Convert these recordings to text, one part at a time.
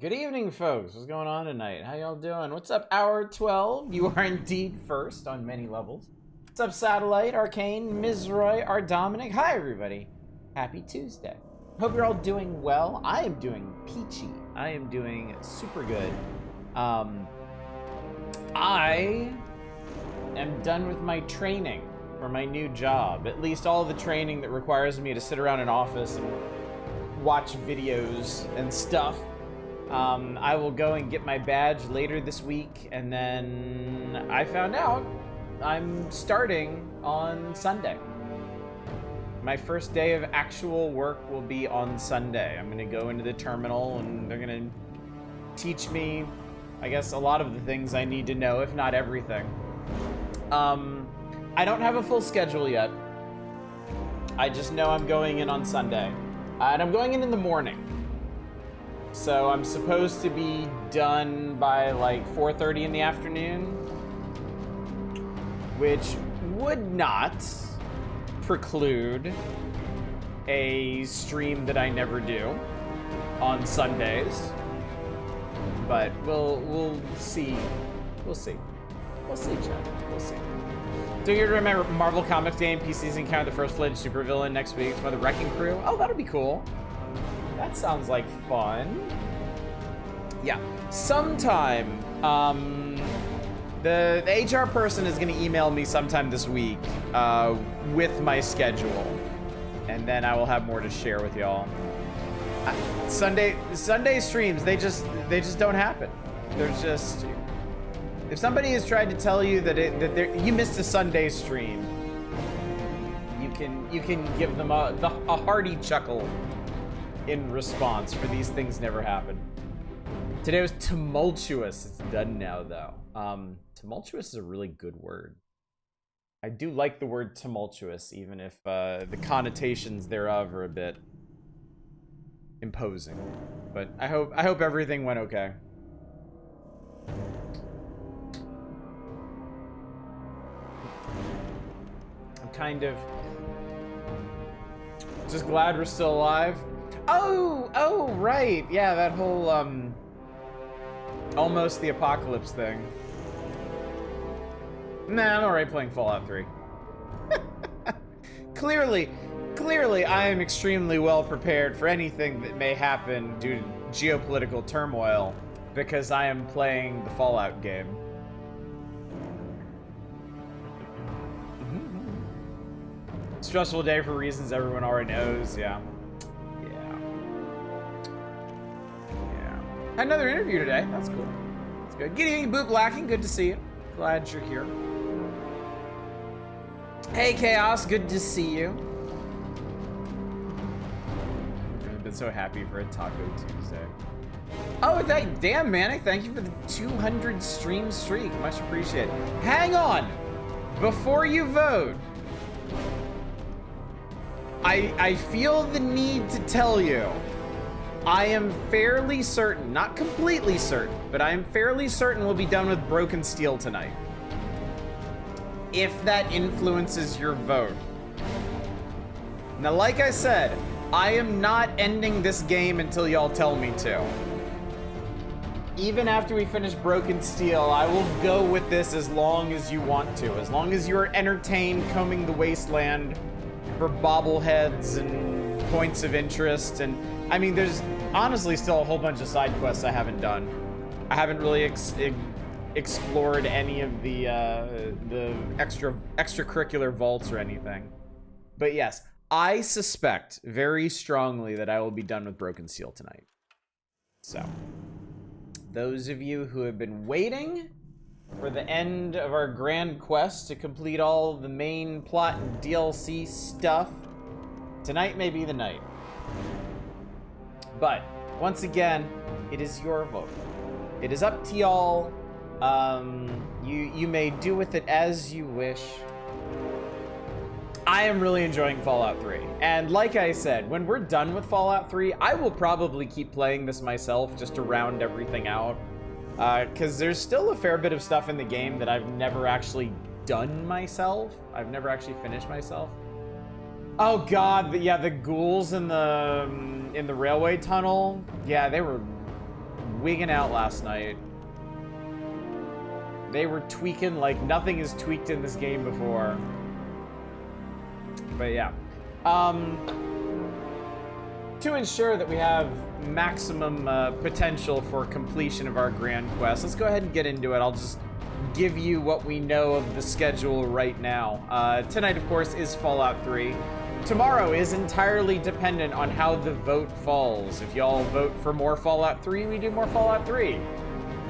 Good evening, folks. What's going on tonight? How y'all doing? What's up, Hour 12? You are indeed first on many levels. What's up, Satellite, Arcane, Mizroy, Dominic? Hi, everybody. Happy Tuesday. Hope you're all doing well. I am doing peachy. I am doing super good. I am done with my training for my new job. At least all the training that requires me to sit around an office and watch videos and stuff. I will go and get my badge later this week, and then I found out I'm starting on Sunday. My first day of actual work will be on Sunday. I'm gonna go into the terminal, and they're gonna teach me, I guess, a lot of the things I need to know, if not everything. I don't have a full schedule yet. I just know I'm going in on Sunday. And I'm going in the morning. So I'm supposed to be done by like 4:30 in the afternoon, which would not preclude a stream that I never do on Sundays. But we'll see. We'll see. We'll see, Chad. We'll see. Do you remember Marvel Comics game? PCs encounter the first fledged supervillain next week by the Wrecking Crew? Oh, that'll be cool. That sounds like fun. Yeah, sometime, the HR person is gonna email me sometime this week, with my schedule. And then I will have more to share with y'all. Sunday streams, they just don't happen. There's just, if somebody has tried to tell you that you missed a Sunday stream, you can give them a hearty chuckle in response, for these things never happen. Today was tumultuous. It's done now, though. Tumultuous is a really good word. I do like the word tumultuous, even if the connotations thereof are a bit imposing. But I hope everything went okay. I'm kind of just glad we're still alive. Oh, right. Yeah, that whole, almost the apocalypse thing. Nah, I'm alright playing Fallout 3. Clearly, I am extremely well prepared for anything that may happen due to geopolitical turmoil, because I am playing the Fallout game. Stressful day for reasons everyone already knows, yeah. Had another interview today. That's cool. That's good. Good evening, Boot Blacking. Good to see you. Glad you're here. Hey, Chaos. Good to see you. I've been so happy for a Taco Tuesday. Oh, damn, Manic. Thank you for the 200 stream streak. Much appreciated. Hang on. Before you vote, I feel the need to tell you, I am fairly certain, not completely certain, but I am fairly certain we'll be done with Broken Steel tonight. If that influences your vote. Now, like I said, I am not ending this game until y'all tell me to. Even after we finish Broken Steel, I will go with this as long as you want to. As long as you're entertained combing the wasteland for bobbleheads and points of interest. And I mean, there's honestly still a whole bunch of side quests I haven't done. I haven't really explored any of the extracurricular vaults or anything. But yes, I suspect very strongly that I will be done with Broken Steel tonight. So, those of you who have been waiting for the end of our grand quest to complete all the main plot and DLC stuff, tonight may be the night. But, once again, it is your vote. It is up to y'all. You may do with it as you wish. I am really enjoying Fallout 3. And like I said, when we're done with Fallout 3, I will probably keep playing this myself just to round everything out. Because there's still a fair bit of stuff in the game that I've never actually done myself. I've never actually finished myself. Oh god, yeah, the ghouls in the railway tunnel. Yeah, they were wigging out last night. They were tweaking like nothing is tweaked in this game before. But yeah. To ensure that we have maximum potential for completion of our grand quest, let's go ahead and get into it. I'll just give you what we know of the schedule right now. Tonight, of course, is Fallout 3. Tomorrow is entirely dependent on how the vote falls. If y'all vote for more Fallout 3, we do more Fallout 3.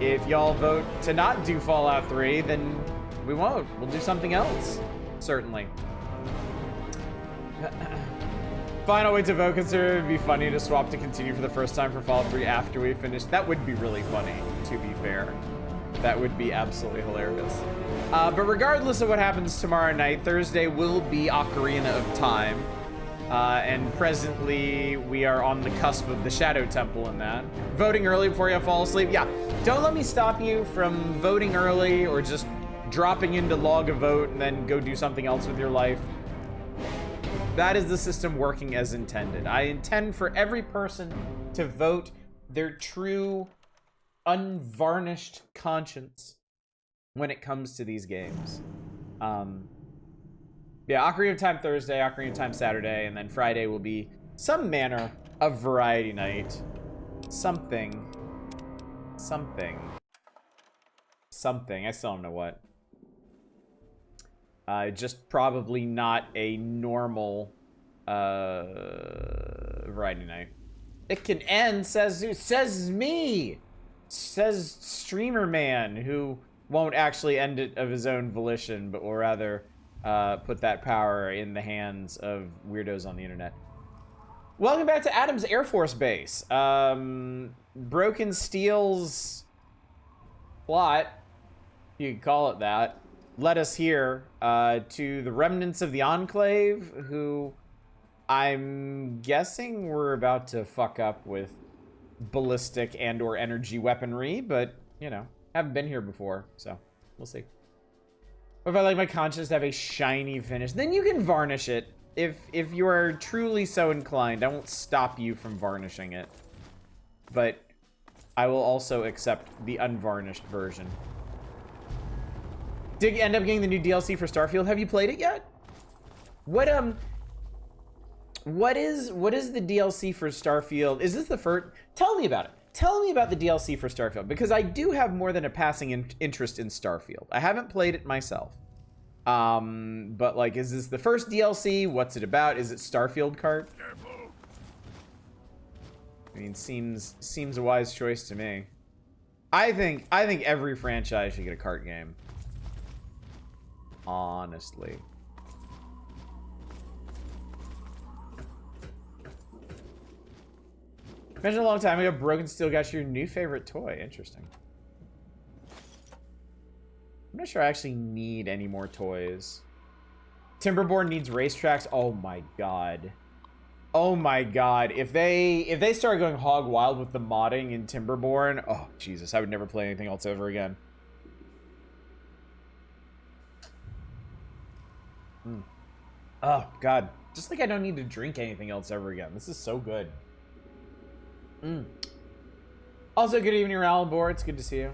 If y'all vote to not do Fallout 3, then we won't. We'll do something else, certainly. Final way to vote, consider it would be funny to swap to continue for the first time for Fallout 3 after we finish. That would be really funny, to be fair. That would be absolutely hilarious. But regardless of what happens tomorrow night, Thursday will be Ocarina of Time. And presently, we are on the cusp of the Shadow Temple in that. Voting early before you fall asleep. Yeah, don't let me stop you from voting early or just dropping in to log a vote and then go do something else with your life. That is the system working as intended. I intend for every person to vote their true, unvarnished conscience when it comes to these games. Yeah, Ocarina of Time Thursday, Ocarina of Time Saturday, and then Friday will be some manner of variety night. Something. I still don't know what. Just probably not a normal variety night. It can end, says me! Says Streamer Man, who won't actually end it of his own volition, but will rather put that power in the hands of weirdos on the internet. Welcome back to Adams Air Force Base. Broken Steel's plot, you could call it that, led us here to the remnants of the Enclave, who I'm guessing we're about to fuck up with ballistic and or energy weaponry, but, you know, haven't been here before, so we'll see. Or if I like my conscience to have a shiny finish, then you can varnish it. If you are truly so inclined, I won't stop you from varnishing it. But I will also accept the unvarnished version. Did you end up getting the new DLC for Starfield? Have you played it yet? What is the DLC for Starfield? Is this the first? Tell me about it. Tell me about the DLC for Starfield, because I do have more than a passing interest in Starfield. I haven't played it myself. But like, is this the first DLC? What's it about? Is it Starfield Kart? I mean, seems a wise choice to me. I think every franchise should get a kart game. Honestly. Imagine a long time ago, Broken Steel got your new favorite toy. Interesting. I'm not sure I actually need any more toys. Timberborn needs racetracks. Oh my god. Oh my god. If they start going hog wild with the modding in Timberborn, oh Jesus, I would never play anything else ever again. Oh god. Just like I don't need to drink anything else ever again. This is so good. Also, good evening, Ralbor. It's good to see you.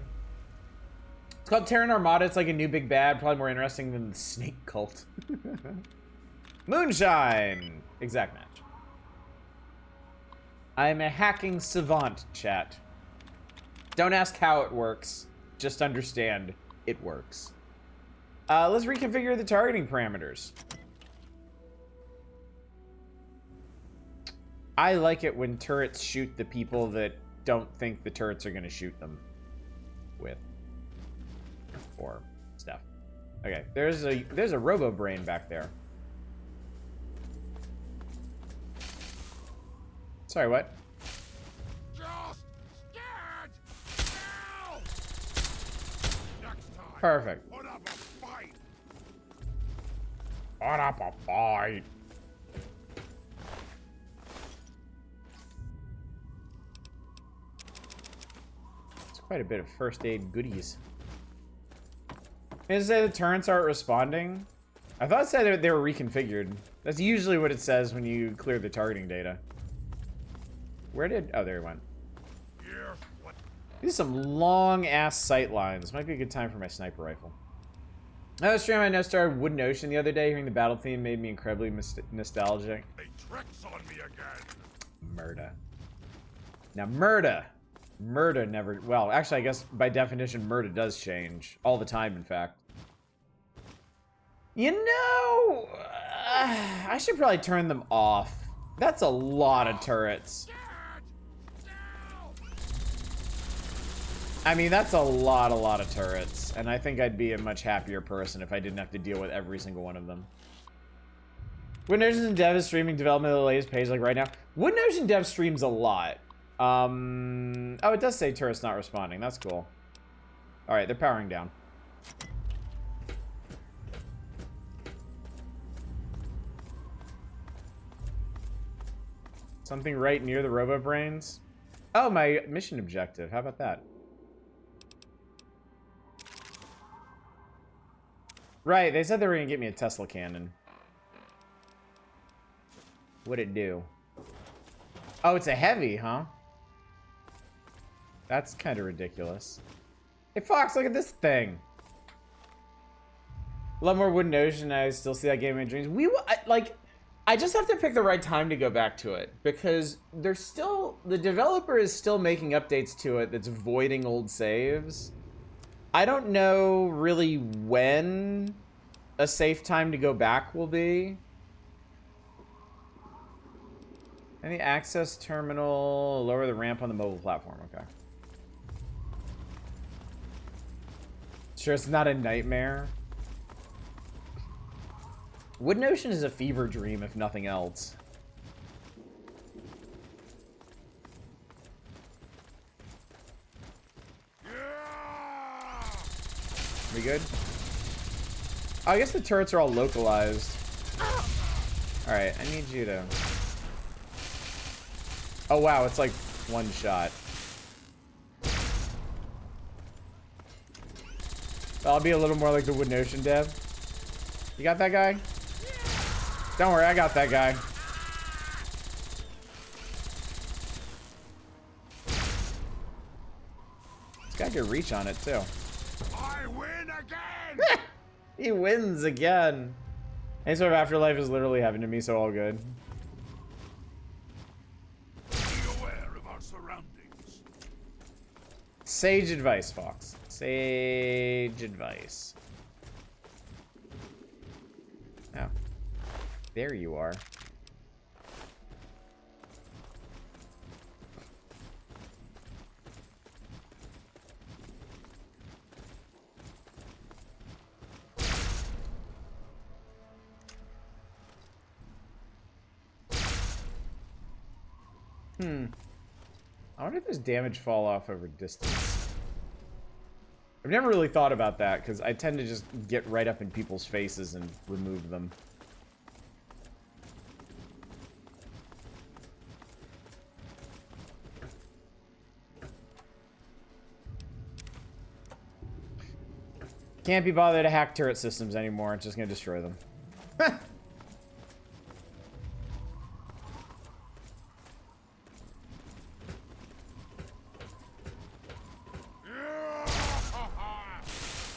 It's called Terran Armada. It's like a new big bad. Probably more interesting than the Snake Cult. Moonshine! Exact match. I'm a hacking savant, chat. Don't ask how it works. Just understand it works. Let's reconfigure the targeting parameters. I like it when turrets shoot the people that don't think the turrets are going to shoot them with. Or stuff. Okay, there's a Robo Brain back there. Sorry, what? Just scared. Now! Next time. Perfect. Put up a fight. Put up a fight. It's quite a bit of first aid goodies. Did it say the turrets aren't responding? I thought it said they were reconfigured. That's usually what it says when you clear the targeting data. Where did... Oh, there it went. Here, what? These are some long-ass sight lines. Might be a good time for my sniper rifle. Another stream I know started Wooden Ocean the other day. Hearing the battle theme made me incredibly nostalgic. They tricks on me again. Murda. Now, Murda never... Well, actually, I guess by definition, Murda does change. All the time, in fact. You know... I should probably turn them off. That's a lot of turrets. I mean, that's a lot of turrets. And I think I'd be a much happier person if I didn't have to deal with every single one of them. Wooden Ocean Dev is streaming development of the latest page like right now. Wooden Ocean Dev streams a lot. Oh, it does say turrets not responding. That's cool. Alright, they're powering down. Something right near the Robo Brains. Oh, my mission objective. How about that? Right, they said they were gonna get me a Tesla cannon. What'd it do? Oh, it's a heavy, huh? That's kind of ridiculous. Hey, Fox, look at this thing. A lot more Wooden Ocean. I still see that game in my dreams. I just have to pick the right time to go back to it because the developer is still making updates to it that's voiding old saves. I don't know really when a safe time to go back will be. Any access terminal, lower the ramp on the mobile platform, okay. Sure it's not a nightmare. Wooden Ocean is a fever dream, if nothing else. We good? Oh, I guess the turrets are all localized. Alright, I need you to... Oh wow, it's like one shot. I'll be a little more like the Wooden Ocean dev. You got that guy? Don't worry, I got that guy. This guy can reach on it too. I win again! He wins again. Any sort of afterlife is literally heaven to me, so all good. Be aware of our surroundings. Sage advice, Fox. Sage advice. Oh. There you are. I wonder if there's damage fall off over distance. I've never really thought about that because I tend to just get right up in people's faces and remove them. Can't be bothered to hack turret systems anymore. It's just gonna destroy them.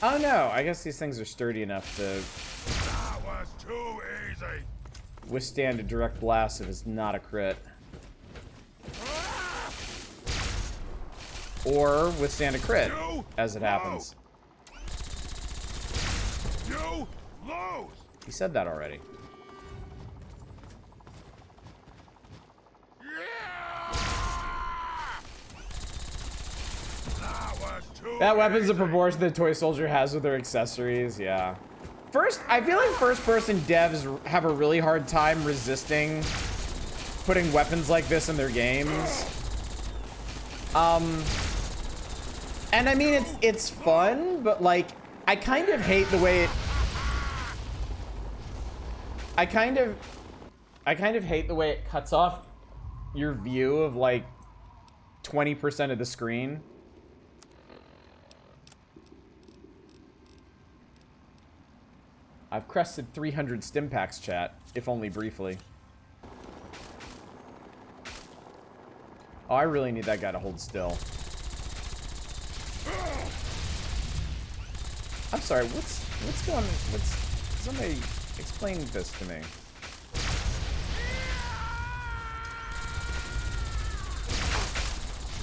Oh no, I guess these things are sturdy enough to That was too easy. withstand a direct blast if it's not a crit. Or withstand a crit, as it happens. You lose. He said that already. That weapon's a proportion the toy soldier has with their accessories, yeah. I feel like first-person devs have a really hard time resisting putting weapons like this in their games. And I mean, it's fun, but like, I kind of hate the way it... I kind of hate the way it cuts off your view of like 20% of the screen. I've crested 300 Stimpaks, chat, if only briefly. Oh, I really need that guy to hold still. I'm sorry, what's going on? Somebody explain this to me.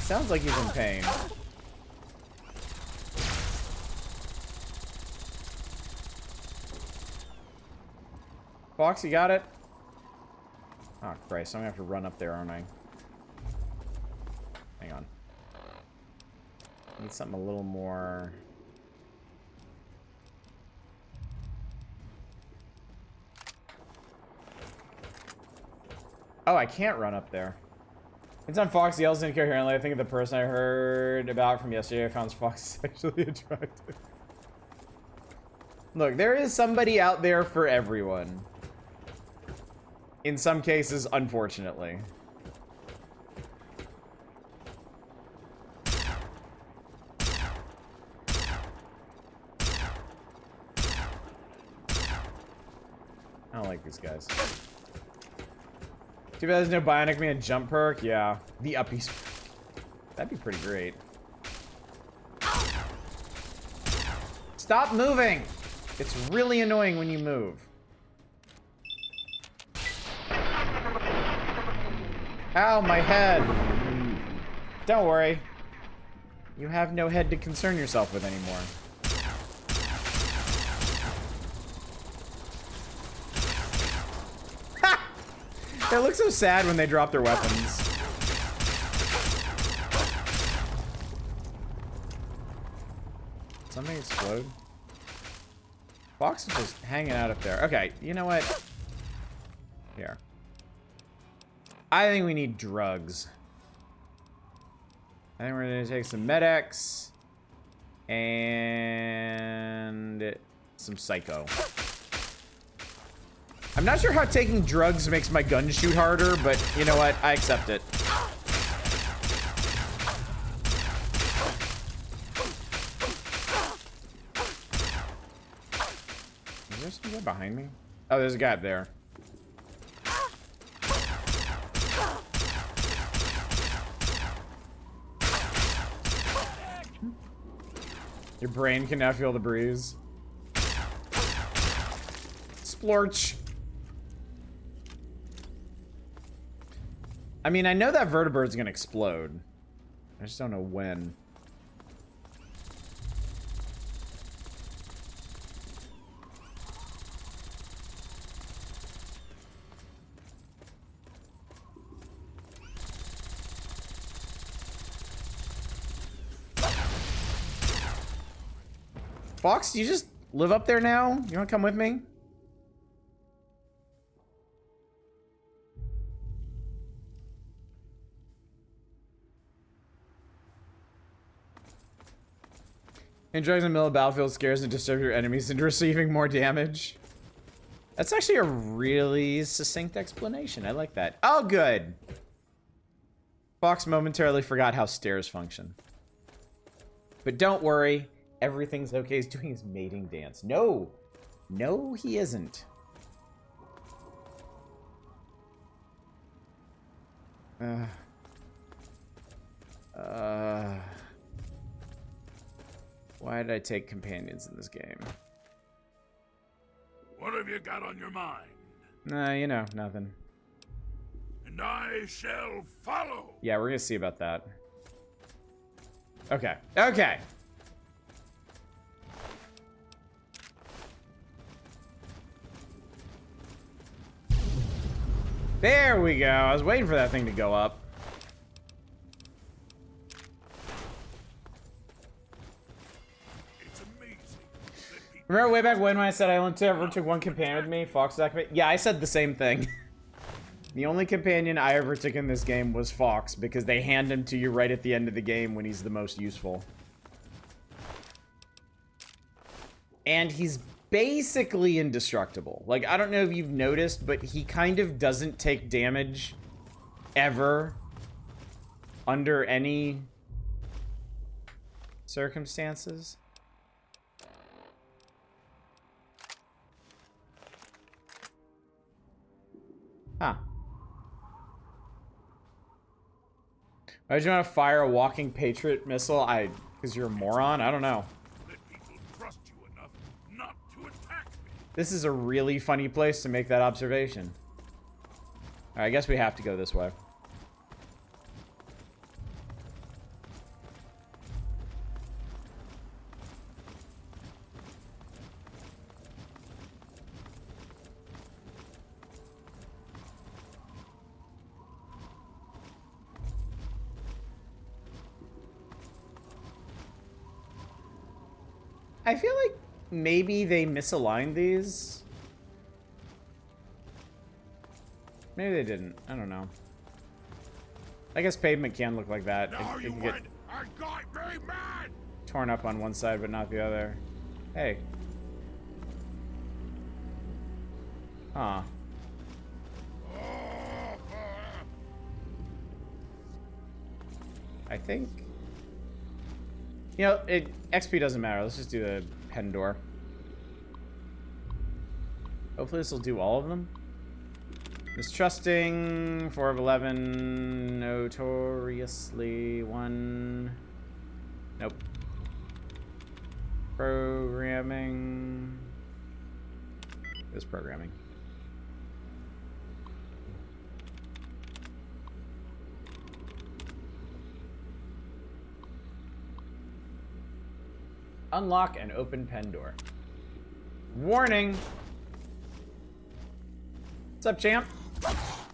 Sounds like he's in pain. Fox, you got it? Oh, Christ. I'm gonna have to run up there, aren't I? Hang on. Need something a little more... Oh, I can't run up there. Anytime Fox yells incoherently, I think of the person I heard about from yesterday. I found Fox sexually attractive. Look, there is somebody out there for everyone. In some cases, unfortunately. I don't like these guys. Too bad there's no Bionic Man jump perk. Yeah, the uppies. That'd be pretty great. Stop moving! It's really annoying when you move. Ow, my head. Don't worry. You have no head to concern yourself with anymore. They look so sad when they drop their weapons. Something explode? Fox is just hanging out up there. Okay, you know what? Here. I think we need drugs. I think we're gonna take some Med-X and some Psycho. I'm not sure how taking drugs makes my gun shoot harder, but you know what? I accept it. Is there some guy behind me? Oh, there's a guy up there. Your brain can now feel the breeze. Splorch. I mean, I know that vertebrate's gonna explode. I just don't know when. Fox, do you just live up there now? You wanna come with me? Drugs in the middle of the battlefield scares and disturbs your enemies into receiving more damage. That's actually a really succinct explanation. I like that. Oh, good. Fox momentarily forgot how stairs function. But don't worry. Everything's okay. He's doing his mating dance. No. No, he isn't. Why did I take companions in this game? What have you got on your mind? Nah, you know, nothing. And I shall follow. Yeah, we're gonna see about that. Okay. Okay. There we go. I was waiting for that thing to go up. Remember way back when I said I only ever took one companion with me? Fox activate? Yeah, I said the same thing. The only companion I ever took in this game was Fox, because they hand him to you right at the end of the game when he's the most useful. And he's basically indestructible. Like, I don't know if you've noticed, but he kind of doesn't take damage ever under any circumstances. Huh. Why did you want to fire a walking Patriot missile? Because you're a moron? I don't know. Let people trust you enough This is a really funny place to make that observation. Alright, I guess we have to go this way. I feel like maybe they misaligned these. Maybe they didn't. I don't know. I guess pavement can look like that. Now It you can get win. I got me mad. torn up on one side but not the other. Hey. Huh. I think... You know, XP doesn't matter. Let's just do the pen door. Hopefully this will do all of them. Mistrusting, 4 of 11, notoriously 1. Nope. Programming. This programming. Unlock and open pen door. Warning! What's up, champ?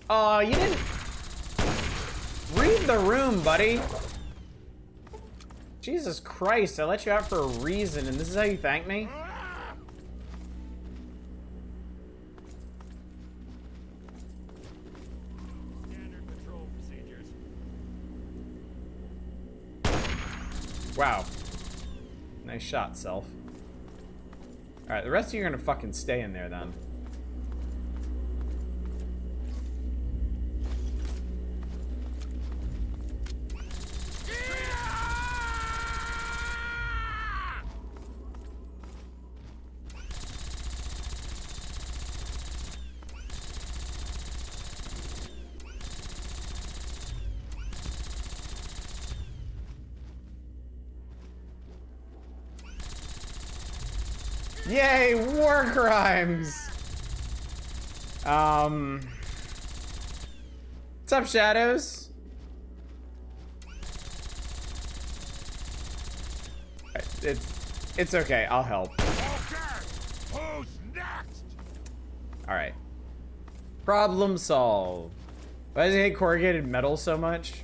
Oh, you didn't read the room, buddy. Jesus Christ, I let you out for a reason, and this is how you thank me? Standard patrol procedures. Wow. Nice shot, self. Alright, the rest of you are gonna fucking stay in there then. Yay, war crimes! What's up, Shadows? It's okay, I'll help. Okay. Who's next? Alright. Problem solved. Why does he hate corrugated metal so much?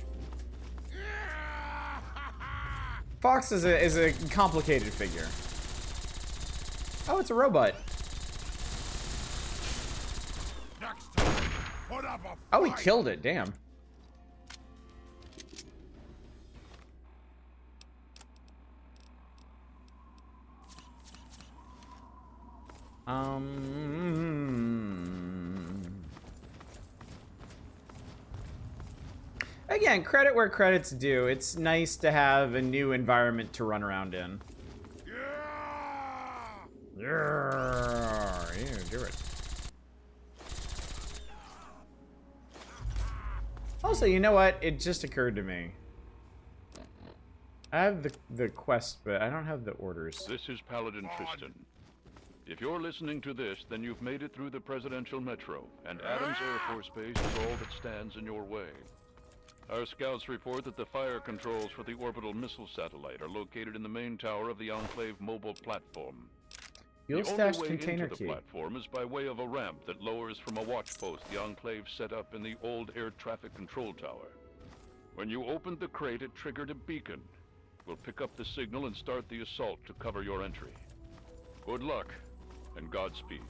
Fox is a complicated figure. Oh, it's a robot. Next time, put up a Oh, he fight. killed it, damn. Again, credit where credit's due. It's nice to have a new environment to run around in. Yeah. Yeah, do it. Also, you know what? It just occurred to me. I have the quest, but I don't have the orders. This is Paladin Tristan. If you're listening to this, then you've made it through the presidential metro, and Adams Air Force Base is all that stands in your way. Our scouts report that the fire controls for the orbital missile satellite are located in the main tower of the Enclave mobile platform. Fuel The only stash way container into the key. platform is by way of a ramp that lowers from a watch post the Enclave set up in the old air traffic control tower. When you opened the crate, it triggered a beacon. We'll pick up the signal and start the assault to cover your entry. Good luck, and Godspeed.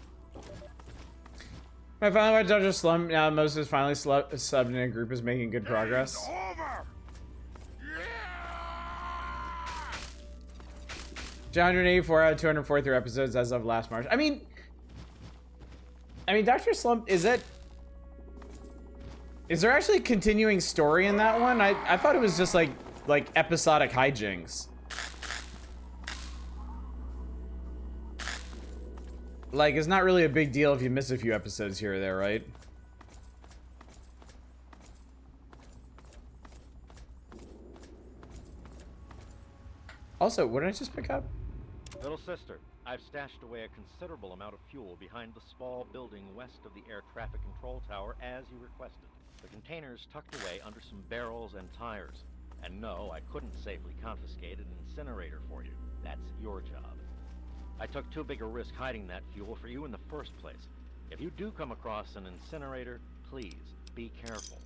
I finally watched Dr. Slump. Now Moses finally subbed in a group is making good progress. It's over. Yeah. 284 out of 243 episodes as of last March. I mean, Dr. Slump, is there actually a continuing story in that one? I thought it was just like episodic hijinks. Like, it's not really a big deal if you miss a few episodes here or there, right? Also, what did I just pick up? Little sister, I've stashed away a considerable amount of fuel behind the small building west of the air traffic control tower as you requested. The container's tucked away under some barrels and tires. And no, I couldn't safely confiscate an incinerator for you. That's your job. I took too big a risk hiding that fuel for you in the first place. If you do come across an incinerator, please be careful.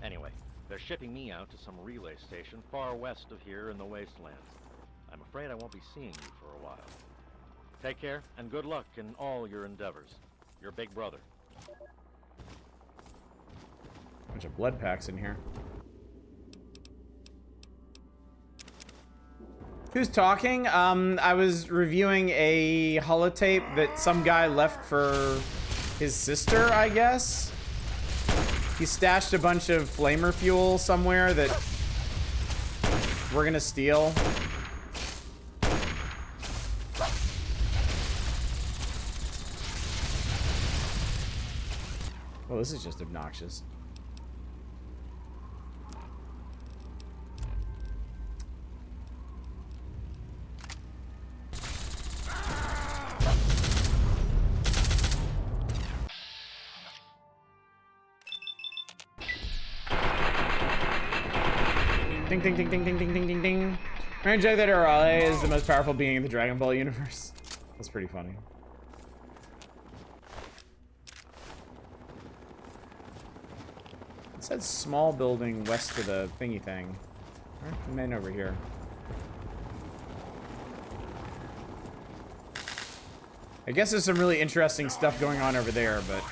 Anyway, they're shipping me out to some relay station far west of here in the wastelands. I'm afraid I won't be seeing you for a while. Take care, and good luck in all your endeavors. Your big brother. Bunch of blood packs in here. Who's talking? I was reviewing a holotape that some guy left for his sister, I guess. He stashed a bunch of flamer fuel somewhere that we're gonna steal. Well, this is just obnoxious. Ding ding ding ding ding ding ding ding ding. Mary J. that Arale is the most powerful being in the Dragon Ball universe. That's pretty funny. It said small building west of the thingy thing. Where's the men over here? I guess there's some really interesting stuff going on over there, but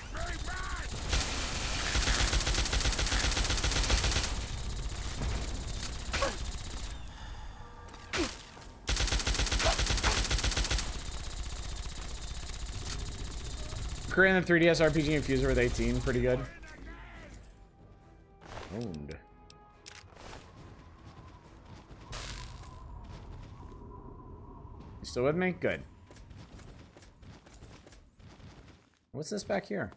Korean the 3DS RPG Infuser with 18, pretty good. Owned. You still with me? Good. What's this back here?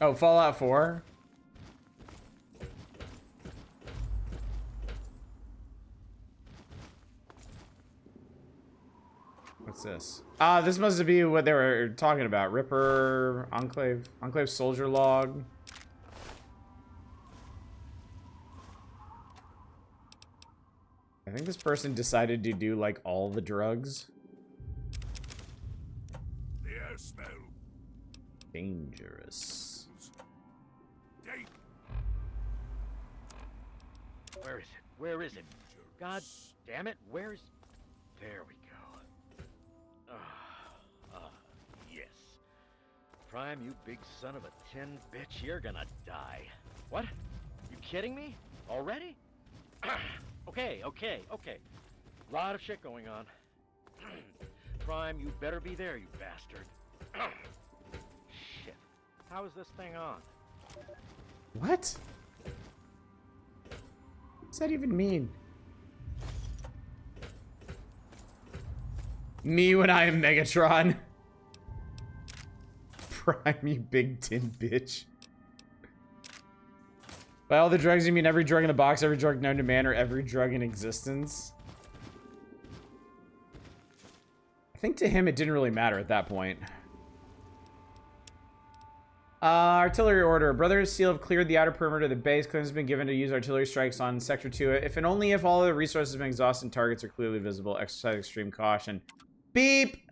Oh, Fallout 4? What's this? This must be what they were talking about. Ripper, Enclave Soldier Log. I think this person decided to do like all the drugs. The air smell. Dangerous. Date. Where is it? Where is it? God damn it, where's... There we go. Yes. Prime, you big son of a tin bitch, you're gonna die. What? You kidding me? Already? Okay. Lot of shit going on. Prime, you better be there, you bastard. Shit. How is this thing on? What? What's that even mean? Me when I am Megatron. Prime, you big tin bitch. By all the drugs, you mean every drug in the box, every drug known to man, or every drug in existence? I think to him it didn't really matter at that point. Artillery order. Brothers Seal have cleared the outer perimeter of the base. Clearance has been given to use artillery strikes on Sector 2. If and only if all of the resources have been exhausted and targets are clearly visible. Exercise extreme caution. Beep!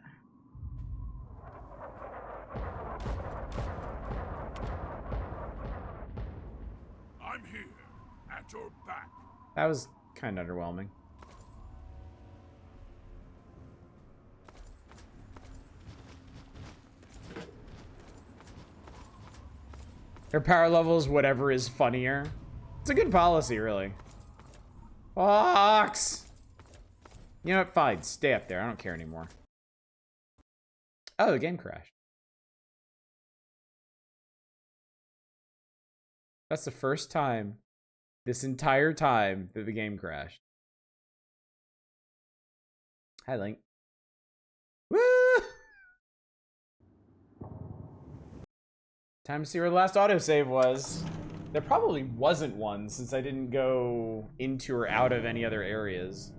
I'm here, at your back. That was kind of underwhelming. Their power levels, whatever is funnier. It's a good policy, really. Fox! You know what? Fine. Stay up there. I don't care anymore. Oh, the game crashed. That's the first time this entire time that the game crashed. Hi, Link. Woo! Time to see where the last autosave was. There probably wasn't one since I didn't go into or out of any other areas.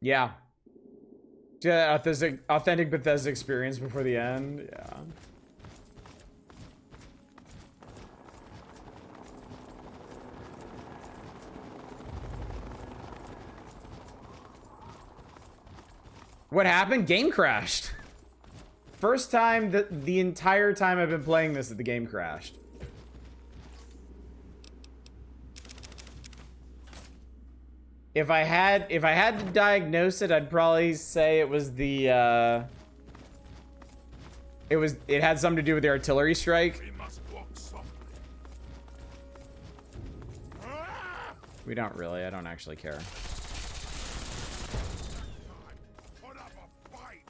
Yeah. Yeah, authentic Bethesda experience before the end. Yeah. What happened? Game crashed. First time the entire time I've been playing this that the game crashed. If I had to diagnose it, I'd probably say it was the it had something to do with the artillery strike. We must walk softly. We don't really. I don't actually care. Put up a fight.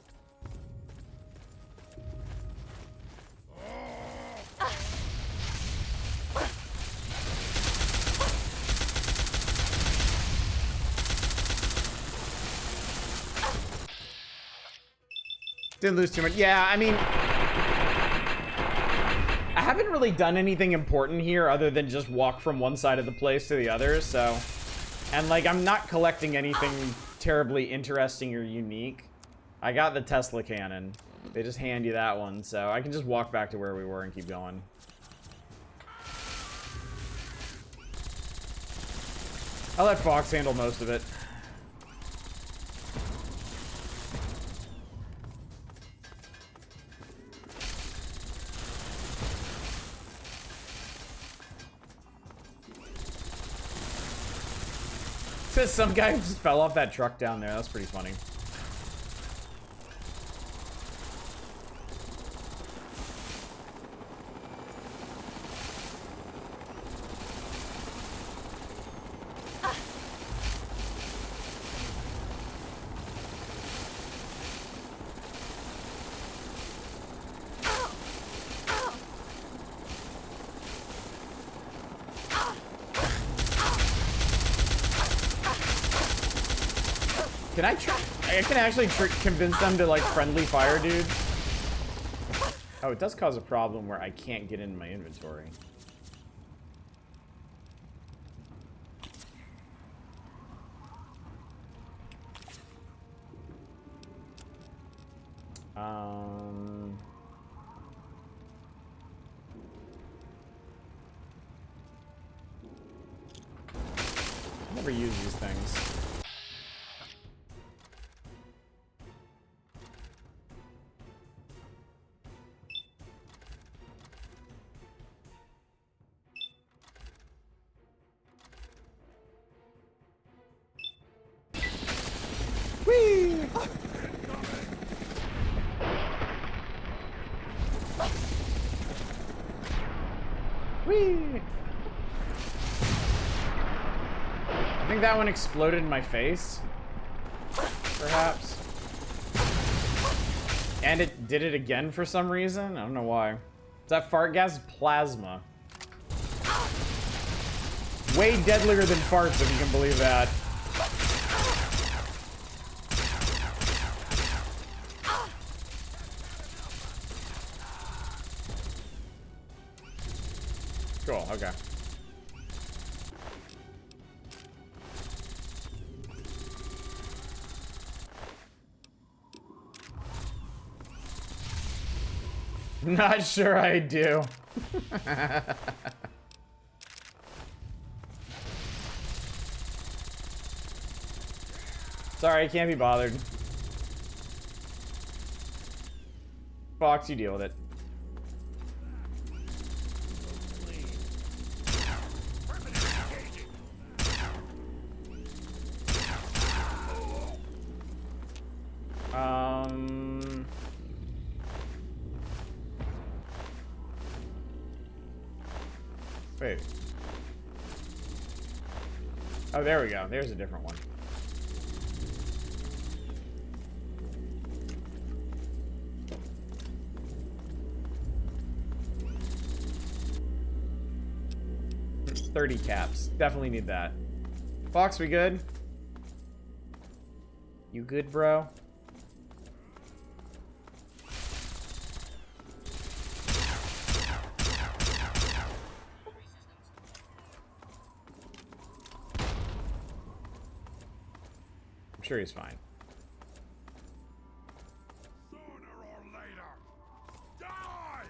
Didn't lose too much. Yeah, I mean, I haven't really done anything important here other than just walk from one side of the place to the other, so. And, like, I'm not collecting anything terribly interesting or unique. I got the Tesla cannon. They just hand you that one, so I can just walk back to where we were and keep going. I'll let Fox handle most of it. Some guy just fell off that truck down there. That's pretty funny. I can actually convince them to, like, friendly fire dudes. Oh, it does cause a problem where I can't get in my inventory. Never use these things. I think that one exploded in my face, perhaps. And it did it again for some reason. I don't know why. Is that fart gas? Plasma. Way deadlier than farts, if you can believe that. Cool, okay. Not sure I do. Sorry, I can't be bothered. Fox, you deal with it. Wait. Oh, there we go. There's a different one. 30 caps. Definitely need that. Fox, we good? You good, bro? I'm sure he's fine. Sooner or later, die!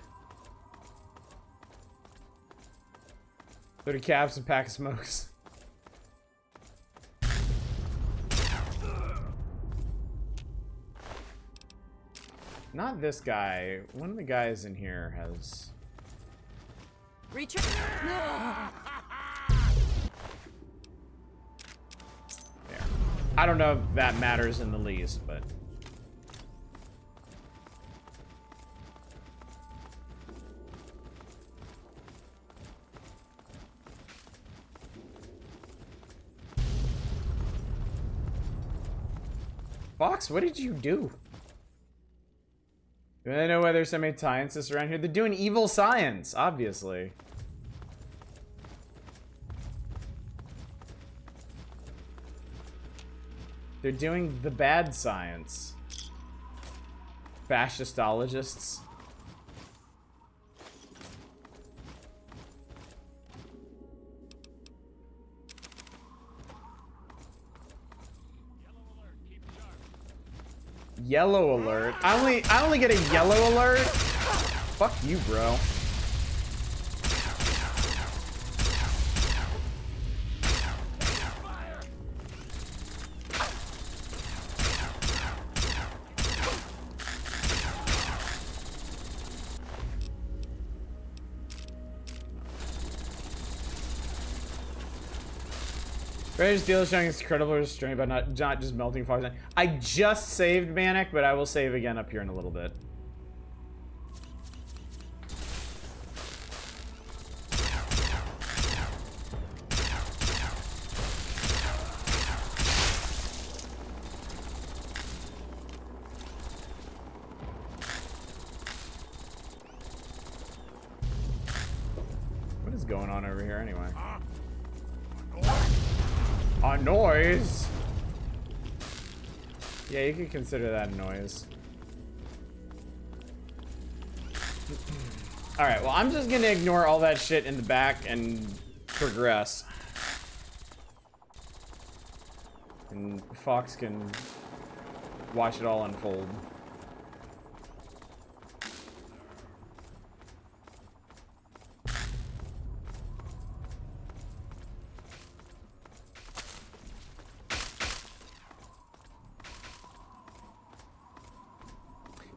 30 caps and pack of smokes. Not this guy. One of the guys in here has... Retreat. There. I don't know if that matters in the least, but... Fox, what did you do? Do I know why there's so many scientists around here? They're doing evil science, obviously. They're doing the bad science. Fascistologists. Yellow alert. I only get a yellow alert. Fuck you, bro. Rage deal showing its incredible restraint, but not just melting Fox. I just saved Manic, but I will save again up here in a little bit. What is going on over here anyway? A noise? Yeah, you could consider that a noise. Alright, well, I'm just gonna ignore all that shit in the back and progress. And Fox can watch it all unfold.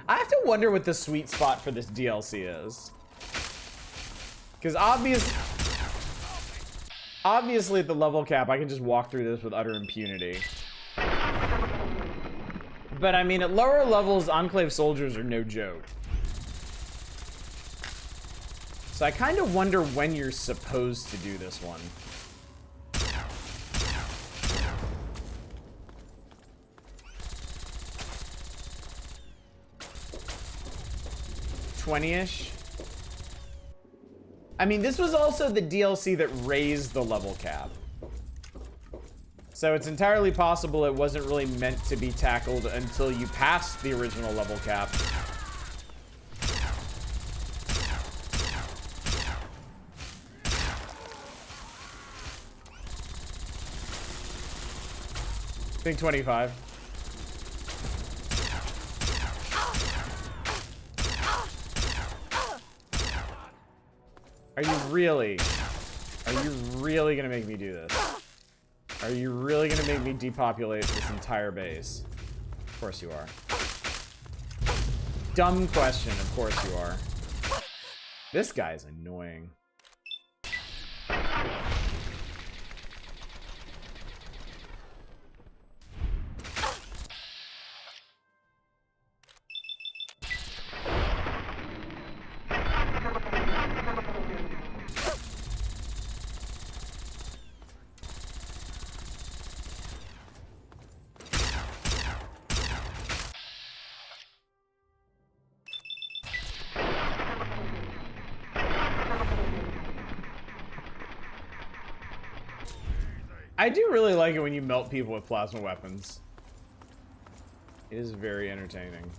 I have to wonder what the sweet spot for this DLC is. Because obviously at the level cap, I can just walk through this with utter impunity. But I mean, at lower levels, Enclave soldiers are no joke. So I kind of wonder when you're supposed to do this one. 20-ish. I mean, this was also the DLC that raised the level cap. So it's entirely possible it wasn't really meant to be tackled until you passed the original level cap. I think 25. Are you really gonna make me do this? Are you really gonna make me depopulate this entire base? Of course you are. Dumb question, of course you are. This guy's annoying. I do really like it when you melt people with plasma weapons. It is very entertaining.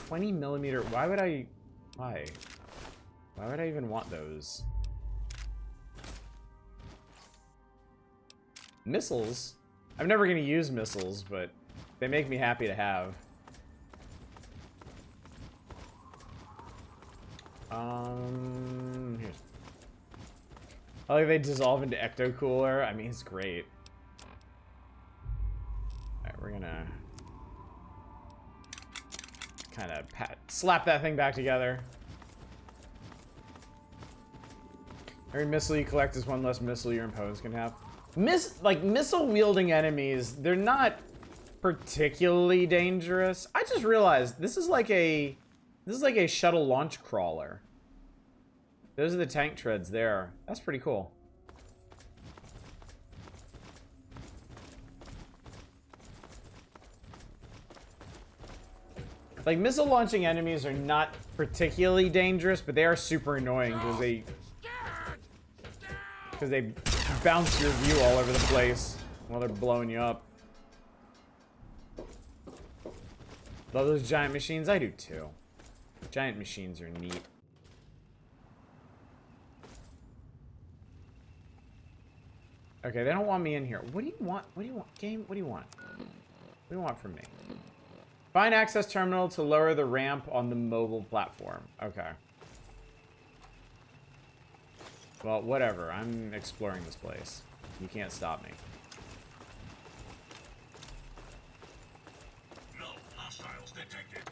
$20mm. Why would I? Why? Why would I even want those? Missiles? I'm never gonna use missiles, but they make me happy to have. Here's. I like they dissolve into ecto cooler. I mean, it's great. Alright, we're gonna kind of slap that thing back together. Every missile you collect is one less missile your opponents can have. Missile wielding enemies, they're not particularly dangerous. I just realized this is like a shuttle launch crawler. Those are the tank treads there. That's pretty cool. Like, missile launching enemies are not particularly dangerous, but they are super annoying because they bounce your view all over the place while they're blowing you up. Love those giant machines? I do too. Giant machines are neat. Okay, they don't want me in here. What do you want? What do you want? Game? What do you want? What do you want from me? Find access terminal to lower the ramp on the mobile platform. Okay. Well, whatever. I'm exploring this place. You can't stop me. No hostiles detected.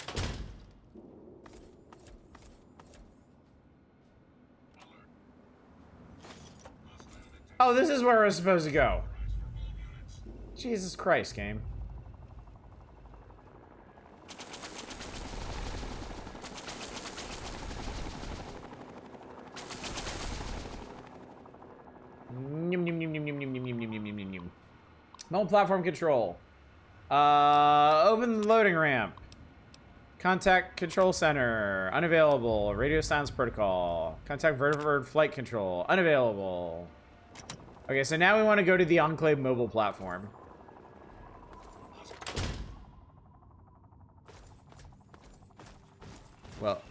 Oh, this is where we're supposed to go. Jesus Christ, game. Mobile platform control. Open the loading ramp. Contact control center. Unavailable. Radio silence protocol. Contact vertibird flight control. Unavailable. Okay, so now we want to go to the Enclave mobile platform. Well,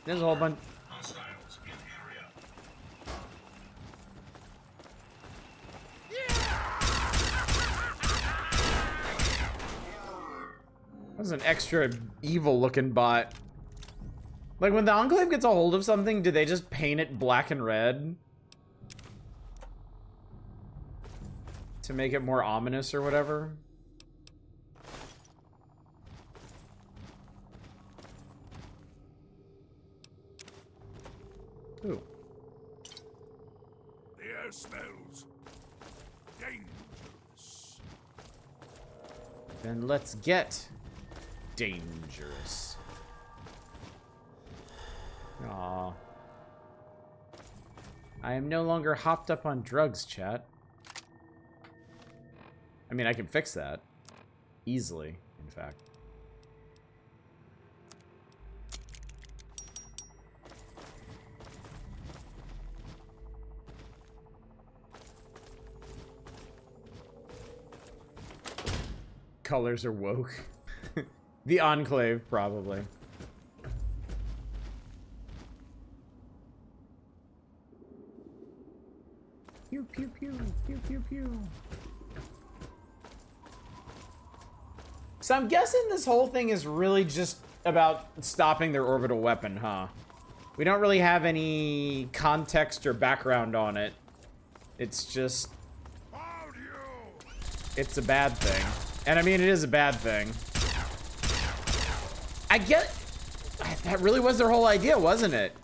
there's a whole bunch. Hostiles in area. That was an extra evil-looking bot. Like, when the Enclave gets a hold of something, do they just paint it black and red? To make it more ominous or whatever? Ooh. The air smells dangerous. Then let's get dangerous. Aw. I am no longer hopped up on drugs, chat. I mean, I can fix that. Easily, in fact. Colors are woke. The Enclave, probably. Pew, pew, pew, pew, pew, pew. So I'm guessing this whole thing is really just about stopping their orbital weapon, huh? We don't really have any context or background on it. It's just... it's a bad thing. And I mean, it is a bad thing. I get... that really was their whole idea, wasn't it?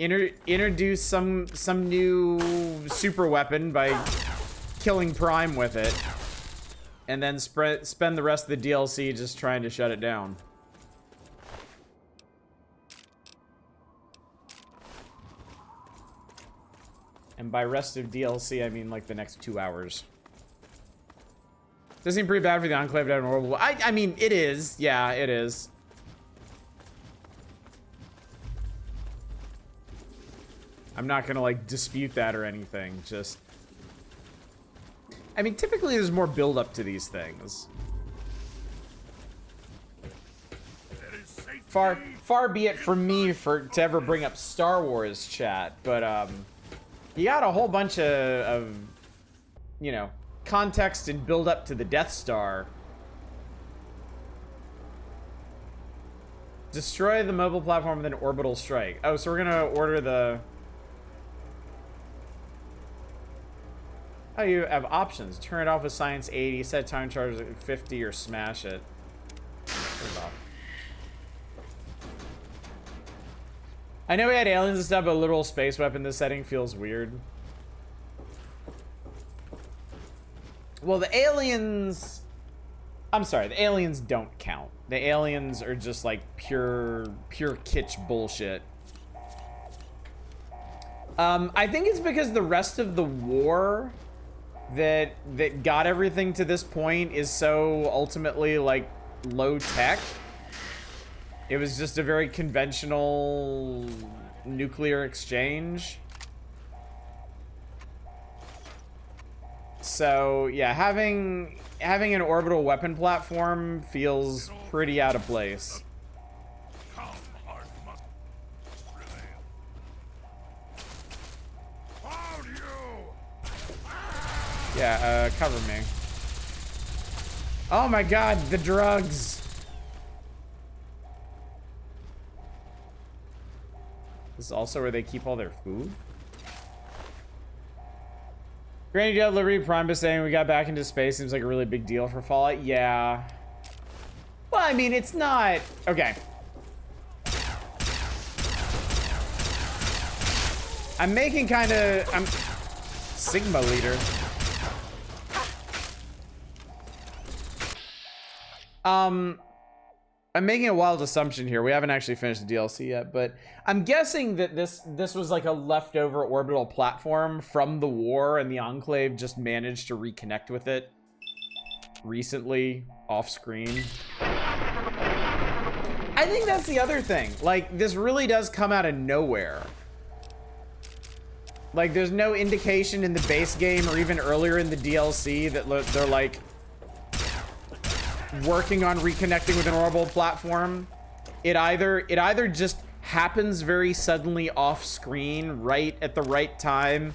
Introduce some new super weapon by killing Prime with it. And then spend the rest of the DLC just trying to shut it down. And by rest of DLC, I mean like the next 2 hours. Does seem pretty bad for the Enclave to have an orbital. I mean, it is. Yeah, it is. I'm not gonna like dispute that or anything. Just, I mean, typically there's more build up to these things. Far be it from me to ever bring up Star Wars chat, but you got a whole bunch of you know, context and build up to the Death Star. Destroy the mobile platform with an orbital strike. Oh, so we're gonna order the... Oh, you have options. Turn it off with science 80, set time charge at 50, or smash it. Turn it off. I know we had aliens and stuff, but a literal space weapon in this setting feels weird. Well, the aliens... I'm sorry, the aliens don't count. The aliens are just like pure kitsch bullshit. I think it's because the rest of the war that got everything to this point is so ultimately like low tech. It was just a very conventional nuclear exchange. So yeah, having an orbital weapon platform feels pretty out of place. Calm heart must prevail. Found you! Yeah, cover me. Oh my god, the drugs! This is also where they keep all their food? Granny Jet Liberty Prime is saying we got back into space. Seems like a really big deal for Fallout. Yeah. Well, I mean, it's not... Okay. I'm making kind of... I'm... Sigma leader. I'm making a wild assumption here. We haven't actually finished the DLC yet, but I'm guessing that this was like a leftover orbital platform from the war, and the Enclave just managed to reconnect with it recently off screen. I think that's the other thing. Like, this really does come out of nowhere. Like, there's no indication in the base game or even earlier in the DLC that they're like working on reconnecting with an orbital platform. It either just happens very suddenly off screen right at the right time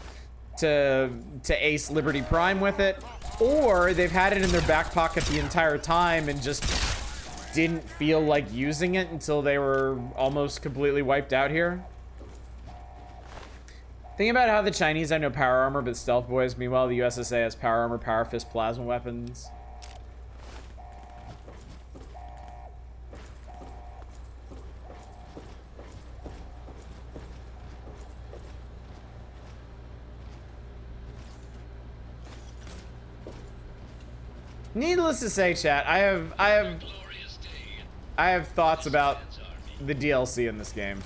to ace Liberty Prime with it, or they've had it in their back pocket the entire time and just didn't feel like using it until they were almost completely wiped out here. Think about how the Chinese have no power armor but stealth boys, meanwhile the USSA has power armor, power fist, plasma weapons. Needless to say, chat, I have thoughts about the DLC in this game.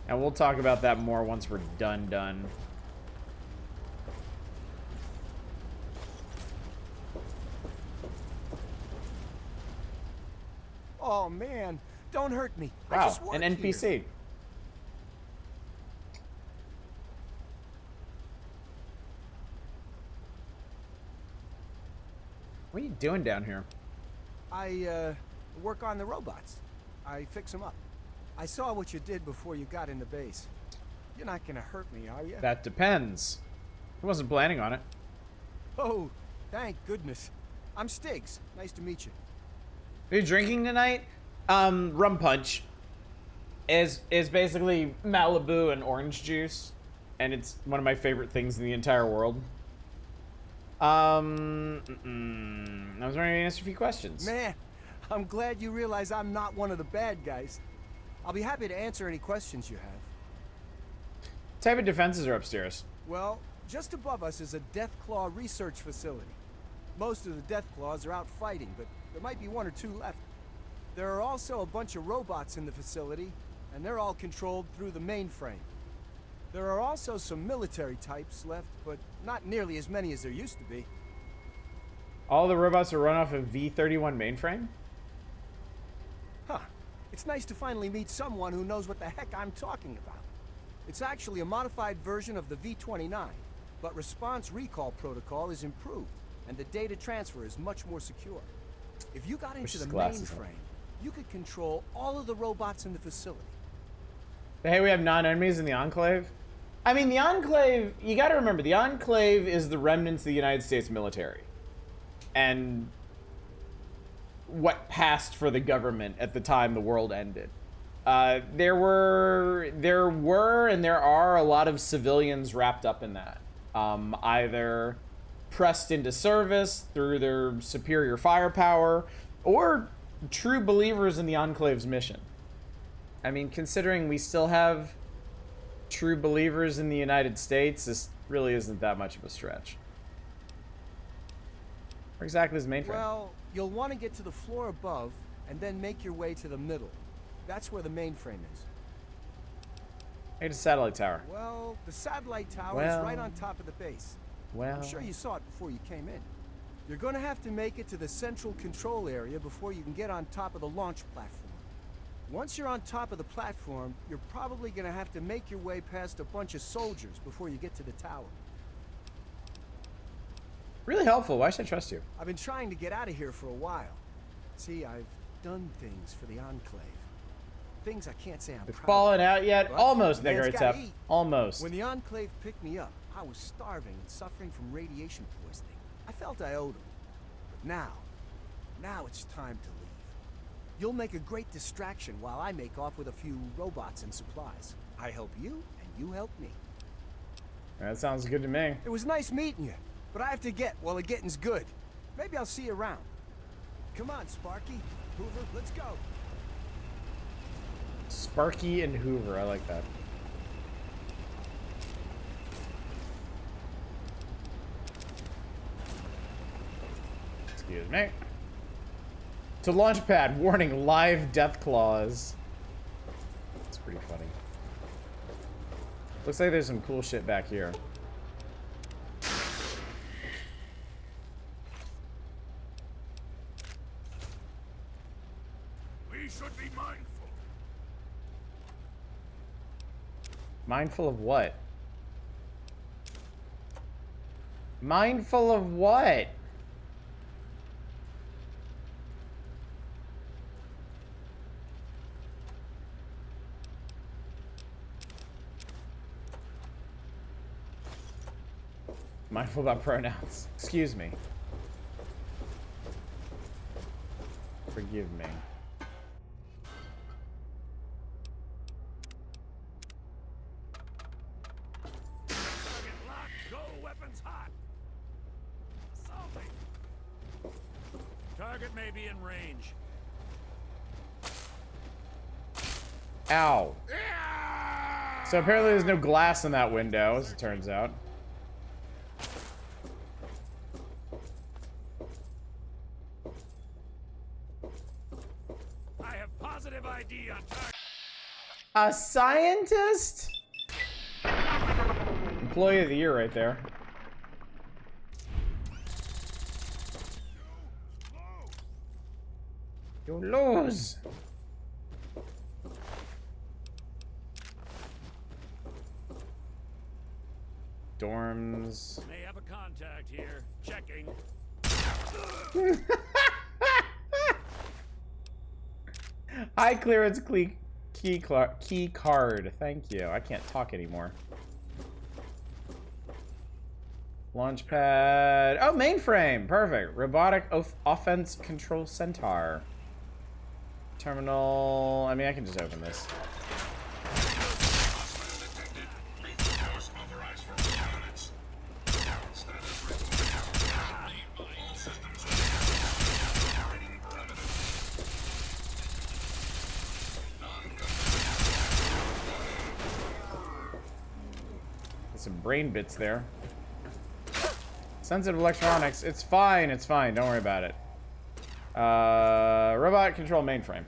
And we'll talk about that more once we're done. Oh man, don't hurt me. I Wow, just work an NPC. Here. What are you doing down here? I work on the robots. I fix them up. I saw what you did before you got into base. You're not gonna hurt me, are you? That depends. I wasn't planning on it. Oh, thank goodness. I'm Stiggs. Nice to meet you. Are you drinking tonight? Rum punch is basically Malibu and orange juice, and it's one of my favorite things in the entire world. I was wondering to answer a few questions. Man, I'm glad you realize I'm not one of the bad guys. I'll be happy to answer any questions you have. What type of defenses are upstairs? Well, just above us is a Deathclaw research facility. Most of the Deathclaws are out fighting, but there might be one or two left. There are also a bunch of robots in the facility, and they're all controlled through the mainframe. There are also some military types left, but not nearly as many as there used to be. All the robots are run off a V31 mainframe? Huh. It's nice to finally meet someone who knows what the heck I'm talking about. It's actually a modified version of the V29, but response recall protocol is improved, and the data transfer is much more secure. If you got into the mainframe, you could control all of the robots in the facility. Hey, we have non-enemies in the Enclave? I mean, the Enclave, you gotta remember, the Enclave is the remnants of the United States military. And what passed for the government at the time the world ended. There were and there are a lot of civilians wrapped up in that. Either pressed into service through their superior firepower, or true believers in the Enclave's mission. I mean, considering we still have true believers in the United States, this really isn't that much of a stretch. Where exactly is the mainframe? Well, you'll want to get to the floor above, and then make your way to the middle. That's where the mainframe is. Hey, the satellite tower. Well, the satellite tower is right on top of the base. Well, I'm sure you saw it before you came in. You're going to have to make it to the central control area before you can get on top of the launch platform. Once you're on top of the platform, you're probably going to have to make your way past a bunch of soldiers before you get to the tower. really helpful. Why should I trust you? I've been trying to get out of here for a while. See, I've done things for the Enclave. Things I can't say I'm proud of. Fallen out yet? But Almost, man's Negaretep. gotta eat. Almost. When the Enclave picked me up, I was starving and suffering from radiation poisoning. I felt I owed them. But now it's time to leave. You'll make a great distraction while I make off with a few robots and supplies. I help you, and you help me. That sounds good to me. It was nice meeting you, but I have to get while the getting's good. Maybe I'll see you around. Come on, Sparky. Hoover, let's go. Sparky and Hoover, I like that. Excuse me. To Launchpad, warning, live death claws. That's pretty funny. Looks like there's some cool shit back here. We should be mindful. Mindful of what? Mindful of what? Mindful about pronouns. Excuse me. Forgive me. Target locked, go, weapons hot. Assaulting. Target may be in range. Ow. So apparently there's no glass in that window, as it turns out. I have positive ID on target. A scientist? Employee of the year right there. You lose. Dorms. May have a contact here. Checking. High clearance key card. Thank you. I can't talk anymore. Launchpad. Oh, mainframe. Perfect. Robotic offense control centaur. Terminal. I mean, I can just open this. Some brain bits there. Sensitive electronics. It's fine. It's fine. Don't worry about it. Robot control mainframe.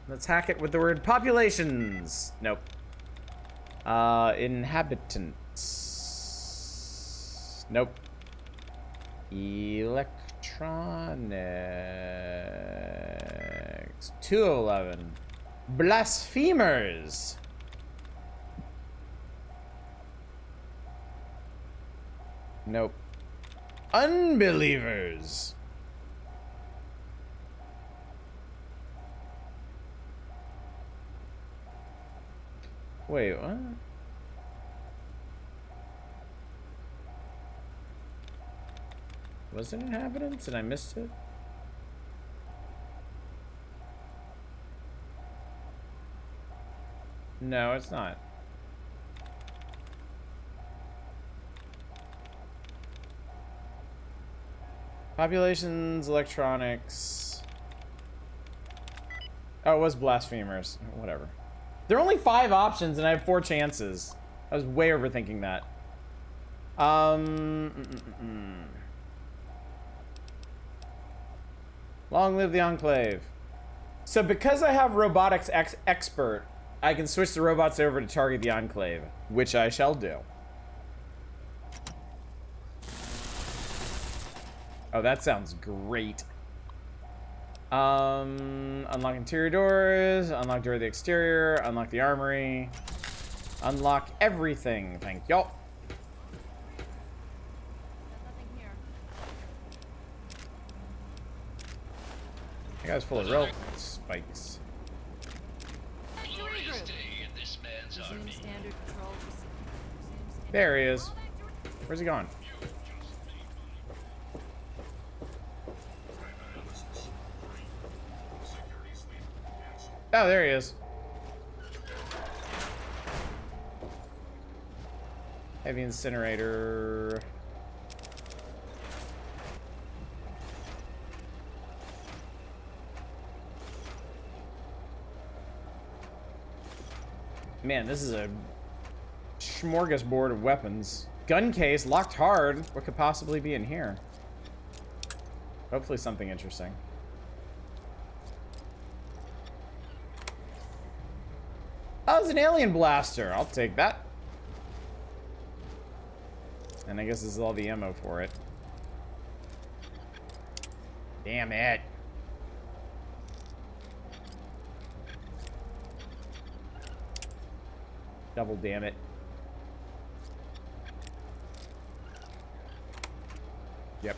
Let's hack it with the word populations. Nope. Inhabitants. Nope. Electronics. 211. Blasphemers. Nope. Unbelievers. Wait, what? Was it inhabitants and I missed it? No, it's not. Populations, electronics. Oh, it was blasphemers. Whatever. There are only 5 options and I have 4 chances. I was way overthinking that. Long live the Enclave. So because I have robotics expert, I can switch the robots over to target the Enclave, which I shall do. Oh, that sounds great. Unlock interior doors, unlock door of the exterior, unlock the armory, unlock everything. Thank y'all. Nothing here. That guy's full of real spikes. Resume standard patrol. There he is. Where's he going? Oh, there he is. Heavy incinerator. Man, this is a smorgasbord of weapons. Gun case, locked hard. What could possibly be in here? Hopefully something interesting. Oh, it's an alien blaster. I'll take that. And I guess this is all the ammo for it. Damn it. Double damn it. Yep.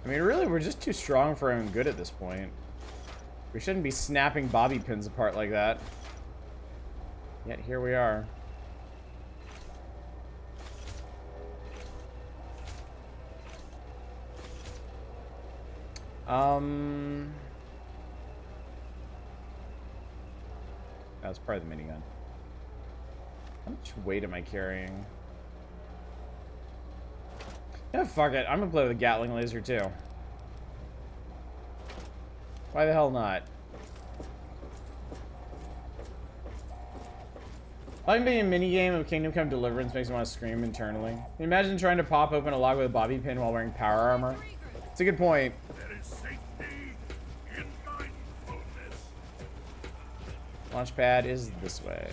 I mean, really, we're just too strong for our own good at this point. We shouldn't be snapping bobby pins apart like that. Yet here we are. That's probably the minigun. How much weight am I carrying? Yeah, fuck it. I'm gonna play with a Gatling laser too. Why the hell not? Like being a minigame of Kingdom Come Deliverance makes me want to scream internally. Can you imagine trying to pop open a log with a bobby pin while wearing power armor? It's a good point. There is safety in mindfulness. Launchpad is this way.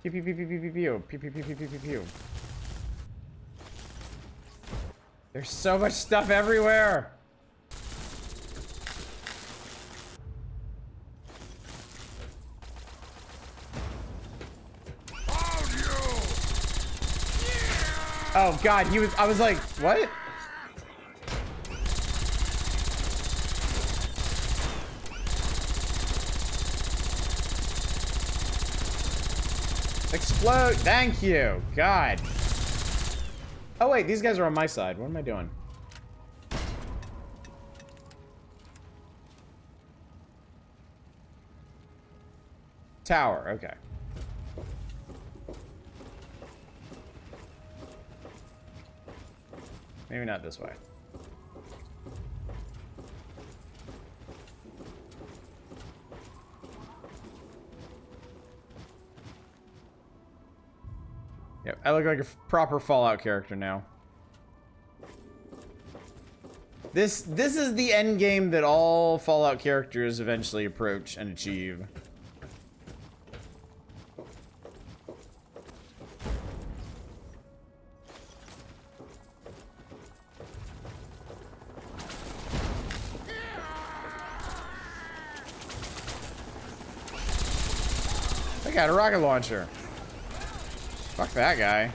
Pew pew pew pew pew pew pew pew pew pew pew pew pew pew. There's so much stuff everywhere. Oh god, I was like, what? Explode! Thank you! God. Oh wait, these guys are on my side. What am I doing? Tower, okay. Maybe not this way. Yep, I look like a proper Fallout character now. This is the end game that all Fallout characters eventually approach and achieve. I got a rocket launcher. Fuck that guy.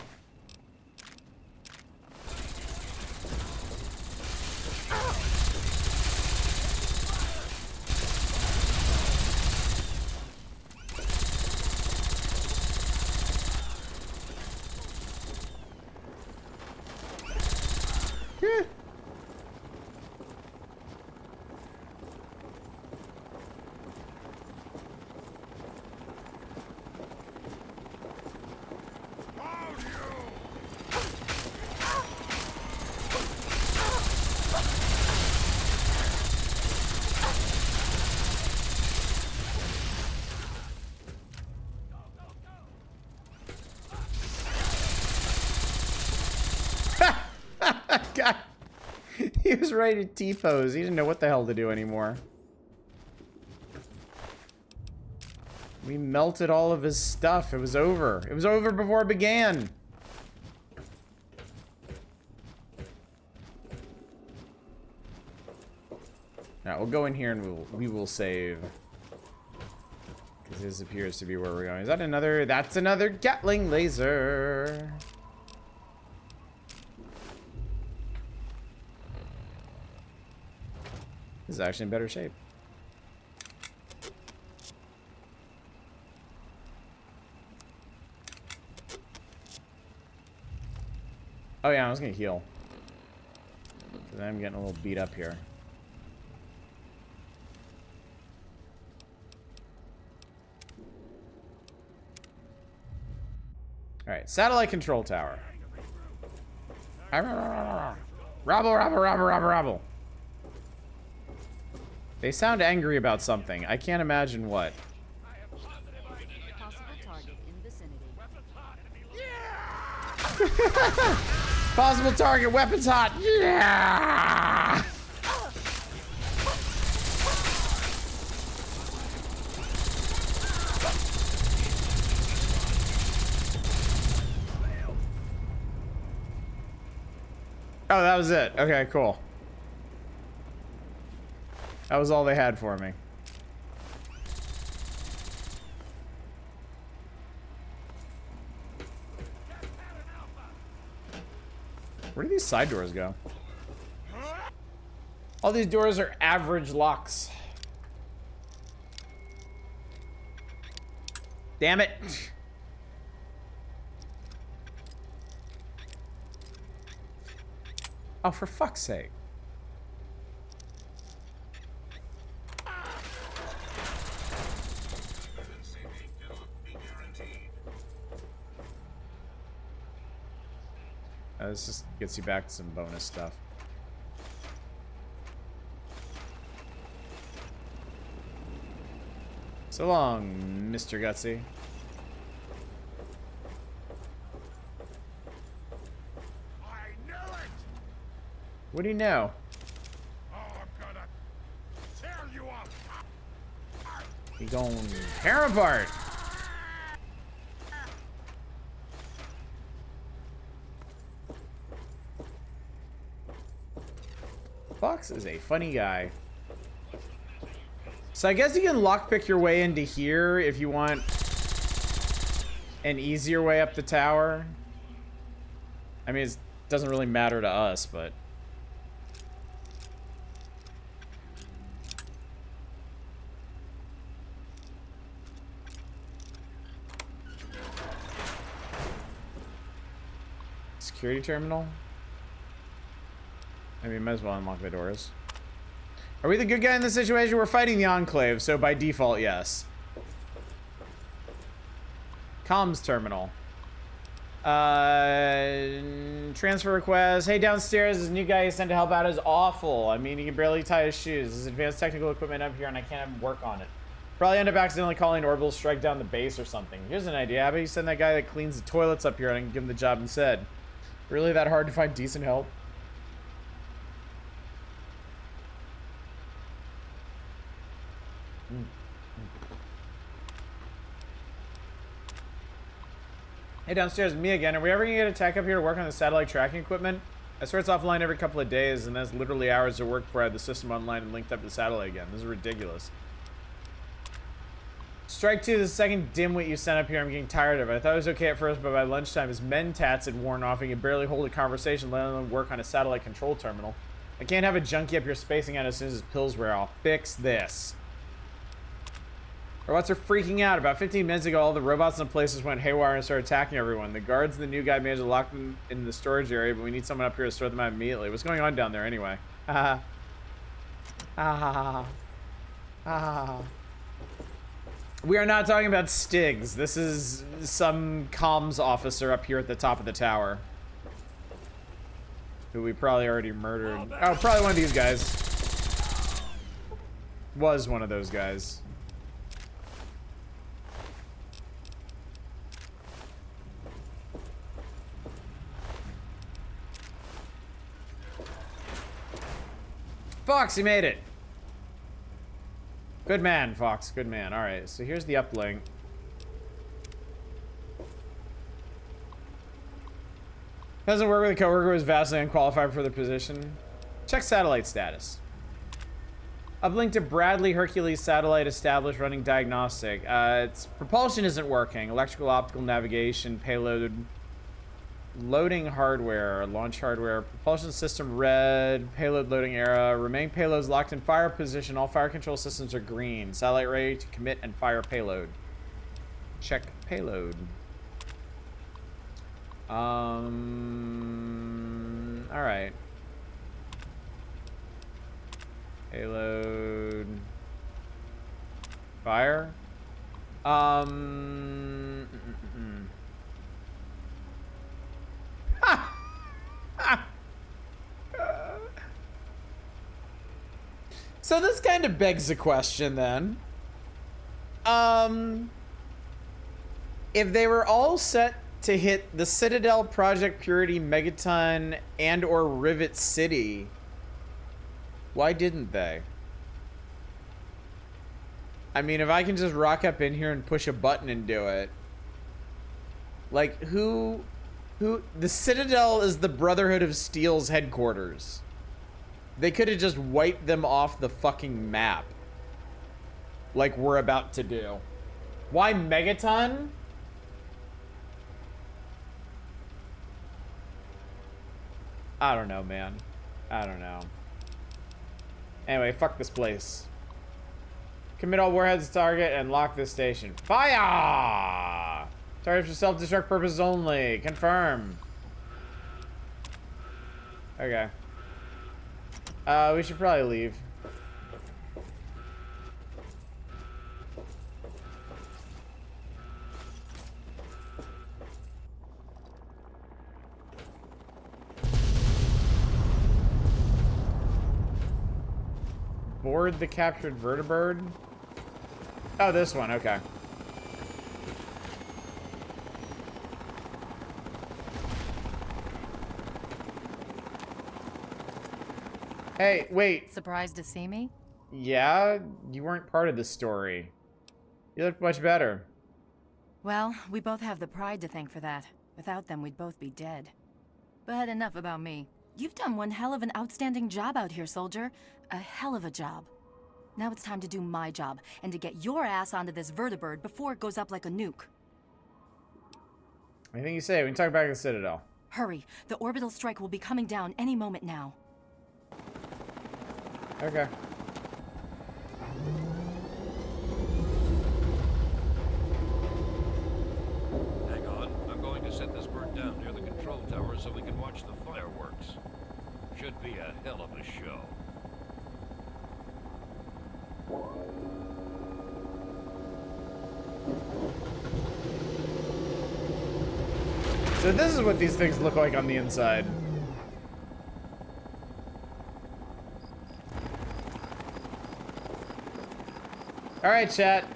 God. He was ready to T-pose. He didn't know what the hell to do anymore. We melted all of his stuff. It was over. It was over before it began. Alright, we'll go in here and we will save. Because this appears to be where we're going. Is that another? That's another Gatling laser. This is actually in better shape. Oh yeah, I was gonna heal. Because I'm getting a little beat up here. Alright, satellite control tower. Rabble. They sound angry about something. I can't imagine what. Possible target in vicinity. Possible target, weapons hot. Yeah! Oh, that was it. Okay, cool. That was all they had for me. Where do these side doors go? All these doors are average locks. Damn it. Oh, for fuck's sake. This just gets you back to some bonus stuff. So long, Mr. Gutsy. I knew it! What do you know? Oh, I'm gonna tear you up! He gon' tear apart. Fox is a funny guy. So I guess you can lockpick your way into here if you want an easier way up the tower. I mean, it doesn't really matter to us, but... Security terminal? I mean, might as well unlock the doors. Are we the good guy in this situation? We're fighting the Enclave, so by default, yes. Comms terminal. Transfer request. Hey, downstairs, this new guy you sent to help out is awful. I mean, he can barely tie his shoes. There's advanced technical equipment up here, and I can't have him work on it. Probably end up accidentally calling Orbital Strike down the base or something. Here's an idea. How about you send that guy that cleans the toilets up here and I can give him the job instead? Really that hard to find decent help? Hey, downstairs, me again. Are we ever gonna get a tech up here to work on the satellite tracking equipment? I swear it's offline every couple of days, and that's literally hours of work before I have the system online and linked up to the satellite again. This is ridiculous. Strike 2, the second dimwit you sent up here I'm getting tired of. I thought it was okay at first, but by lunchtime his mentats had worn off and he could barely hold a conversation, let alone work on a satellite control terminal. I can't have a junkie up here spacing out as soon as his pills wear off. Fix this. Robots are freaking out. About 15 minutes ago, all the robots in the places went haywire and started attacking everyone. The guards and the new guy managed to lock them in the storage area, but we need someone up here to sort them out immediately. What's going on down there anyway? Ha ha. Ha. We are not talking about Stigs. This is some comms officer up here at the top of the tower. Who we probably already murdered. Oh, probably one of these guys. Was one of those guys. Fox, you made it. Good man, Fox. Good man. All right, so here's the uplink. Doesn't work with a coworker who is vastly unqualified for the position. Check satellite status. Uplink to Bradley Hercules satellite established running diagnostic. Its propulsion isn't working. Electrical, optical, navigation, payload, loading hardware, launch hardware, propulsion system red, payload loading era, remaining payloads locked in fire position. All fire control systems are green. Satellite ready to commit and fire payload. Check payload. All right. Payload. Fire. So this kind of begs a question then. If they were all set to hit the Citadel, Project Purity, Megaton, and or Rivet City, why didn't they? I mean, if I can just rock up in here and push a button and do it. Like, the Citadel is the Brotherhood of Steel's headquarters. They could have just wiped them off the fucking map. Like we're about to do. Why Megaton? I don't know, man. I don't know. Anyway, fuck this place. Commit all warheads to target and lock this station. Fire! Target for self-destruct purposes only. Confirm. Okay. We should probably leave. Board the captured vertibird? Oh, this one, okay. Hey, wait. Surprised to see me? Yeah, you weren't part of the story. You look much better. Well, we both have the pride to thank for that. Without them, we'd both be dead. But enough about me. You've done one hell of an outstanding job out here, soldier. A hell of a job. Now it's time to do my job, and to get your ass onto this vertibird before it goes up like a nuke. Anything you say, we can talk back at the Citadel. Hurry, the orbital strike will be coming down any moment now. Okay. Hang on, I'm going to set this bird down near the control tower so we can watch the fireworks. Should be a hell of a show. So this is what these things look like on the inside. All right, chat.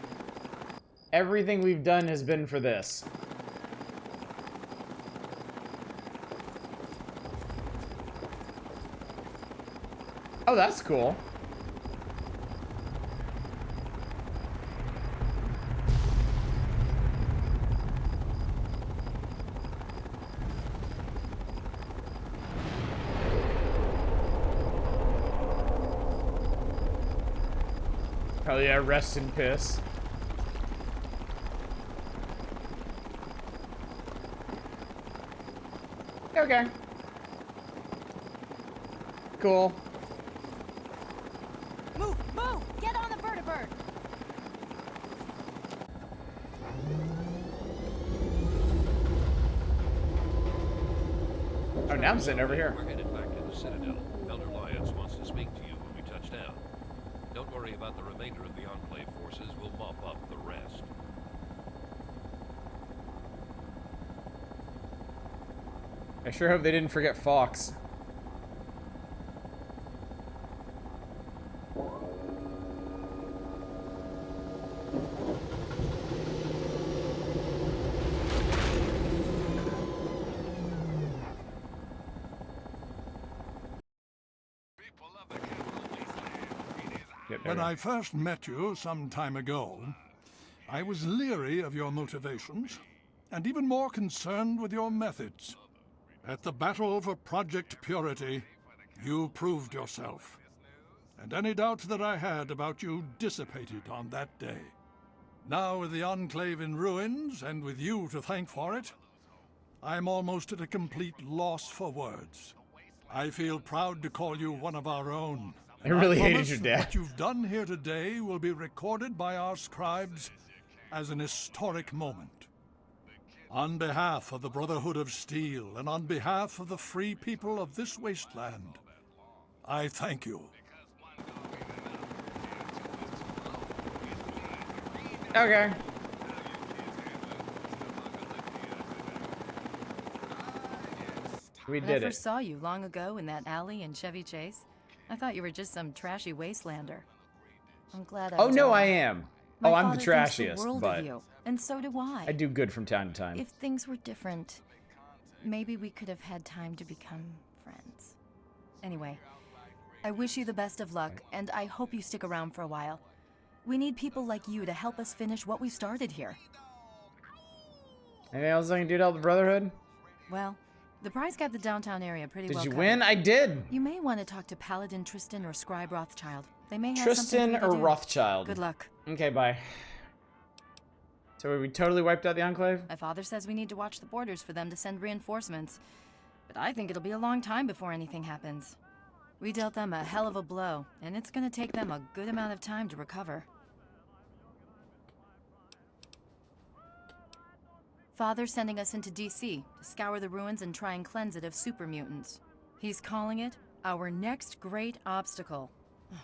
Everything we've done has been for this. Oh, that's cool. Hell yeah, rest in piss. Okay. Cool. Move! Move! Get on the vertibird! Oh, now I'm sitting over here. We're headed back to the Citadel. Elder Lyons wants to speak to you when we touch down. Don't worry about the remainder of the Enclave forces. We'll mop up the rest. I sure hope they didn't forget Fox. When I first met you some time ago, I was leery of your motivations, and even more concerned with your methods. At the battle for Project Purity, you proved yourself. And any doubts that I had about you dissipated on that day. Now with the Enclave in ruins, and with you to thank for it, I'm almost at a complete loss for words. I feel proud to call you one of our own. I really hated promise your that dad. What you've done here today will be recorded by our scribes as an historic moment. On behalf of the Brotherhood of Steel, and on behalf of the free people of this wasteland, I thank you. Okay. We When did I it. first saw you long ago in that alley in Chevy Chase, I thought you were just some trashy wastelander. I'm glad I Oh was no, wrong. I am. My Oh, I'm the father thinks the trashiest, world but of you, and so do I. I do good from time to time. If things were different, maybe we could have had time to become friends. Anyway, I wish you the best of luck, and I hope you stick around for a while. We need people like you to help us finish what we started here. Anything else I can do to help the Brotherhood? Well, the prize got the downtown area pretty Did well you covered. win? I did. You may want to talk to Paladin Tristan or Scribe Rothschild. They may have Tristan something for you or to do. Rothschild? Good luck. Okay, bye. So we totally wiped out the Enclave? My father says we need to watch the borders for them to send reinforcements. But I think it'll be a long time before anything happens. We dealt them a hell of a blow, and it's gonna take them a good amount of time to recover. Father's sending us into DC to scour the ruins and try and cleanse it of super mutants. He's calling it our next great obstacle.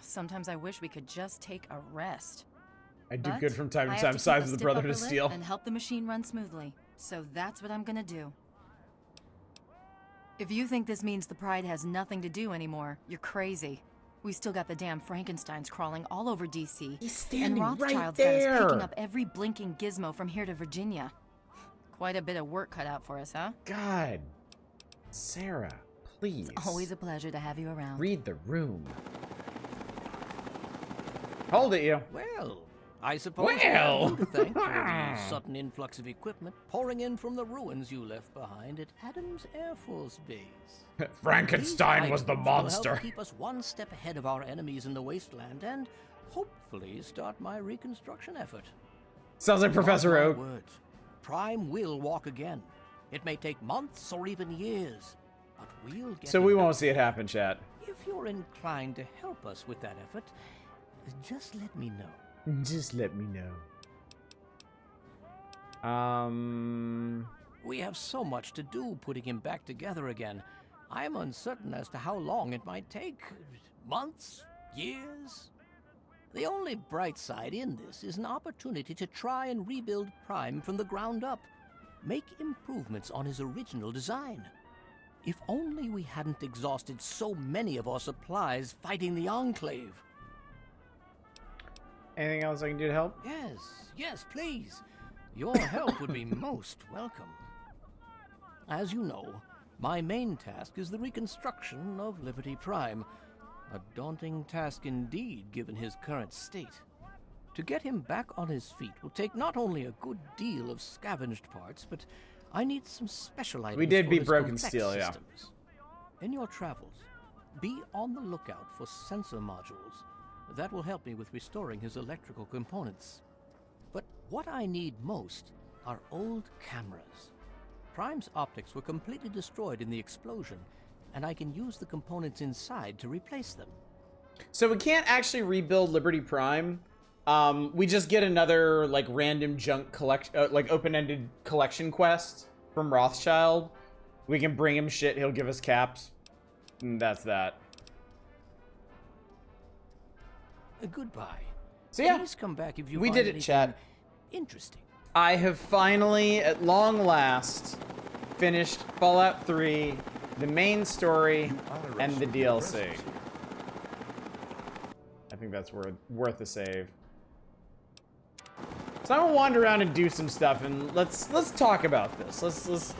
Sometimes I wish we could just take a rest. I do But good from time I to have time, keep sides a of the stiff Brotherhood upper of lip Steel. and help the machine run smoothly. So that's what I'm gonna do. If you think this means the Pride has nothing to do anymore, you're crazy. We still got the damn Frankensteins crawling all over DC. He's standing and right Rothschild's got us there. picking up every blinking gizmo from here to Virginia. Quite a bit of work cut out for us, huh? God. Sarah, please. Always a pleasure to have you around. Read the room. Hold it, you. Well, I suppose we have Well. you to thank for the sudden influx of equipment pouring in from the ruins you left behind at Adams Air Force Base. Frankenstein was the These items will monster. help keep us one step ahead of our enemies in the wasteland and hopefully start my reconstruction effort. Sounds like Professor Mark my Oak. words, Prime will walk again. It may take months or even years, but we'll get So it we done. won't see it happen, chat. If you're inclined to help us with that effort, just let me know. Just let me know. We have so much to do putting him back together again. I'm uncertain as to how long it might take. Months? Years? The only bright side in this is an opportunity to try and rebuild Prime from the ground up. make improvements on his original design. If only we hadn't exhausted so many of our supplies fighting the Enclave. Anything else I can do to help? Yes, please. Your help would be most welcome. As you know, my main task is the reconstruction of Liberty Prime. A daunting task indeed, given his current state. To get him back on his feet will take not only a good deal of scavenged parts, but I need some special items. We did for beat his Broken complex Steel, yeah. systems. In your travels, be on the lookout for sensor modules. That will help me with restoring his electrical components. But what I need most are old cameras. Prime's optics were completely destroyed in the explosion, and I can use the components inside to replace them. So we can't actually rebuild Liberty Prime. We just get another like random junk like open-ended collection quest from Rothschild. We can bring him shit, he'll give us caps. And that's that. Goodbye. So yeah, please come back if you we find did it, anything chat. Interesting. I have finally, at long last, finished Fallout 3, the main story, and the DLC. I think that's worth a save. So I'm gonna wander around and do some stuff, and let's talk about this. Let's.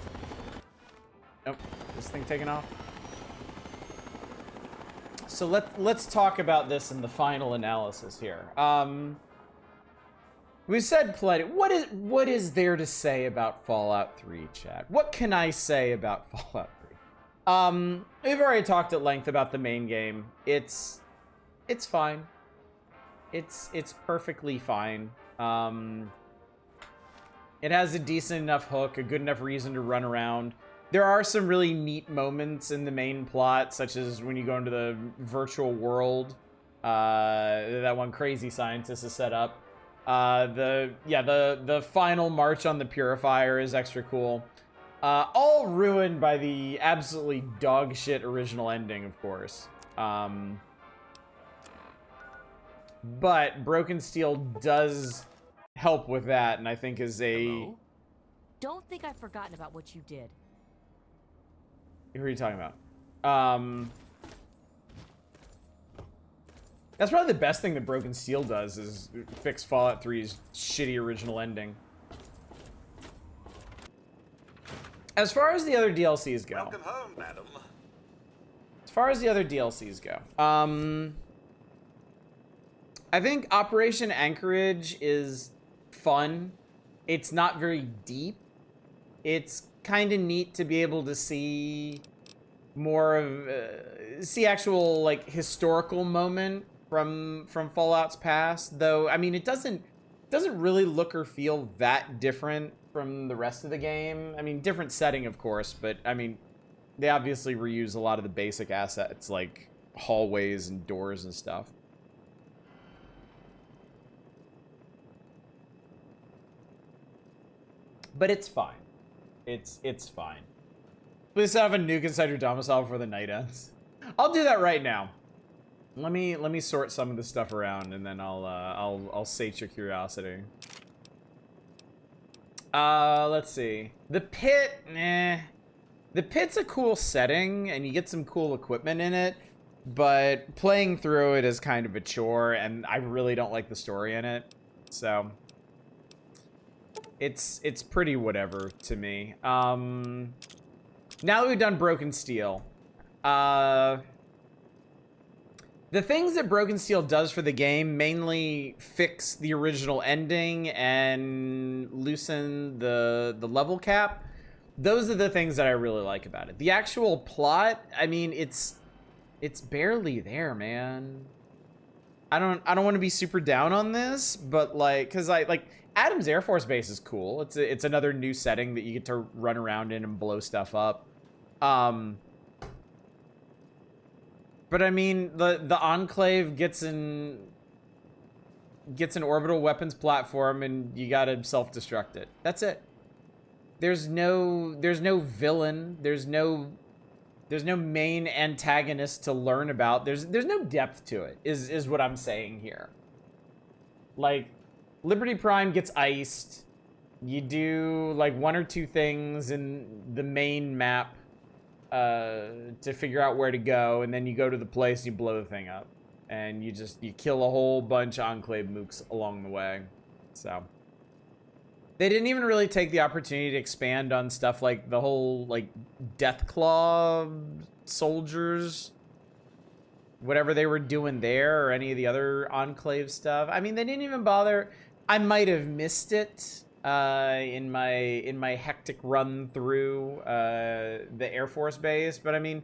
Oh, this thing taking off. So let's talk about this in the final analysis here. We said plenty. What is there to say about Fallout 3, chat? What can I say about Fallout 3? We've already talked at length about the main game. It's fine. It's perfectly fine. It has a decent enough hook, a good enough reason to run around. There are some really neat moments in the main plot, such as when you go into the virtual world that one crazy scientist has set up. The final march on the Purifier is extra cool. All ruined by the absolutely dog shit original ending, of course. But Broken Steel does help with that, and I think is a... Hello? Don't think I've forgotten about what you did. Who are you talking about? That's probably the best thing that Broken Steel does, is fix Fallout 3's shitty original ending. As far as the other DLCs go... Welcome home, madam. As far as the other DLCs go, I think Operation Anchorage is fun. It's not very deep. It's kind of neat to be able to see more of see actual like historical moment from Fallout's past, though. I mean, it doesn't really look or feel that different from the rest of the game. I mean, different setting, of course, but I mean, they obviously reuse a lot of the basic assets like hallways and doors and stuff. But it's fine. It's fine. Please have a nuke inside your domicile before the night ends. I'll do that right now. Let me sort some of this stuff around, and then I'll sate your curiosity. Let's see. The pit, The pit's a cool setting, and you get some cool equipment in it, but playing through it is kind of a chore, and I really don't like the story in it, so it's pretty whatever to me. Now that we've done Broken Steel, the things that Broken Steel does for the game mainly fix the original ending and loosen the level cap. Those are the things that I really like about it. The actual plot, I mean, it's barely there, man. I don't want to be super down on this, but like, cause Adams Air Force Base is cool. It's another new setting that you get to run around in and blow stuff up. But I mean, the Enclave gets an orbital weapons platform, and you gotta self-destruct it. That's it. There's no villain. There's no main antagonist to learn about. There's no depth to it. Is what I'm saying here. Like, Liberty Prime gets iced. You do like 1 or 2 things in the main map to figure out where to go, and then you go to the place and you blow the thing up. And you kill a whole bunch of Enclave mooks along the way. So they didn't even really take the opportunity to expand on stuff like the whole like Deathclaw soldiers, whatever they were doing there, or any of the other Enclave stuff. I mean, they didn't even bother. I might have missed it in my hectic run through the Air Force base, but I mean,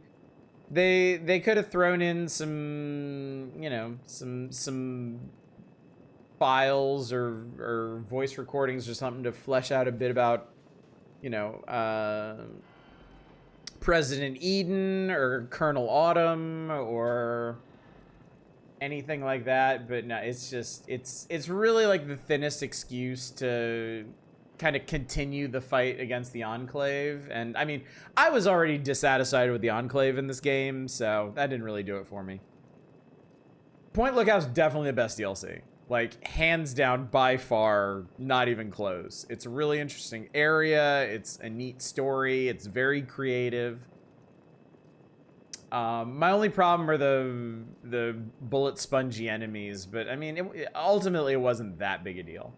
they could have thrown in some, you know, some files or voice recordings or something to flesh out a bit about, you know, President Eden or Colonel Autumn or anything like that. But no, it's just it's really like the thinnest excuse to kind of continue the fight against the Enclave. And I mean, I was already dissatisfied with the Enclave in this game, so that didn't really do it for me. Point Lookout's definitely the best DLC. Like, hands down, by far, not even close. It's a really interesting area. It's a neat story. It's very creative. My only problem are the bullet spongy enemies, but I mean, ultimately it wasn't that big a deal.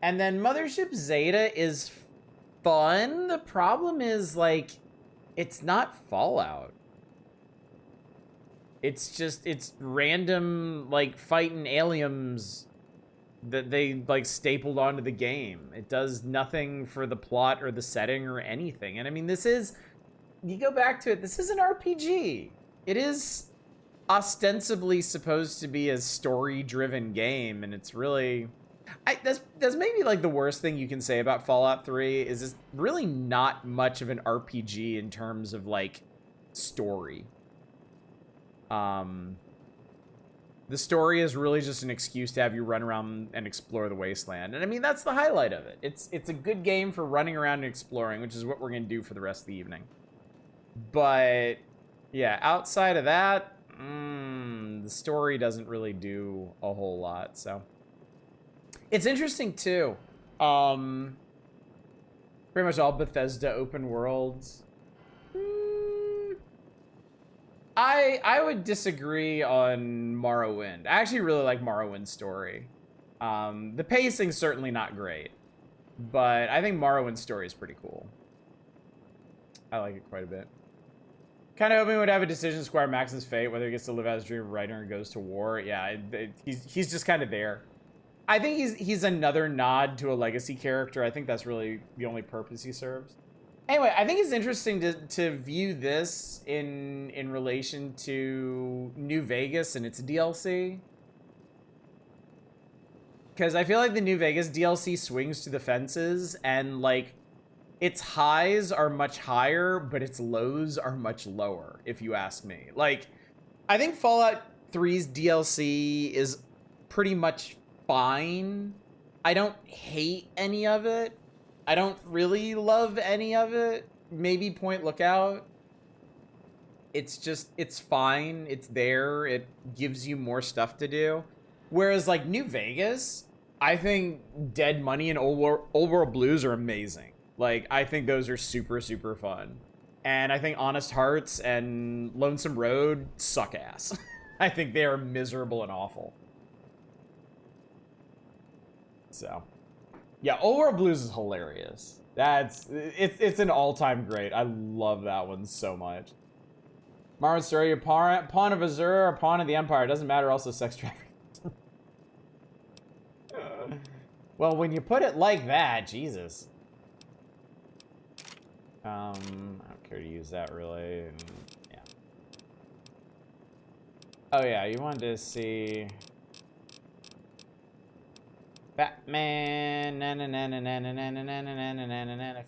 And then Mothership Zeta is fun. The problem is, like, it's not Fallout. It's just, it's random, like, fighting aliens that they, like, stapled onto the game. It does nothing for the plot or the setting or anything. And I mean, this is, you go back to it, this is an RPG. It is ostensibly supposed to be a story-driven game, and it's really... that's maybe like the worst thing you can say about Fallout 3 is it's really not much of an RPG in terms of like story. The story is really just an excuse to have you run around and explore the wasteland. And I mean, that's the highlight of it. It's a good game for running around and exploring, which is what we're going to do for the rest of the evening. But yeah, outside of that, the story doesn't really do a whole lot, so... It's interesting, too. Pretty much all Bethesda open worlds. I would disagree on Morrowind. I actually really like Morrowind's story. The pacing's certainly not great, but I think Morrowind's story is pretty cool. I like it quite a bit. Kind of hoping we would have a decision to Squire Max's fate, whether he gets to live out his dream of writing or goes to war. Yeah, he's just kind of there. I think he's another nod to a legacy character. I think that's really the only purpose he serves. Anyway, I think it's interesting to view this in relation to New Vegas and its DLC. Because I feel like the New Vegas DLC swings to the fences, and like its highs are much higher, but its lows are much lower, if you ask me. Like, I think Fallout 3's DLC is pretty much fine. I don't hate any of it. I don't really love any of it. Maybe Point Lookout. It's just, it's fine. It's there. It gives you more stuff to do. Whereas like New Vegas, I think Dead Money and Old World Blues are amazing. Like, I think those are super, super fun. And I think Honest Hearts and Lonesome Road suck ass. I think they are miserable and awful. So, yeah, Old World Blues is hilarious. It's an all-time great. I love that one so much. Marvin's story, a pawn of Azure, a pawn of the Empire. It doesn't matter, also sex trafficking. Well, when you put it like that, Jesus. I don't care to use that really. And, yeah. Oh yeah, you wanted to see Batman.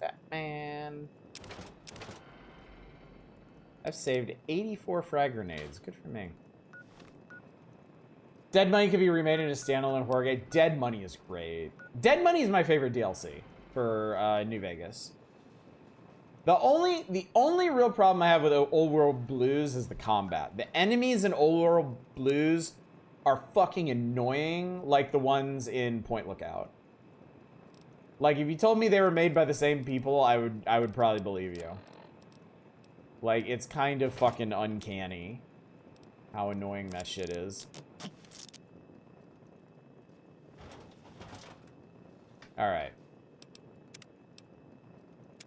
Batman. I've saved 84 frag grenades. Good for me. Dead Money could be remade into a standalone horror game. Dead Money is great. Dead Money is my favorite DLC for New Vegas. The only real problem I have with Old World Blues is the combat. The enemies in Old World Blues are fucking annoying, like the ones in Point Lookout. Like, if you told me they were made by the same people, I would probably believe you. Like, it's kind of fucking uncanny how annoying that shit is. Alright.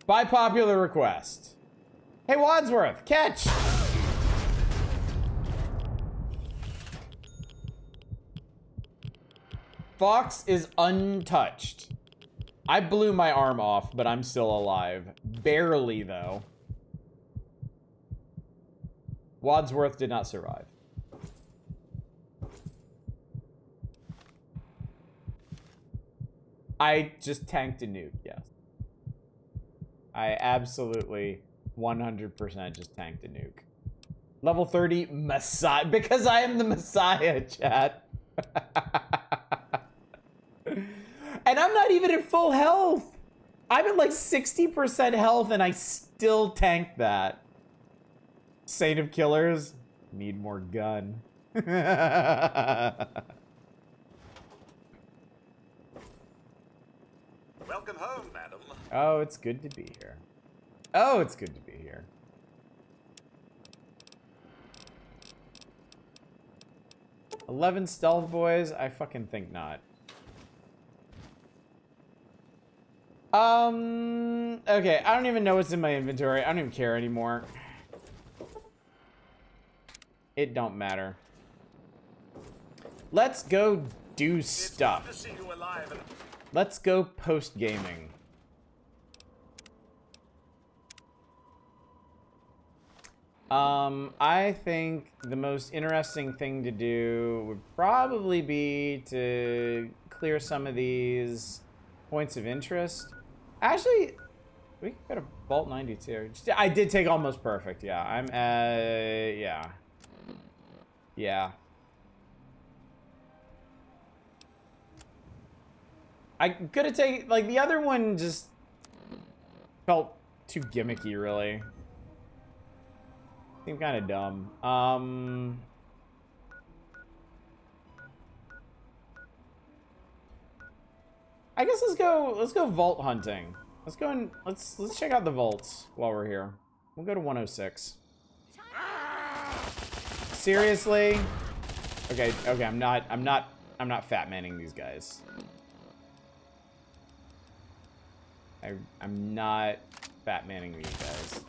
By popular request. Hey, Wadsworth, catch! Fox is untouched. I blew my arm off, but I'm still alive. Barely, though. Wadsworth did not survive. I just tanked a nuke, yes. I absolutely 100% just tanked a nuke. Level 30 Messiah, because I am the Messiah, chat. And I'm not even at full health. I'm at like 60% health and I still tanked that. Saint of Killers, need more gun. Welcome home, madam. Oh, it's good to be here. Oh, it's good to be here. "11 stealth boys? I fucking think not. Okay, I don't even know what's in my inventory. I don't even care anymore. It don't matter. Let's go do stuff. It's good to see you alive and Let's go post-gaming. I think the most interesting thing to do would probably be to clear some of these points of interest. Actually, we could go to Vault 92. I did take almost perfect, yeah. I'm yeah. Yeah. I could have taken, like, the other one just felt too gimmicky, really. Seemed kind of dumb. I guess let's go vault hunting. Let's go and let's check out the vaults while we're here. We'll go to 106. Seriously? Okay, I'm not fat manning these guys. I'm not fat manning these guys.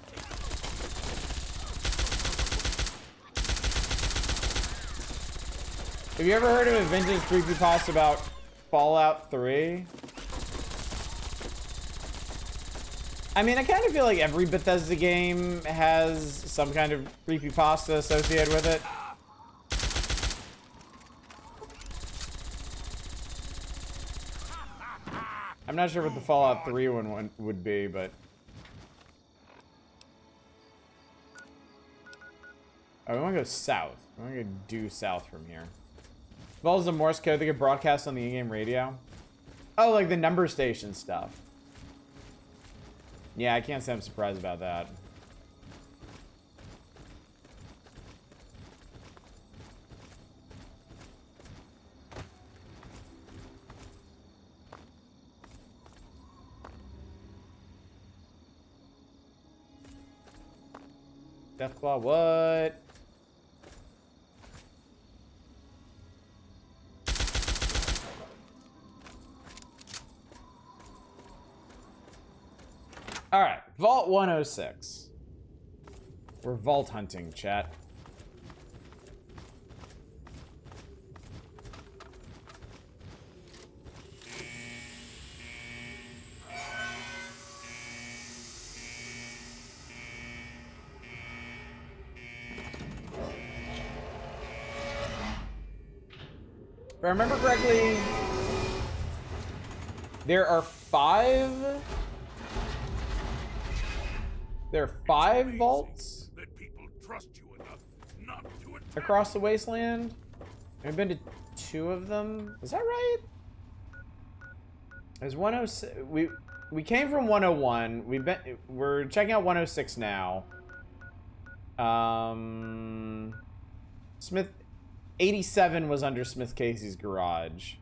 Have you ever heard of a vintage creepypasta about Fallout 3? I mean, I kind of feel like every Bethesda game has some kind of creepypasta associated with it. I'm not sure what the Fallout 3 one would be, but... Oh, we want to go south. We want to go due south from here. Involves the Morse code that get broadcast on the in-game radio. Oh, like the number station stuff. Yeah, I can't say I'm surprised about that. Deathclaw, what? All right, Vault 106. We're vault hunting, chat. If I remember correctly, there are 5 vaults across the wasteland. I've been to 2 of them. Is that right? There's 106. We came from 101. We're checking out 106 now. Smith 87 was under Smith Casey's garage.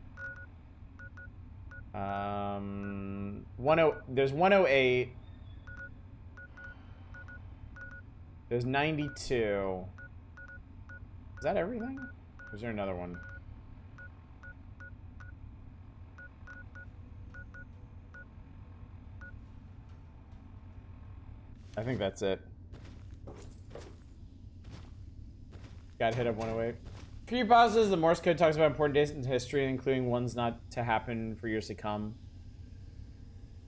There's 108. There's 92. Is that everything? Or is there another one? I think that's it. Got hit up 108. Creepypastas, the Morse code talks about important dates in history, including ones not to happen for years to come.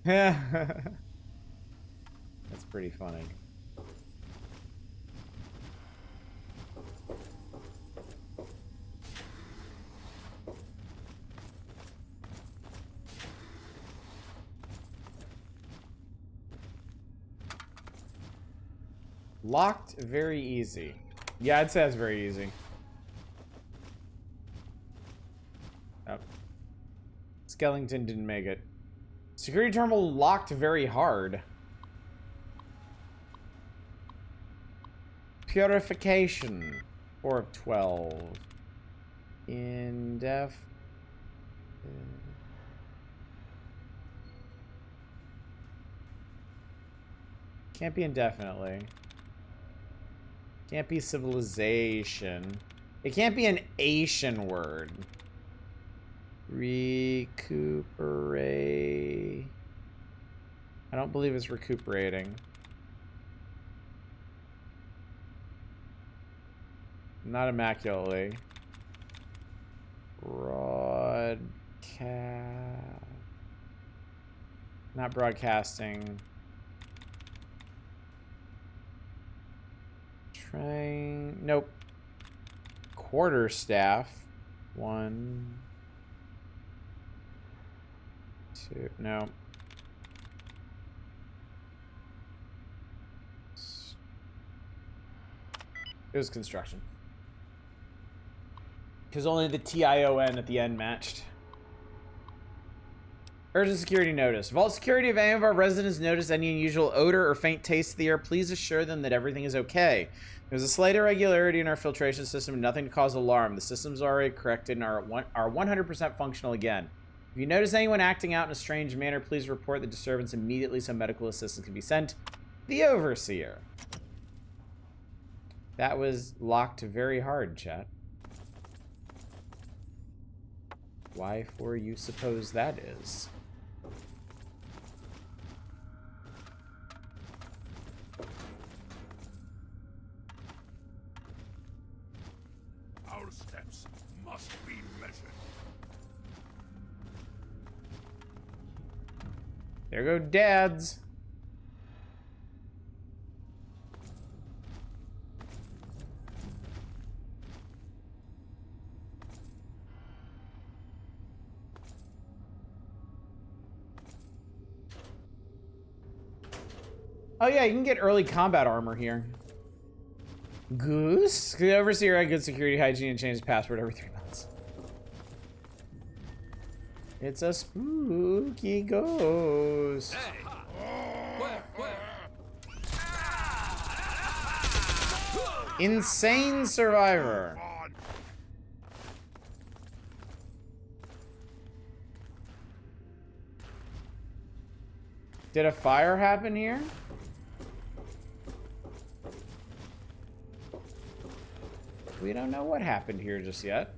Yeah. That's pretty funny. Locked, very easy. Yeah, I'd say that's very easy. Oh. Skellington didn't make it. Security terminal locked very hard. Purification. 4 of 12. Indef. Can't be indefinitely. Can't be civilization. It can't be an Asian word. Recuperate. I don't believe it's recuperating. Not immaculately. Broadcast. Not broadcasting. Train. Nope. Quarterstaff. 1, 2. No. It was construction. Because only the TION at the end matched. Urgent security notice. Vault security, if any of our residents notice any unusual odor or faint taste of the air, please assure them that everything is okay. There's a slight irregularity in our filtration system and nothing to cause alarm. The system's already corrected and are 100% functional again. If you notice anyone acting out in a strange manner, please report the disturbance immediately so medical assistance can be sent. The Overseer. That was locked very hard, chat. Why for you suppose that is? Our steps must be measured. There go dads. Oh yeah, you can get early combat armor here. Goose? The Overseer had good security hygiene and changed his password every 3 months. It's a spooky ghost. Hey! Where? Insane survivor. Did a fire happen here? We don't know what happened here just yet.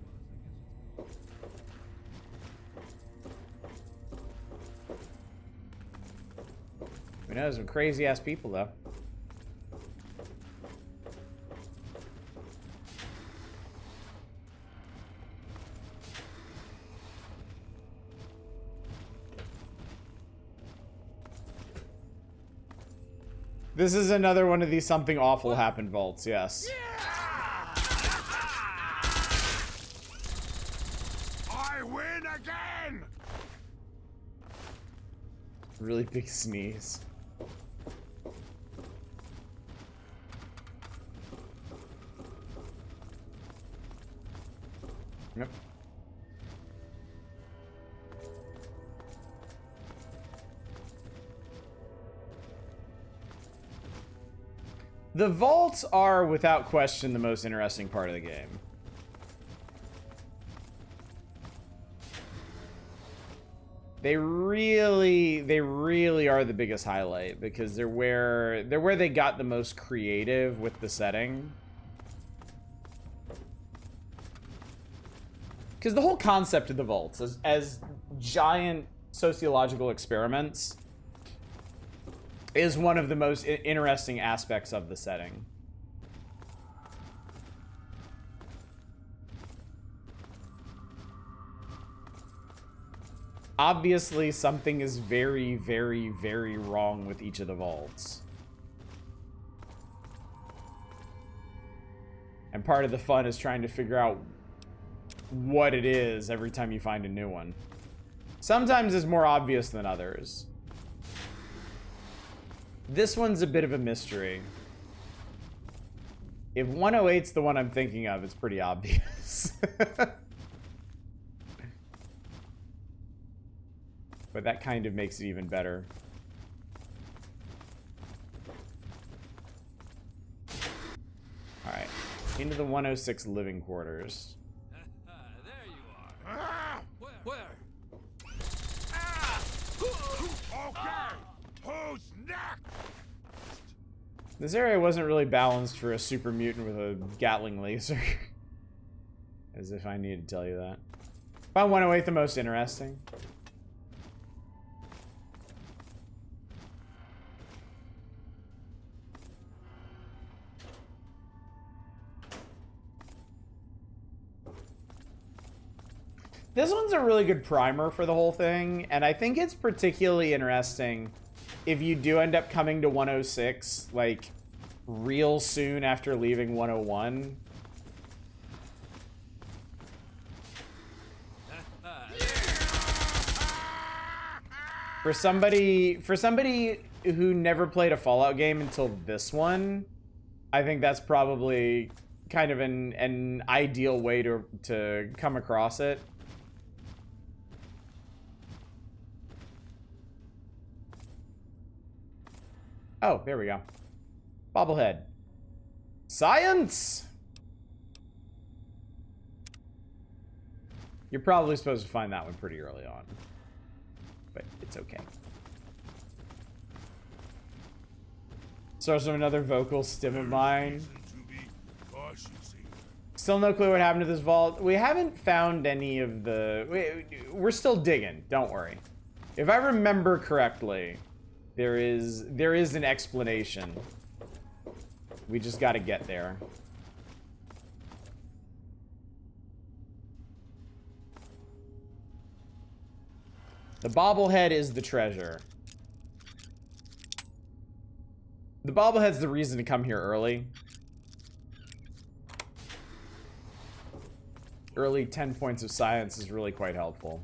We know there's some crazy ass people though. This is another one of these something awful happened vaults, yes. I win again! Really big sneeze. Yep. The vaults are, without question, the most interesting part of the game. They really are the biggest highlight because they're where they got the most creative with the setting. Because the whole concept of the vaults as giant sociological experiments is one of the most interesting aspects of the setting. Obviously, something is very, very, very wrong with each of the vaults. And part of the fun is trying to figure out what it is every time you find a new one. Sometimes it's more obvious than others. This one's a bit of a mystery. If 108's the one I'm thinking of, it's pretty obvious. But that kind of makes it even better. Alright. Into the 106 living quarters. There you are. Where? Okay, who's next? This area wasn't really balanced for a super mutant with a Gatling laser. As if I need to tell you that. Found 108 the most interesting. This one's a really good primer for the whole thing, and I think it's particularly interesting if you do end up coming to 106, like, real soon after leaving 101. For somebody who never played a Fallout game until this one, I think that's probably kind of an ideal way to come across it. Oh, there we go. Bobblehead. Science! You're probably supposed to find that one pretty early on. But it's okay. Source of another vocal stim of mine. Still no clue what happened to this vault. We haven't found any of the... We're still digging, don't worry. If I remember correctly... There is an explanation. We just gotta get there. The bobblehead is the treasure. The bobblehead's the reason to come here early. Early 10 points of science is really quite helpful.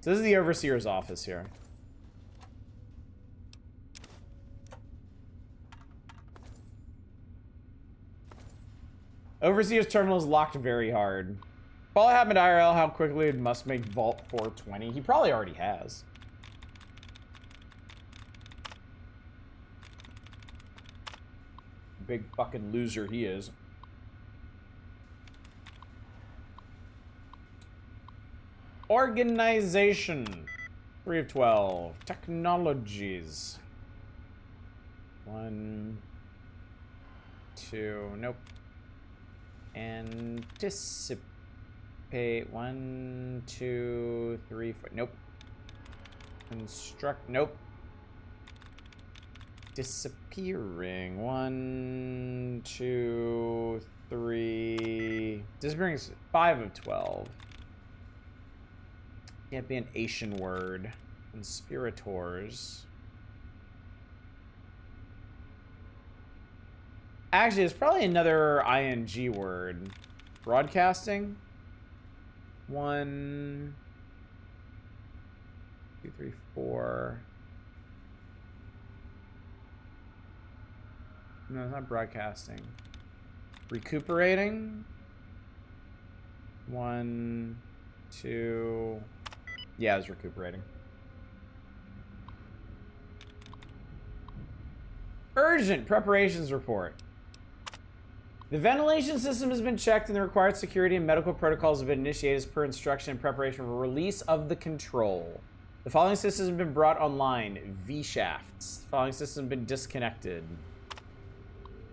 So this is the Overseer's office here. Overseer's terminal is locked very hard. If all happened to IRL, how quickly it must make Vault 420? He probably already has. Big fucking loser he is. Organization. 3 of 12. Technologies. 1, 2. Nope. Anticipate. 1, 2, 3, 4. Nope. Construct. Nope. Disappearing. 1, 2, 3. Disappearing is 5 of 12. Can't be an Asian word. Conspirators. Actually, it's probably another ing word. Broadcasting. 1, 2, 3, 4. No, it's not broadcasting. Recuperating. 1, 2. Yeah, I was recuperating. Urgent preparations report. The ventilation system has been checked and the required security and medical protocols have been initiated as per instruction in preparation for release of the control. The following systems have been brought online. V-shafts. The following systems have been disconnected.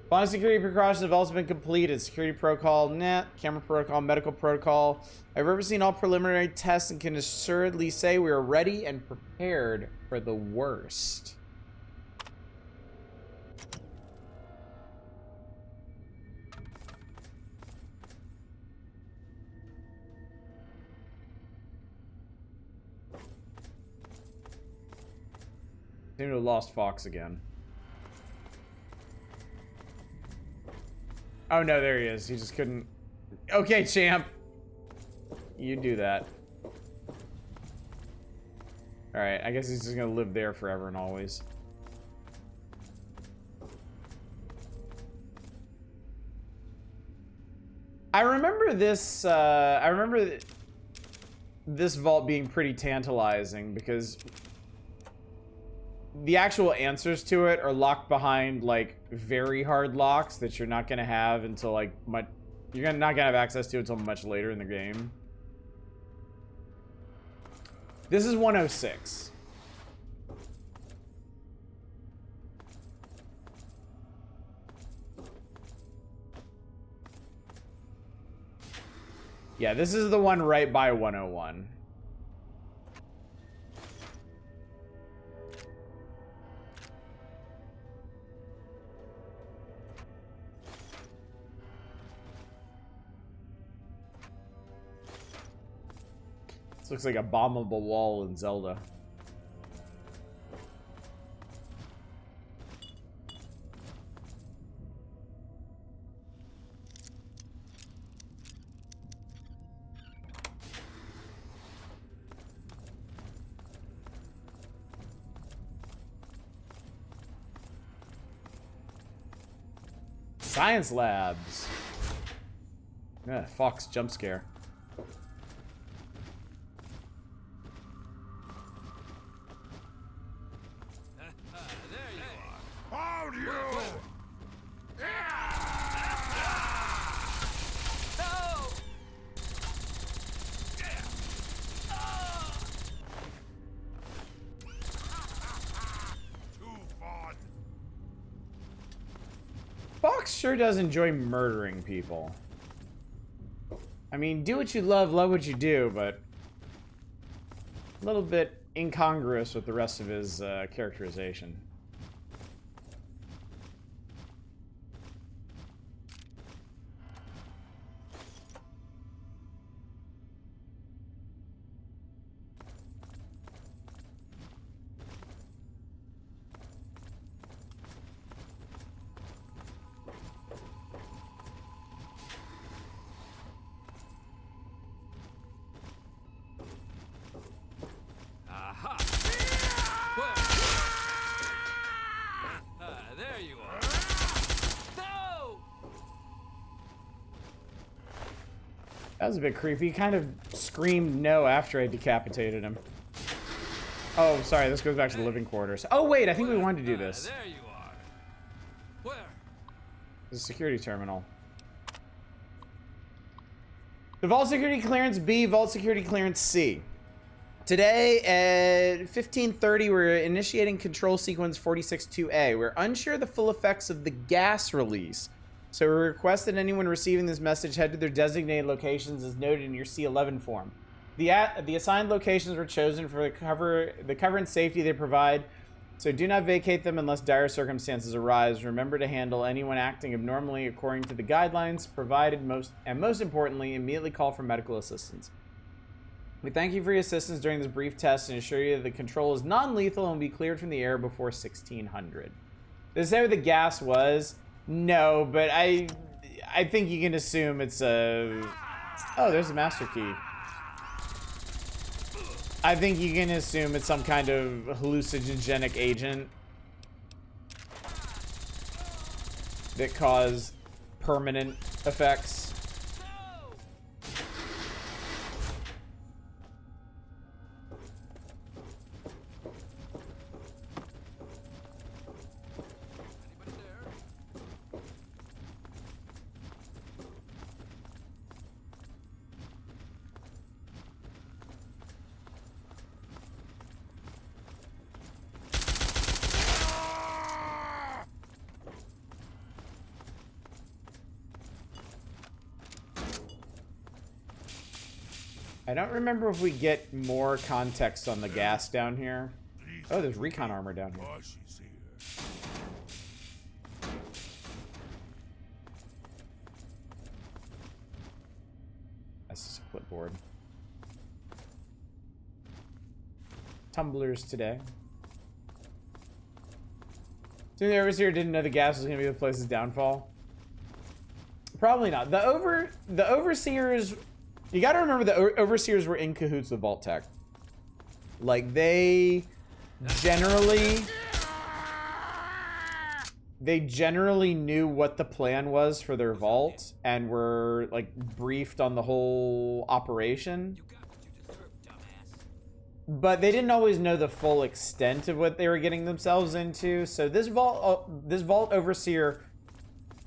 Following security precautions have also been completed. Security protocol, net, camera protocol, medical protocol. I've overseen all preliminary tests and can assuredly say we are ready and prepared for the worst. Seem to have lost Fox again. Oh no, there he is. He just couldn't. Okay, champ. You do that. Alright, I guess he's just gonna live there forever and always. I remember this, this vault being pretty tantalizing because the actual answers to it are locked behind like very hard locks that you're not gonna have until like you're not gonna have access to until much later in the game. This is 106. Yeah, this is the one right by 101. This looks like a bombable wall in Zelda. Science labs. Yeah, Fox jump scare. Found you! Fox sure does enjoy murdering people. I mean, do what you love what you do, but a little bit incongruous with the rest of his characterization. There you are. No! That was a bit creepy. He kind of screamed no after I decapitated him. Oh, sorry, this goes back to the living quarters. Oh, wait, I think we wanted to do this. There you are. Where? The security terminal. The Vault Security Clearance B, Vault Security Clearance C. Today at 15:30, we're initiating control sequence 46-2A. We're unsure of the full effects of the gas release, so we request that anyone receiving this message head to their designated locations as noted in your C11 form. The assigned locations were chosen for the cover and safety they provide, so do not vacate them unless dire circumstances arise. Remember to handle anyone acting abnormally according to the guidelines provided, most importantly, immediately call for medical assistance. We thank you for your assistance during this brief test and assure you that the control is non-lethal and will be cleared from the air before 1600. Did it say what the gas was? No, but I think you can assume it's a... Oh, there's a master key. I think you can assume it's some kind of hallucinogenic agent that cause permanent effects. I don't remember if we get more context on the gas down here. Oh, there's recon armor down here. That's just a clipboard. Tumblers today. So the Overseer didn't know the gas was going to be the place's downfall? Probably not. The Overseers... You got to remember the Overseers were in cahoots with Vault-Tec. Like, they generally knew what the plan was for their vault and were, like, briefed on the whole operation. But they didn't always know the full extent of what they were getting themselves into. So this vault Overseer,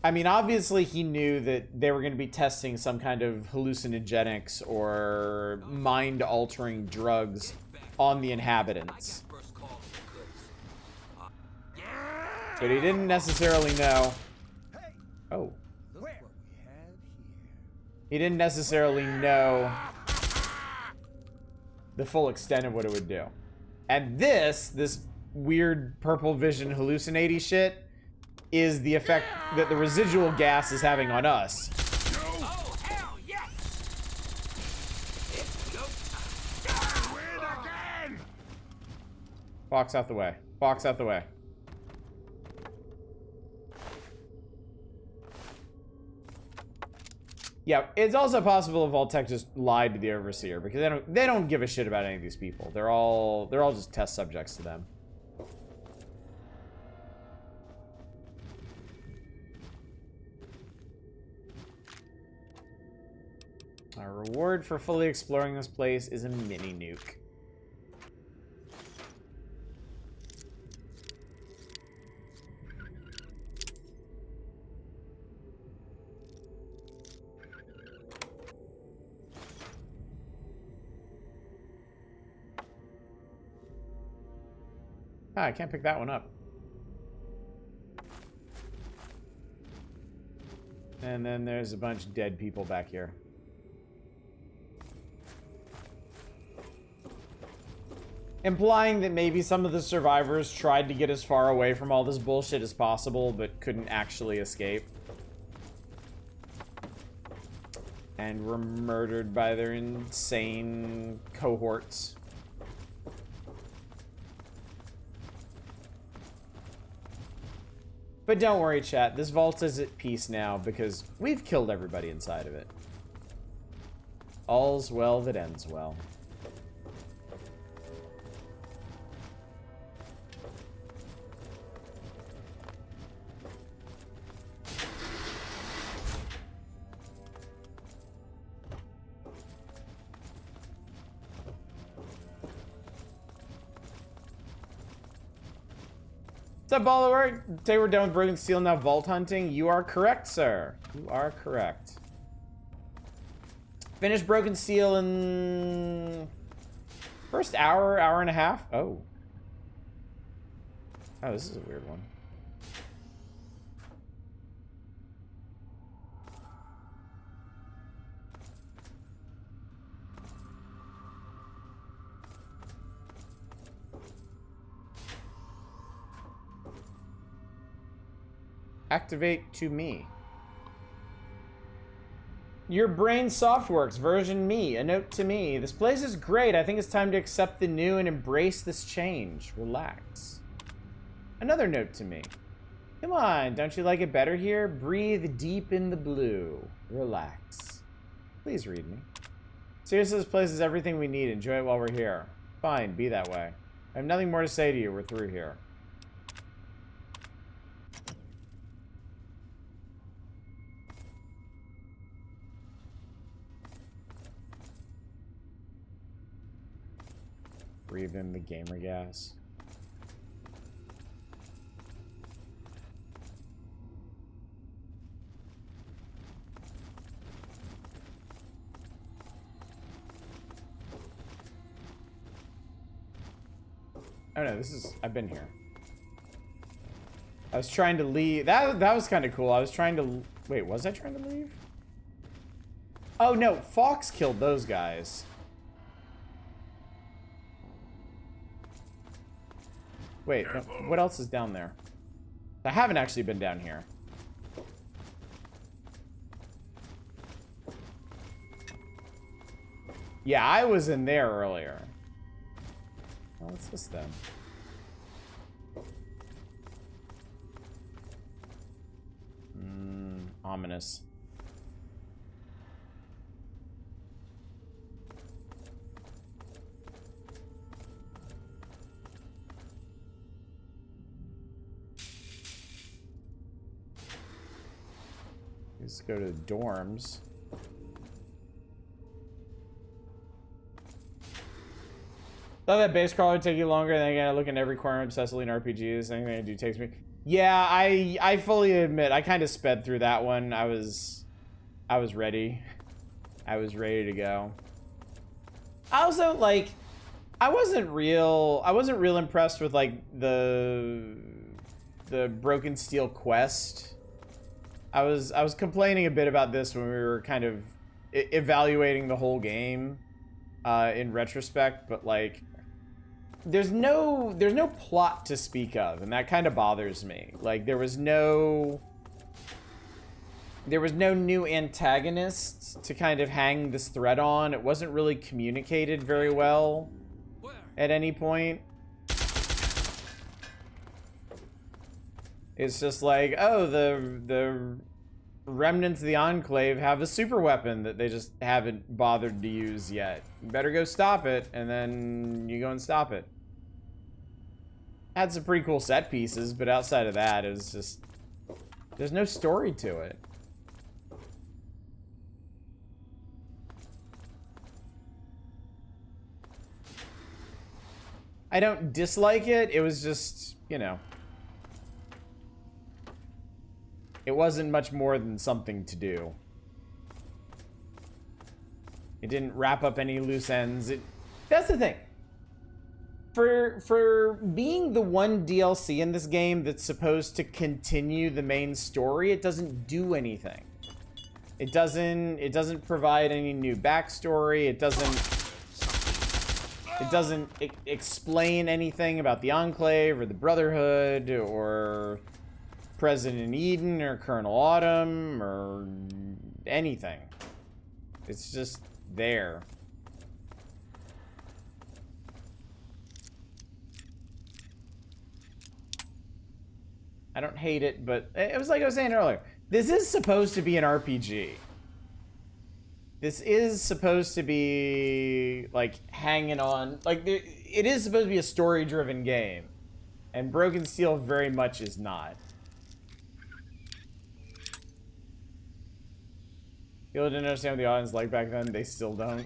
I mean, obviously he knew that they were going to be testing some kind of hallucinogenics or mind-altering drugs on the inhabitants. But he didn't necessarily know. Oh. He didn't necessarily know the full extent of what it would do. And this weird purple vision hallucinaty shit is the effect that the residual gas is having on us. Oh, hell yes! Win again! Fox out the way. Fox out the way. Yeah, it's also possible Vault-Tec just lied to the Overseer because they don't give a shit about any of these people. They're all just test subjects to them. Our reward for fully exploring this place is a mini nuke. Ah, I can't pick that one up. And then there's a bunch of dead people back here. Implying that maybe some of the survivors tried to get as far away from all this bullshit as possible, but couldn't actually escape. And were murdered by their insane cohorts. But don't worry, chat. This vault is at peace now because we've killed everybody inside of it. All's well that ends well. What's up, Bollywood? Today we're done with Broken Steel, now vault hunting. You are correct, sir. You are correct. Finished Broken Steel in... first hour, hour and a half? Oh. Oh, this is a weird one. Activate to me. Your brain softworks, version me, a note to me. This place is great. I think it's time to accept the new and embrace this change. Relax. Another note to me. Come on, don't you like it better here? Breathe deep in the blue. Relax. Please read me. Seriously, this place is everything we need. Enjoy it while we're here. Fine, be that way. I have nothing more to say to you. We're through here. Breathe in the gamer gas. Oh no, this is... I've been here. I was trying to leave... That was kind of cool. I was trying to... Wait, was I trying to leave? Oh no, Fox killed those guys. Wait, no, what else is down there? I haven't actually been down here. Yeah, I was in there earlier. Well, what's this then? Ominous. Let's go to the dorms. Thought that base crawler would take you longer, then again I look in every corner obsessively in RPGs. Anything I do takes me. Yeah, I fully admit I kind of sped through that one. I was ready. I was ready to go. I also like I wasn't real impressed with like the Broken Steel quest. I was complaining a bit about this when we were kind of evaluating the whole game in retrospect, but like there's no plot to speak of, and that kind of bothers me. Like there was no new antagonists to kind of hang this thread on. It wasn't really communicated very well at any point. It's just like, oh, the remnants of the Enclave have a super weapon that they just haven't bothered to use yet. You better go stop it, and then you go and stop it. Had some pretty cool set pieces, but outside of that, it was just... there's no story to it. I don't dislike it, it was just, you know... it wasn't much more than something to do. It didn't wrap up any loose ends. That's the thing. For being the one DLC in this game that's supposed to continue the main story, it doesn't do anything. It doesn't provide any new backstory. It doesn't explain anything about the Enclave or the Brotherhood or President Eden or Colonel Autumn or anything. It's just there. I don't hate it, but it was like I was saying earlier. This is supposed to be an RPG. This is supposed to be like hanging on. Like it is supposed to be a story-driven game, and Broken Steel very much is not. People didn't understand what the audience liked back then. They still don't.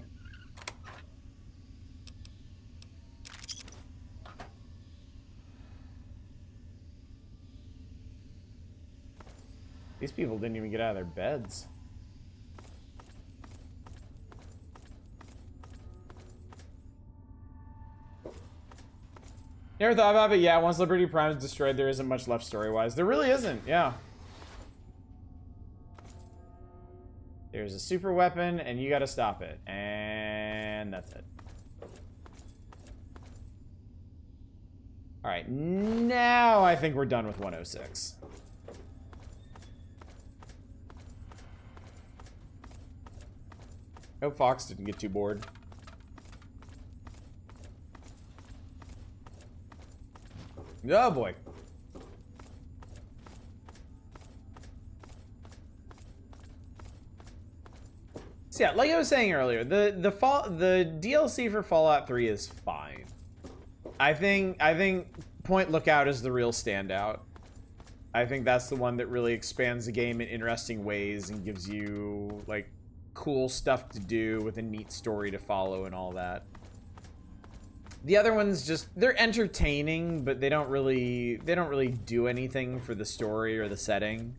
These people didn't even get out of their beds. Never thought about it, yeah, once Liberty Prime is destroyed, there isn't much left story-wise. There really isn't, yeah. There's a super weapon, and you gotta stop it. And that's it. Alright, now I think we're done with 106. Hope Fox didn't get too bored. Oh boy. So yeah, like I was saying earlier, the DLC for Fallout 3 is fine. I think Point Lookout is the real standout. I think that's the one that really expands the game in interesting ways and gives you like cool stuff to do with a neat story to follow and all that. The other ones just, they're entertaining, but they don't really do anything for the story or the setting.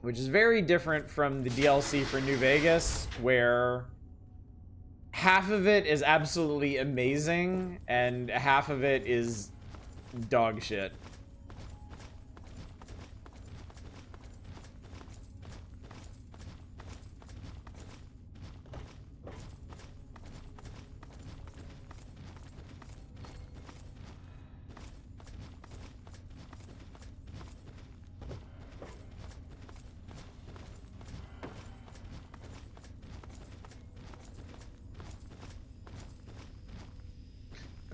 Which is very different from the DLC for New Vegas, where half of it is absolutely amazing and half of it is dog shit.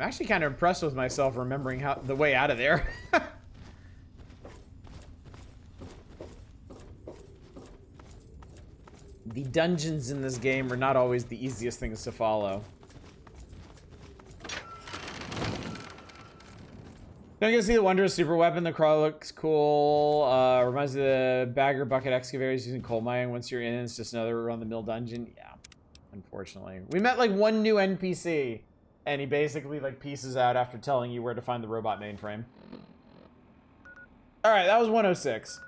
I'm actually kind of impressed with myself remembering how the way out of there. The dungeons in this game are not always the easiest things to follow. Don't get to see the wondrous super weapon. The crawl looks cool. Reminds me of the bagger bucket excavators using coal mining. Once you're in, it's just another run-of-the-mill dungeon. Yeah, unfortunately. We met like one new NPC, and he basically like pieces out after telling you where to find the robot mainframe. All right, that was 106.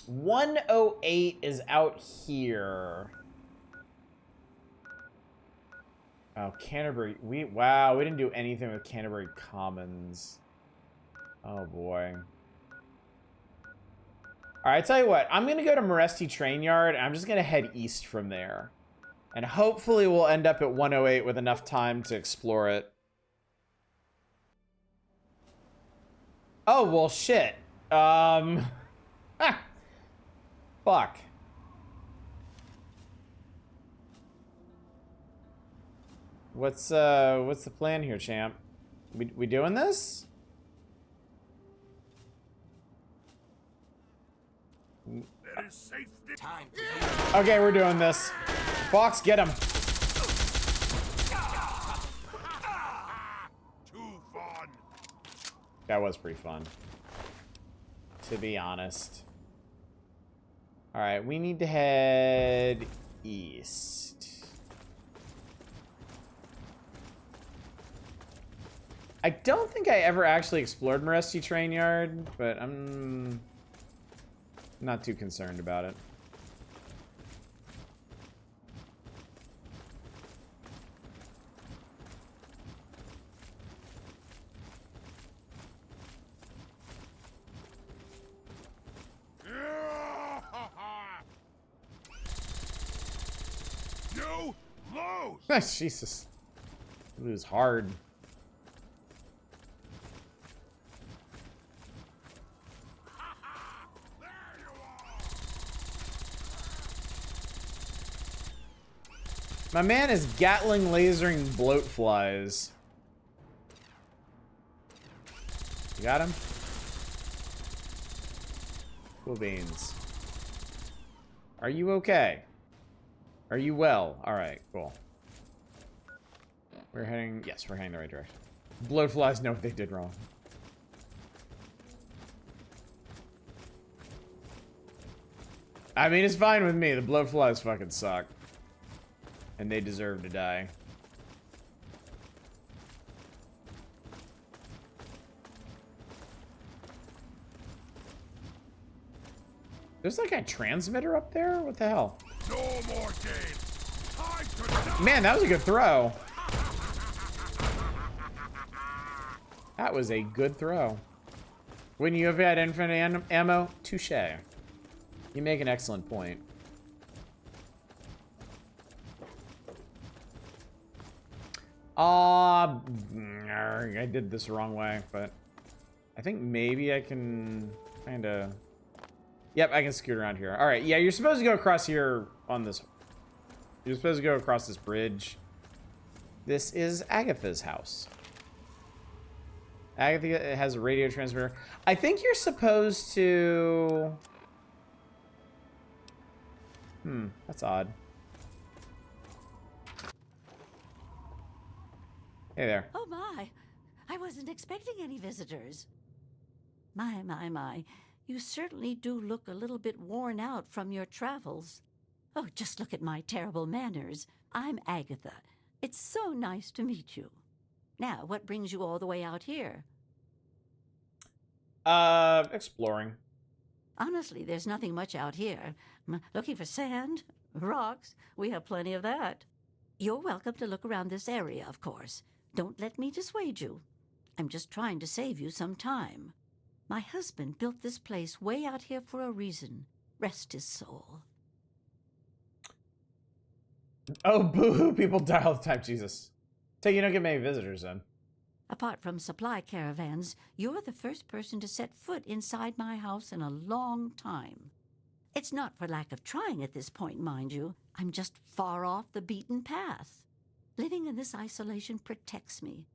108 is out here. Oh, Canterbury. Wow, we didn't do anything with Canterbury Commons. Oh boy. Alright, tell you what, I'm gonna go to Moresti Train Yard, and I'm just gonna head east from there. And hopefully we'll end up at 108 with enough time to explore it. Oh, well, shit. Fuck. What's the plan here, champ? We doing this? Okay, we're doing this. Fox, get him. Too fun. That was pretty fun, to be honest. All right, we need to head east. I don't think I ever actually explored Moresti Train Yard, but I'm not too concerned about it. You lose. Jesus. Lose hard. My man is Gatling lasering bloatflies. You got him? Cool beans. Are you okay? Are you well? Alright, cool. We're heading... Yes, we're heading the right direction. Bloatflies know what they did wrong. I mean, it's fine with me. The bloatflies fucking suck. And they deserve to die. There's like a transmitter up there? What the hell? No more games. Time to die. Man, that was a good throw. That was a good throw. Wouldn't you have had infinite ammo? Touche. You make an excellent point. I did this the wrong way, but I think maybe I can kind of... Yep, I can scoot around here. All right, yeah, you're supposed to go across here on this... You're supposed to go across this bridge. This is Agatha's house. Agatha has a radio transmitter. I think you're supposed to... that's odd. Hey there. Oh my, I wasn't expecting any visitors. My. You certainly do look a little bit worn out from your travels. Oh, just look at my terrible manners. I'm Agatha. It's so nice to meet you. Now, what brings you all the way out here? Exploring. Honestly, there's nothing much out here. Looking for sand, rocks, we have plenty of that. You're welcome to look around this area, of course. Don't let me dissuade you. I'm just trying to save you some time. My husband built this place way out here for a reason. Rest his soul. Oh, boo-hoo, people die all the time, Jesus. So you don't get many visitors, then. Apart from supply caravans, you're the first person to set foot inside my house in a long time. It's not for lack of trying at this point, mind you. I'm just far off the beaten path. Living in this isolation protects me,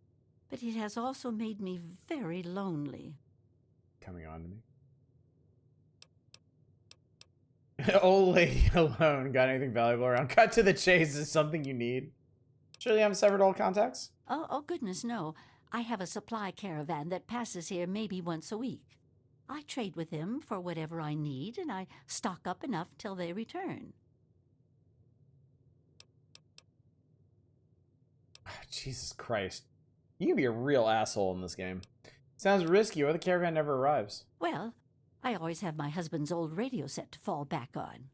but it has also made me very lonely. Coming on to me. Old lady alone. Got anything valuable around? Cut to the chase. Is something you need? Surely you haven't severed all contacts? Oh, goodness, no. I have a supply caravan that passes here maybe once a week. I trade with them for whatever I need, and I stock up enough till they return. Oh, Jesus Christ. You can be a real asshole in this game. Sounds risky, or the caravan never arrives. Well, I always have my husband's old radio set to fall back on.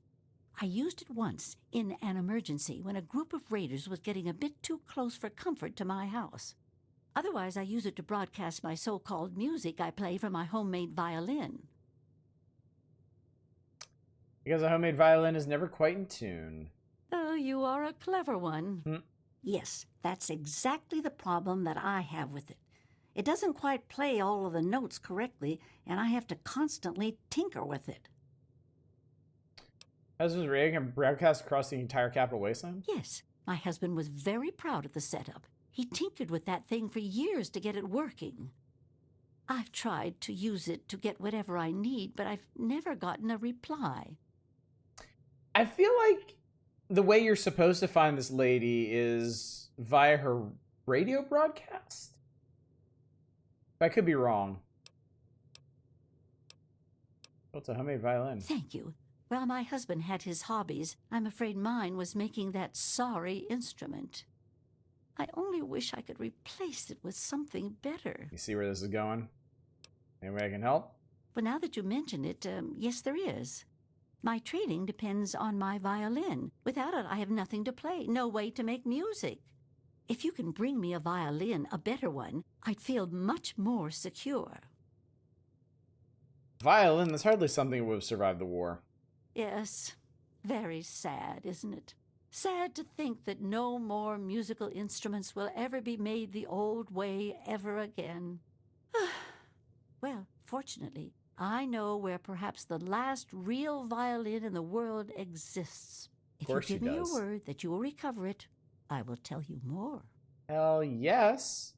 I used it once in an emergency when a group of raiders was getting a bit too close for comfort to my house. Otherwise, I use it to broadcast my so-called music I play from my homemade violin. Because a homemade violin is never quite in tune. Oh, you are a clever one. Hmm. Yes, that's exactly the problem that I have with it. It doesn't quite play all of the notes correctly, and I have to constantly tinker with it. Husband's radio can broadcast across the entire Capital Wasteland? Yes, my husband was very proud of the setup. He tinkered with that thing for years to get it working. I've tried to use it to get whatever I need, but I've never gotten a reply. I feel like the way you're supposed to find this lady is via her radio broadcast? I could be wrong. What's a homemade violin? Thank you. While my husband had his hobbies, I'm afraid mine was making that sorry instrument. I only wish I could replace it with something better. You see where this is going? Any way I can help? But now that you mention it, yes, there is. My trading depends on my violin. Without it, I have nothing to play, no way to make music. If you can bring me a violin, a better one, I'd feel much more secure. Violin? That's hardly something that would have survived the war. Yes, very sad, isn't it? Sad to think that no more musical instruments will ever be made the old way ever again. Well, fortunately, I know where perhaps the last real violin in the world exists. If you give me your word that you will recover it, I will tell you more. Hell yes.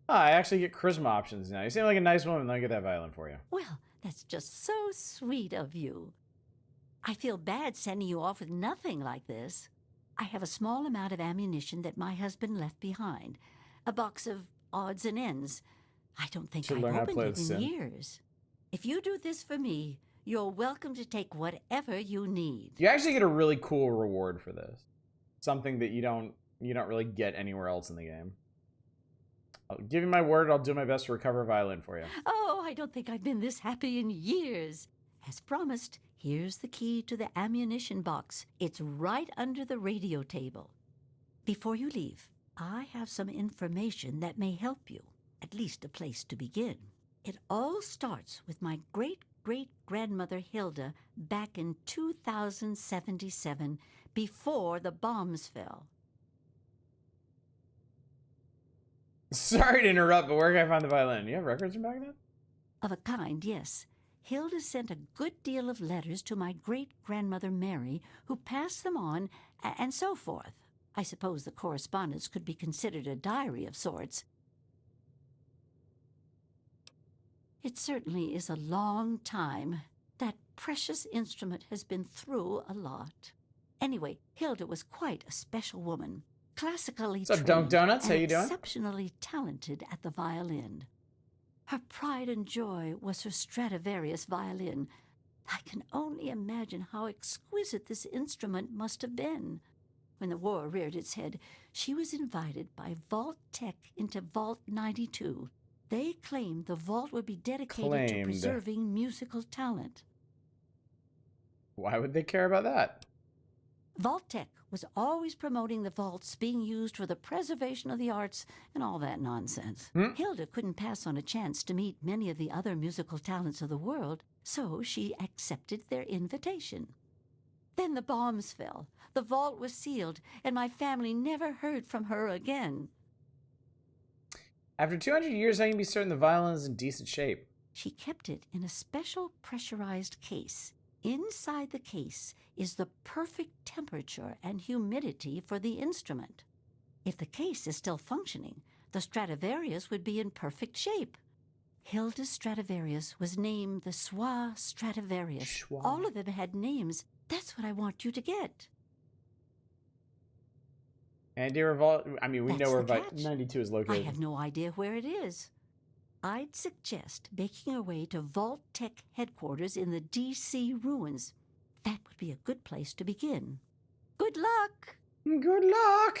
I actually get charisma options now. You seem like a nice woman. Let me get that violin for you. Well, that's just so sweet of you. I feel bad sending you off with nothing like this. I have a small amount of ammunition that my husband left behind. A box of odds and ends. I don't think I've opened it in years. If you do this for me, you're welcome to take whatever you need. You actually get a really cool reward for this. Something that you don't really get anywhere else in the game. I'll give you my word, I'll do my best to recover a violin for you. Oh, I don't think I've been this happy in years. As promised, here's the key to the ammunition box. It's right under the radio table. Before you leave, I have some information that may help you, at least a place to begin. It all starts with my great-great-grandmother Hilda back in 2077, before the bombs fell. Sorry to interrupt, but where can I find the violin? You have records from back then? Of a kind, yes. Hilda sent a good deal of letters to my great-grandmother Mary, who passed them on, and so forth. I suppose the correspondence could be considered a diary of sorts. It certainly is a long time. That precious instrument has been through a lot. Anyway, Hilda was quite a special woman. Classically trained Dunk Donuts? How and you doing? exceptionally talented at the violin. Her pride and joy was her Stradivarius violin. I can only imagine how exquisite this instrument must have been. When the war reared its head, she was invited by Vault Tech into Vault 92. They claimed the vault would be dedicated to preserving musical talent. Why would they care about that? Vault Tech was always promoting the vaults being used for the preservation of the arts and all that nonsense. Hilda couldn't pass on a chance to meet many of the other musical talents of the world, so she accepted their invitation. Then the bombs fell, the vault was sealed, and my family never heard from her again. After 200 years, I can be certain the violin is in decent shape. She kept it in a special pressurized case. Inside the case is the perfect temperature and humidity for the instrument. If the case is still functioning, the Stradivarius would be in perfect shape. Hilda Stradivarius was named the Schwa Stradivarius. Schwa. All of them had names. That's what I want you to get. And dear Revolt, I mean, we That's know where the catch. 92 is I located. have no idea where it is. I'd suggest making our way to Vault Tech headquarters in the D.C. ruins. That would be a good place to begin. Good luck! Good luck!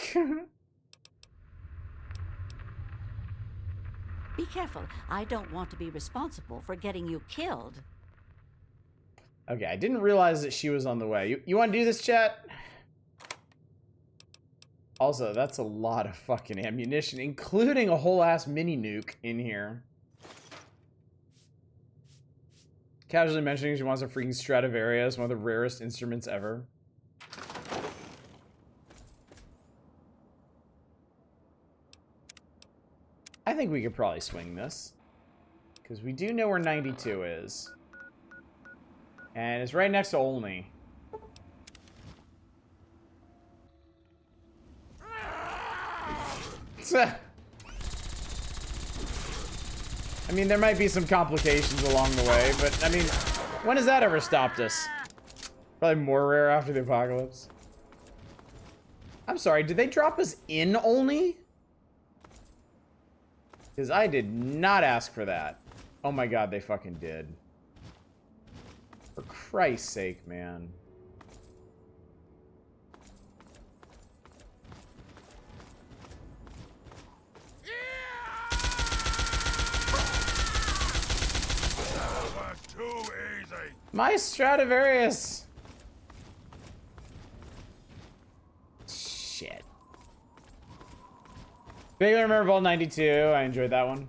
Be careful. I don't want to be responsible for getting you killed. Okay, I didn't realize that she was on the way. You want to do this, chat? Also, that's a lot of fucking ammunition, including a whole ass mini nuke in here. Casually mentioning she wants a freaking Stradivarius, one of the rarest instruments ever. I think we could probably swing this. Because we do know where 92 is. And it's right next to Olney. I mean, there might be some complications along the way, but I mean, when has that ever stopped us? Probably more rare after the apocalypse. I'm sorry, did they drop us in Olney? Because I did not ask for that. Oh my god, they fucking did. For Christ's sake, man. Too easy. My Stradivarius! Shit. Vaguely remember Vault 92. I enjoyed that one.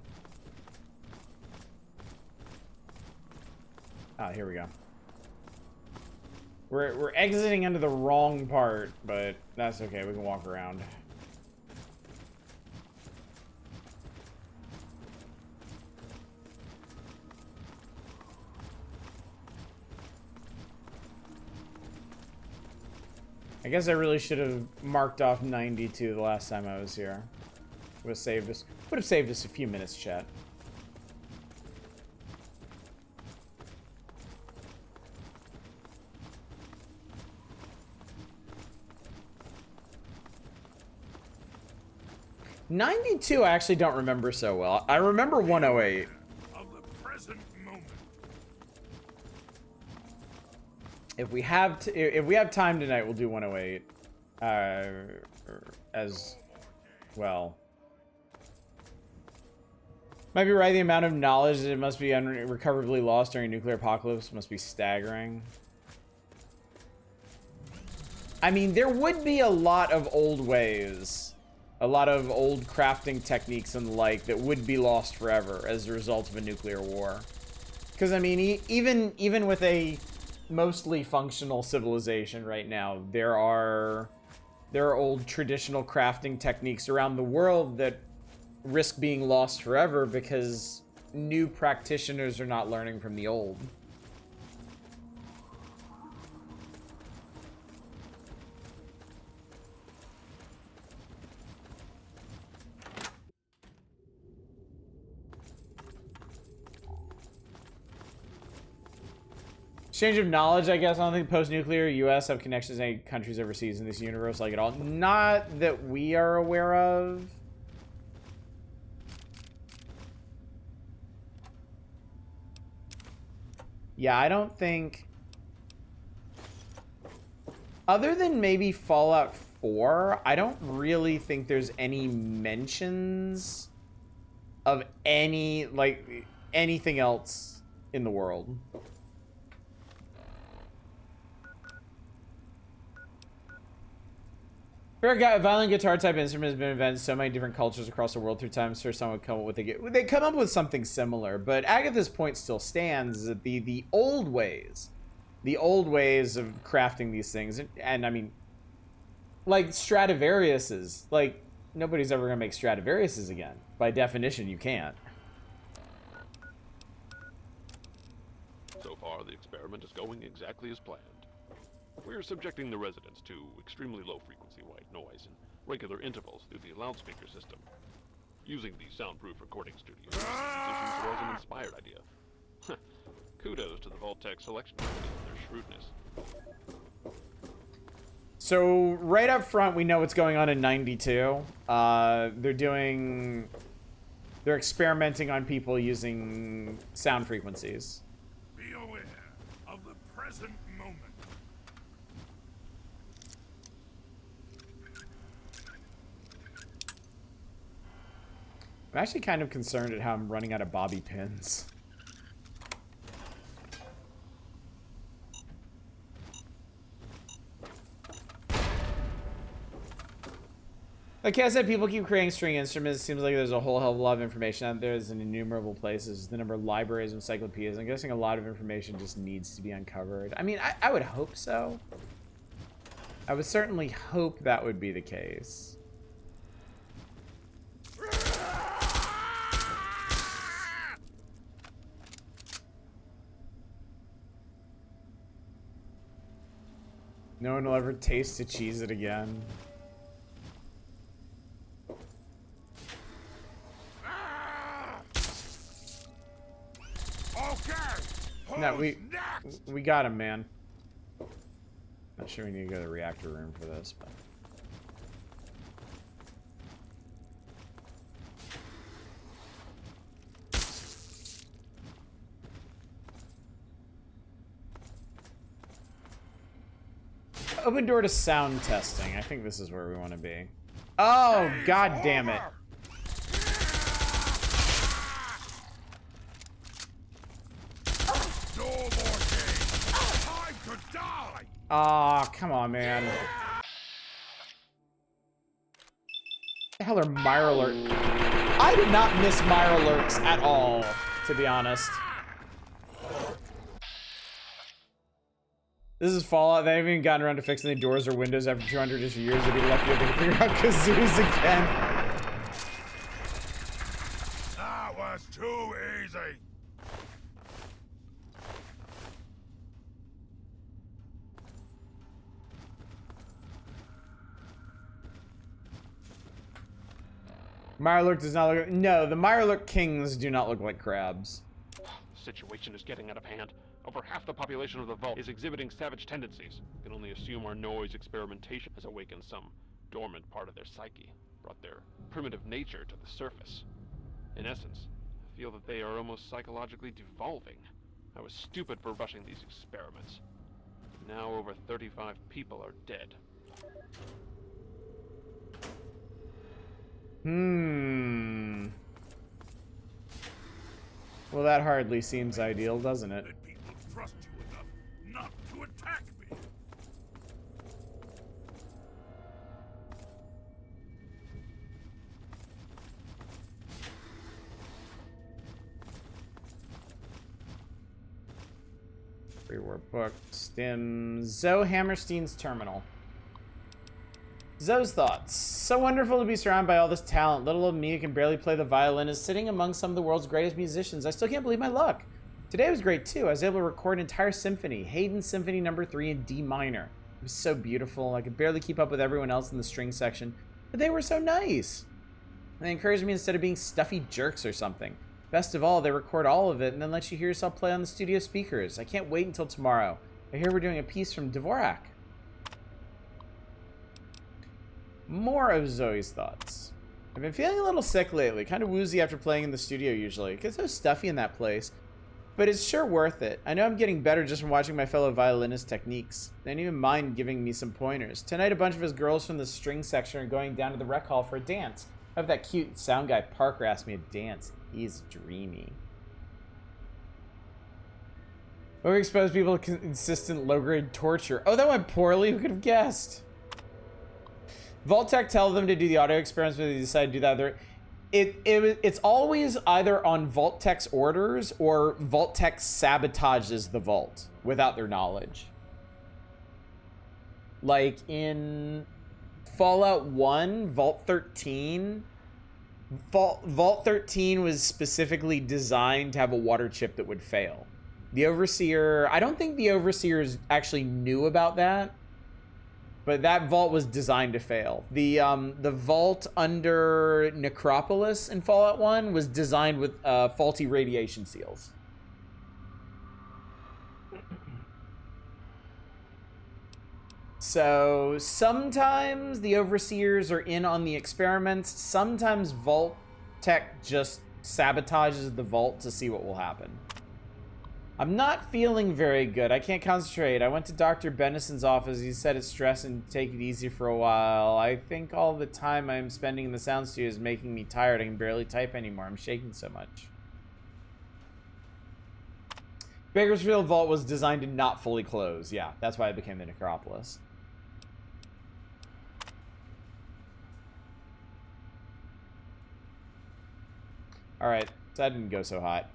Ah, here we go. We're exiting into the wrong part, but that's okay. We can walk around. I guess I really should have marked off 92 the last time I was here. Would have saved us a few minutes, chat. '92 I actually don't remember so well. I remember 108. Of the present moment. If we have time tonight, we'll do 108 as well. Might be right. The amount of knowledge that must be irrecoverably lost during a nuclear apocalypse must be staggering. I mean, there would be a lot of old ways, a lot of old crafting techniques and the like that would be lost forever as a result of a nuclear war. Because I mean, even with a mostly functional civilization right now, there are old traditional crafting techniques around the world that risk being lost forever because new practitioners are not learning from the old. Exchange of knowledge, I guess. I don't think post-nuclear U.S. have connections to any countries overseas in this universe, like at all. Not that we are aware of. Yeah, I don't think... Other than maybe Fallout 4, I don't really think there's any mentions of any, like, anything else in the world. For a violent guitar type instrument has been invented in so many different cultures across the world through time. Sure, someone would come up with they come up with something similar, but Agatha's point still stands: is that the old ways of crafting these things, and I mean, like Stradivariuses, like nobody's ever gonna make Stradivariuses again. By definition, you can't. So far, the experiment experiment is going exactly as planned. We're subjecting the residents to extremely low-frequency white noise in regular intervals through the loudspeaker system. Using the soundproof recording studios musicians was an inspired idea. Kudos to the Vault-Tec selection committee and their shrewdness. So right up front, we know what's going on in 92. They're experimenting on people using sound frequencies. Be aware of the present moment. I'm actually kind of concerned at how I'm running out of bobby pins. Like I said, people keep creating string instruments. It seems like there's a whole hell of a lot of information out there. There's in innumerable places. The number of libraries, encyclopedias. I'm guessing a lot of information just needs to be uncovered. I mean, I would hope so. I would certainly hope that would be the case. No one will ever taste to cheese it again. No, we got him, man. Not sure we need to go to the reactor room for this, but open door to sound testing. I think this is where we want to be. Oh, god damn it. Aw, come on, man. What the hell are Mirelurk? I did not miss Mirelurks at all, to be honest. This is Fallout. They haven't even gotten around to fixing the doors or windows after 200-ish years. They'd be lucky if they could figure out kazoos again. That was too easy. Mirelurk does not look... No, the Mirelurk kings do not look like crabs. The situation is getting out of hand. Over half the population of the Vault is exhibiting savage tendencies. We can only assume our noise experimentation has awakened some dormant part of their psyche, brought their primitive nature to the surface. In essence, I feel that they are almost psychologically devolving. I was stupid for rushing these experiments. Now over 35 people are dead. Well, that hardly seems ideal, doesn't it? That people trust you enough not to attack me. Pre-war book. Stim. Zoe Hammerstein's terminal. Zoe's thoughts. So wonderful to be surrounded by all this talent. Little old me who can barely play the violin is sitting among some of the world's greatest musicians. I still can't believe my luck. Today was great too. I was able to record an entire symphony. Haydn Symphony No. 3 in D minor. It was so beautiful. I could barely keep up with everyone else in the string section. But they were so nice. They encouraged me instead of being stuffy jerks or something. Best of all, they record all of it and then let you hear yourself play on the studio speakers. I can't wait until tomorrow. I hear we're doing a piece from Dvorak. More of Zoe's thoughts. I've been feeling a little sick lately, kind of woozy after playing in the studio usually. It gets so stuffy in that place. But it's sure worth it. I know I'm getting better just from watching my fellow violinist techniques. They didn't even mind giving me some pointers. Tonight a bunch of his girls from the string section are going down to the rec hall for a dance. I hope that cute sound guy Parker asked me to dance. He's dreamy. Overexposed people to consistent low-grade torture. Oh, that went poorly. Who could have guessed? Vault-Tec tell them to do the audio experiments, but they decide to do that. It's always either on Vault-Tec's orders or Vault-Tec sabotages the Vault without their knowledge. Like in Fallout 1, Vault 13. Vault 13 was specifically designed to have a water chip that would fail. The Overseer, I don't think the Overseers actually knew about that, but that vault was designed to fail. The vault under Necropolis in Fallout 1 was designed with faulty radiation seals. So sometimes the Overseers are in on the experiments. Sometimes Vault Tech just sabotages the vault to see what will happen. I'm not feeling very good. I can't concentrate. I went to Dr. Benison's office. He said it's stress and take it easy for a while. I think all the time I'm spending in the sound studio is making me tired. I can barely type anymore. I'm shaking so much. Bakersfield Vault was designed to not fully close. Yeah, that's why it became the Necropolis. Alright, that didn't go so hot.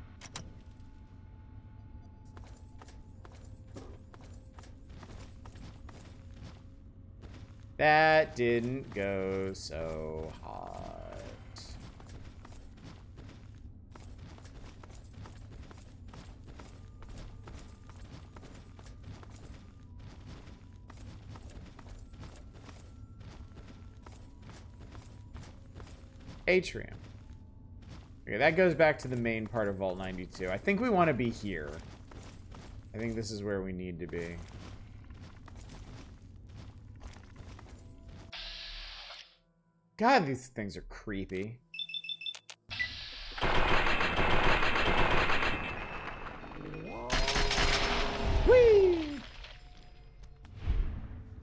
That didn't go so hot. Atrium. Okay, that goes back to the main part of Vault 92. I think we want to be here. I think this is where we need to be. God, these things are creepy. Whee!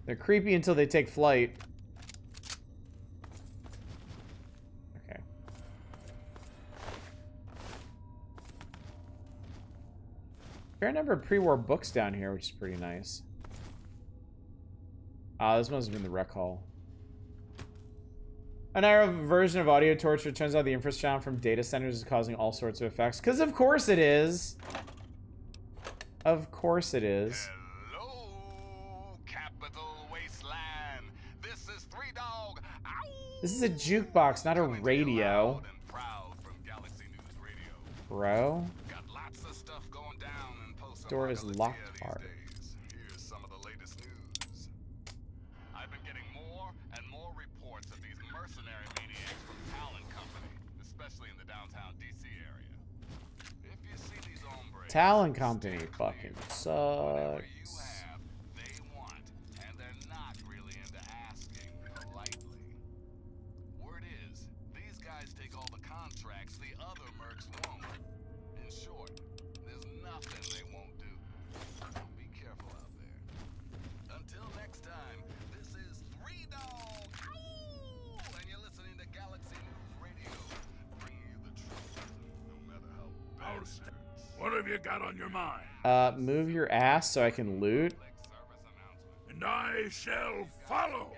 They're creepy until they take flight. Okay. Fair number of pre-war books down here, which is pretty nice. This must have been the rec hall. An era version of audio torture. Turns out the infrasound from data centers is causing all sorts of effects. Because of course it is. Of course it is. Hello, Capital Wasteland. This is Three Dog. Ow! This is a jukebox, not a radio. Bro? Got lots of stuff going down in post. Door is locked hard. Here's some of the latest news. I've been getting more and more reports of these mercenary maniacs from Talon Company, especially in the downtown DC area. If you see these hombres, Talon Company fucking sucks. they want, and they're not really into asking politely. Word is, these guys take all the contracts the other mercs won't. In short, there's nothing they won't do. Be careful out there. Until next time, this is Three Dog. Ow! And you're listening to Galaxy News Radio, bringing you the truth, no matter how bad. What have you got on your mind? Move your ass so I can loot. And I shall follow.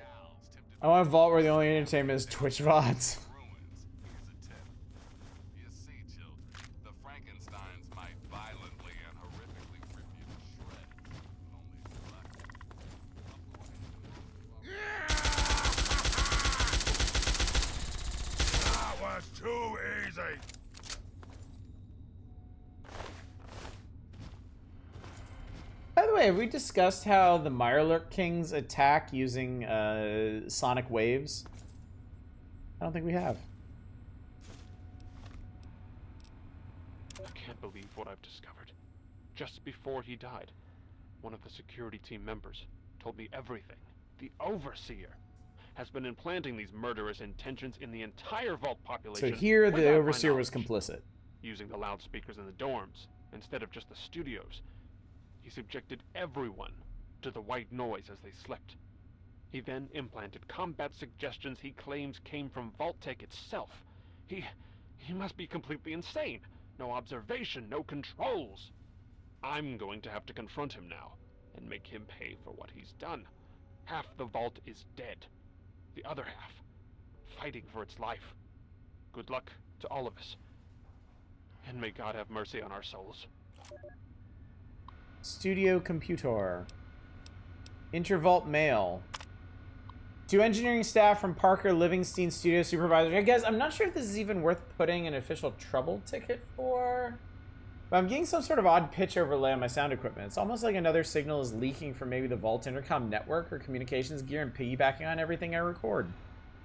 I want a vault where the only entertainment is Twitch VODs. You see, children, the Frankensteins might violently and horrifically rip you to shreds. That was too easy. By the way, have we discussed how the Mirelurk Kings attack using sonic waves? I don't think we have. I can't believe what I've discovered. Just before he died, one of the security team members told me everything. The Overseer has been implanting these murderous intentions in the entire Vault population. So here the without my Overseer was knowledge. complicit. Using the loudspeakers in the dorms instead of just the studios. He subjected everyone to the white noise as they slept. He then implanted combat suggestions he claims came from Vault-Tec itself. He must be completely insane. No observation, no controls. I'm going to have to confront him now and make him pay for what he's done. Half the Vault is dead. The other half, fighting for its life. Good luck to all of us. And may God have mercy on our souls. Studio Computer. Intervault Mail. To engineering staff from Parker Livingston Studio Supervisor. I guess I'm not sure if this is even worth putting an official trouble ticket for. But I'm getting some sort of odd pitch overlay on my sound equipment. It's almost like another signal is leaking from maybe the Vault intercom network or communications gear and piggybacking on everything I record.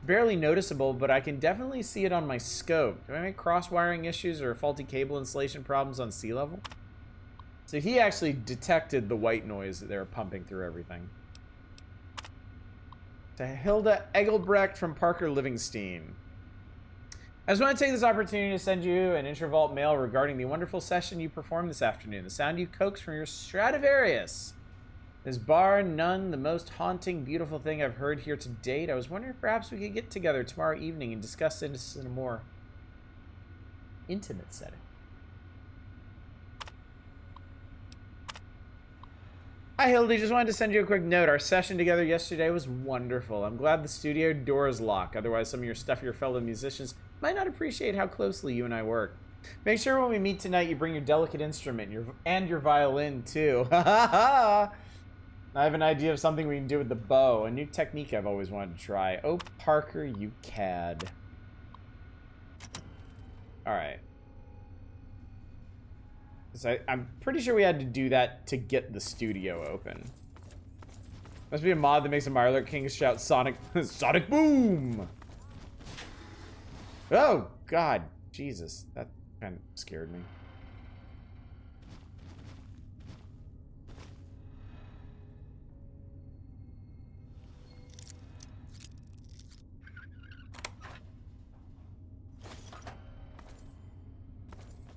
Barely noticeable, but I can definitely see it on my scope. Do I make cross-wiring issues or faulty cable installation problems on sea level? So he actually detected the white noise that they were pumping through everything. To Hilda Egelbrecht from Parker Livingston. I just want to take this opportunity to send you an Intravault mail regarding the wonderful session you performed this afternoon. The sound you coaxed from your Stradivarius is bar none the most haunting, beautiful thing I've heard here to date. I was wondering if perhaps we could get together tomorrow evening and discuss this in a more intimate setting. Hi Hildy, just wanted to send you a quick note. Our session together yesterday was wonderful. I'm glad the studio doors lock. Otherwise, some of your stuffier fellow musicians might not appreciate how closely you and I work. Make sure when we meet tonight you bring your delicate instrument and your violin too. I have an idea of something we can do with the bow. A new technique I've always wanted to try. Oh, Parker, you cad. Alright. So I'm pretty sure we had to do that to get the studio open. Must be a mod that makes a Mirelurk King shout Sonic Sonic Boom! Oh, God. Jesus. That kind of scared me.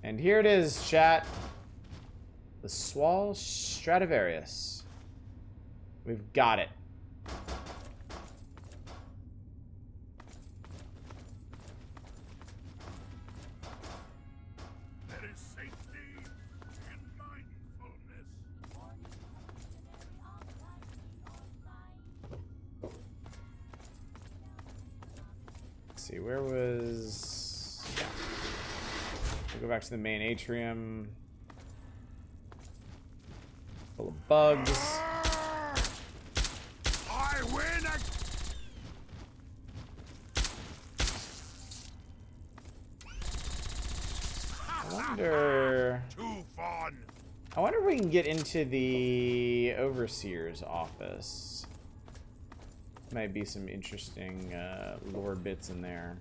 And here it is, chat. The Swall Stradivarius. We've got it. There is safety in mindfulness. Let's see, where was... Yeah. We'll go back to the main atrium. Full of bugs. I win. I wonder if we can get into the Overseer's office. Might be some interesting lore bits in there.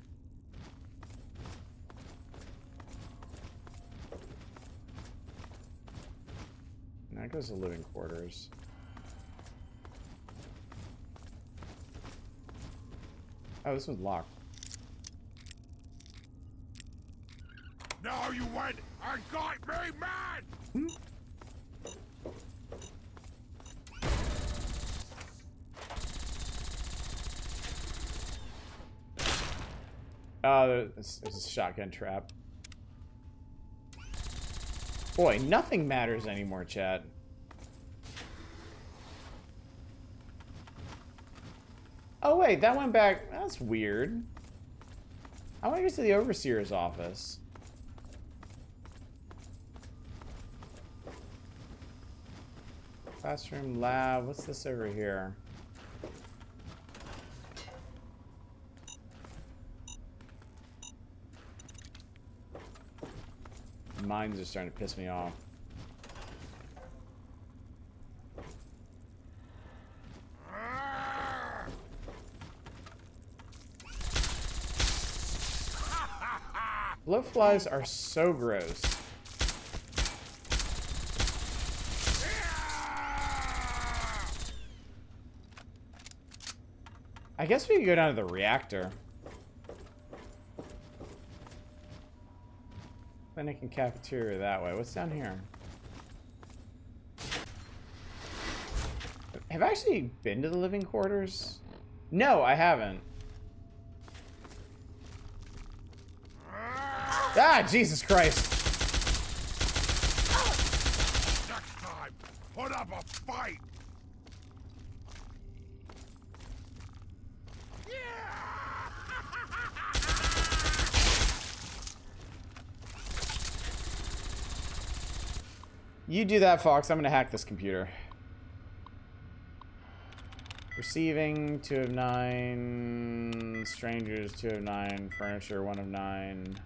And that goes to living quarters. Oh, this one's locked. No, you went and got me mad! Oh, it's a shotgun trap. Boy, nothing matters anymore, chat. Oh, wait, that went back. That's weird. I want to get to the Overseer's office. Classroom, lab. What's this over here? Mines are starting to piss me off. Blowflies are so gross. I guess we could go down to the reactor. Clinic and cafeteria that way. What's down here? Have I actually been to the living quarters? No, I haven't. Ah, Jesus Christ. Next time, put up a fight! You do that, Fox. I'm gonna hack this computer. Receiving, 2 of 9. Strangers, 2 of 9. Furniture, 1 of 9.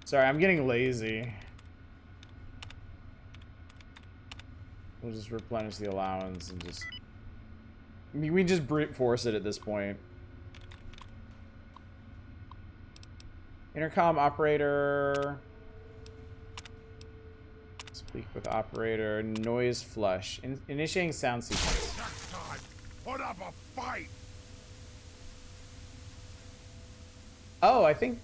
Sorry, I'm getting lazy. We'll just replenish the allowance and just... I mean, we just brute force it at this point. Intercom operator. Speak with operator. Noise flush. Initiating sound sequence. Next time, put up a fight. Oh, I think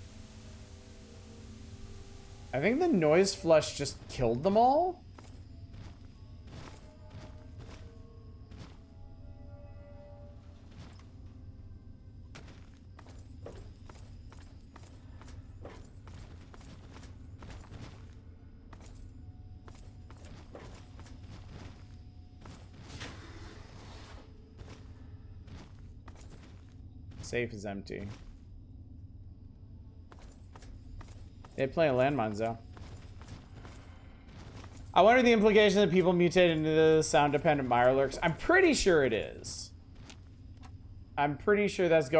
the noise flush just killed them all. Safe is empty. They play landmines though. I wonder the implication that people mutated into the sound-dependent Mirelurks. I'm pretty sure it is. I'm pretty sure that's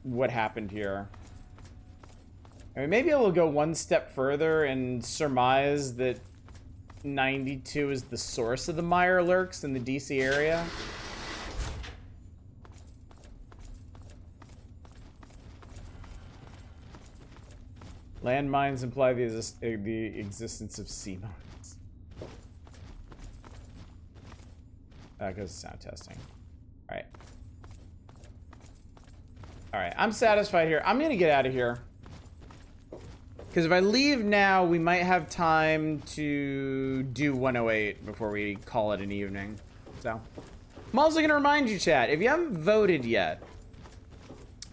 what happened here. I mean, maybe we'll go one step further and surmise that 92 is the source of the Mirelurks in the DC area. Landmines imply the existence of sea mines. That goes to sound testing. Alright. Alright, I'm satisfied here. I'm gonna get out of here. Because if I leave now, we might have time to do 108 before we call it an evening. So, I'm also gonna remind you, chat, if you haven't voted yet,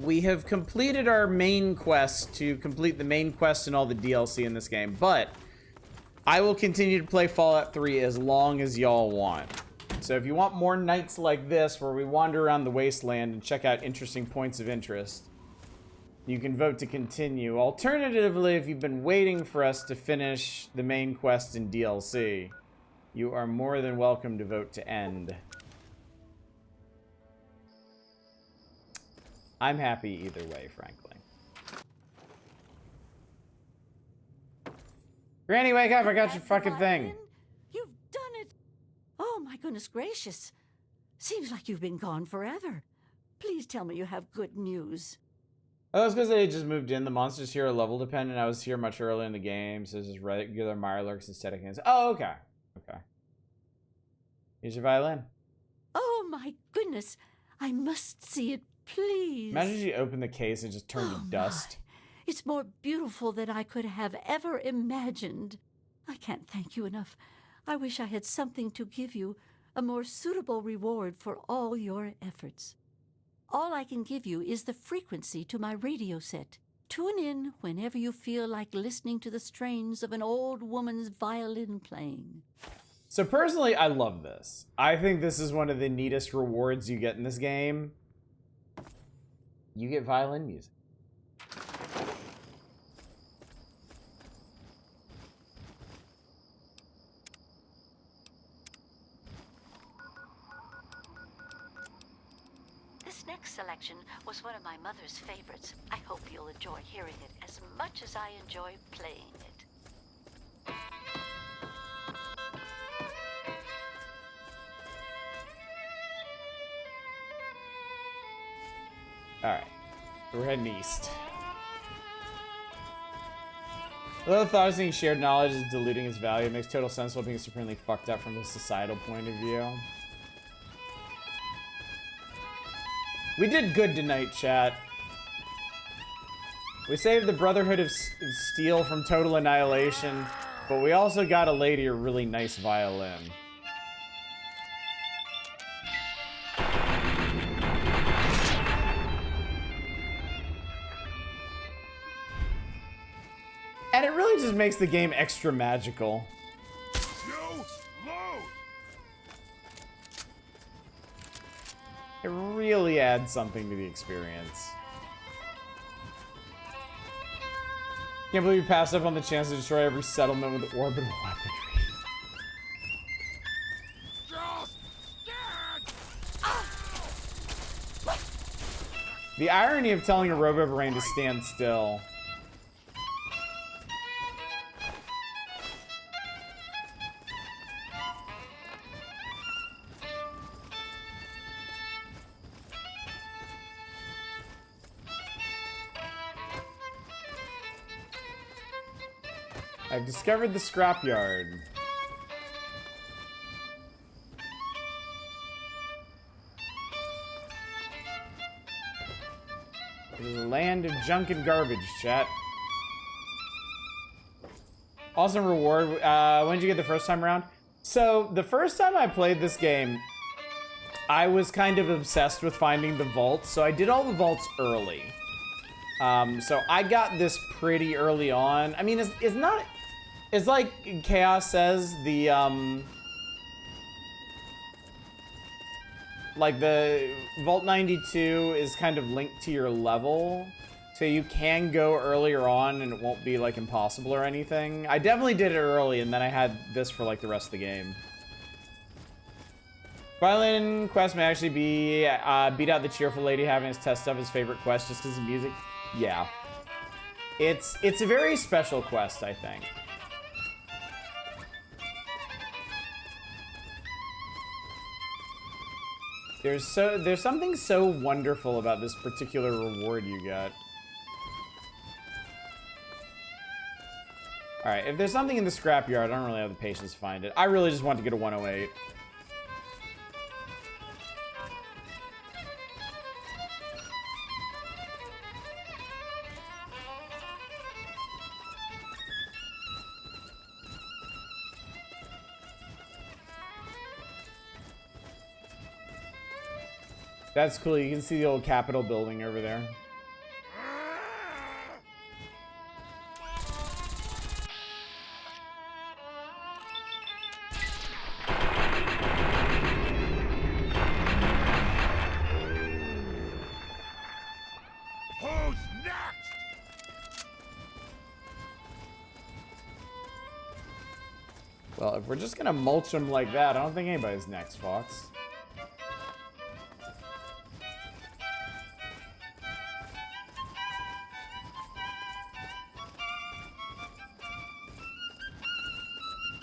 we have completed our main quest to complete the main quest and all the DLC in this game, but I will continue to play Fallout 3 as long as y'all want. So if you want more nights like this where we wander around the wasteland and check out interesting points of interest, you can vote to continue. Alternatively, if you've been waiting for us to finish the main quest in DLC, you are more than welcome to vote to end. I'm happy either way, frankly. Granny, wake up! I got your fucking thing. You've done it! Oh, my goodness gracious. Seems like you've been gone forever. Please tell me you have good news. Oh, that's because they just moved in. The monsters here are level dependent. I was here much earlier in the game, so it's just regular Mirelurks instead of hands. Oh, okay. Okay. Here's your violin. Oh, my goodness. I must see it. Please. Imagine if you opened the case and just turned to dust. It's more beautiful than I could have ever imagined. I can't thank you enough. I wish I had something to give you, a more suitable reward for all your efforts. All I can give you is the frequency to my radio set. Tune in whenever you feel like listening to the strains of an old woman's violin playing. So personally, I love this. I think this is one of the neatest rewards you get in this game. You get violin music. This next selection was one of my mother's favorites. I hope you'll enjoy hearing it as much as I enjoy playing it. Alright. We're heading east. Although the thought of seeing shared knowledge is diluting its value, it makes total sense while being supremely fucked up from a societal point of view. We did good tonight, chat. We saved the Brotherhood of Steel from total annihilation, but we also got a lady a really nice violin. And it really just makes the game extra magical. It really adds something to the experience. Can't believe you passed up on the chance to destroy every settlement with orbital weaponry. The irony of telling a Robo-Brain to stand still. I've discovered the scrapyard. It is a land of junk and garbage, chat. Awesome reward. When did you get the first time around? So, the first time I played this game, I was kind of obsessed with finding the vaults, so I did all the vaults early. So I got this pretty early on. I mean, it's not... It's like Chaos says, the, like the Vault 92 is kind of linked to your level. So you can go earlier on and it won't be like impossible or anything. I definitely did it early and then I had this for like the rest of the game. Violin quest may actually be beat out the cheerful lady having his test of his favorite quest just because of music. Yeah. It's a very special quest, I think. There's something so wonderful about this particular reward you get. Alright, if there's something in the scrapyard, I don't really have the patience to find it. I really just want to get a 108. That's cool. You can see the old Capitol building over there. Who's next? Well, if we're just gonna mulch them like that, I don't think anybody's next, Fox.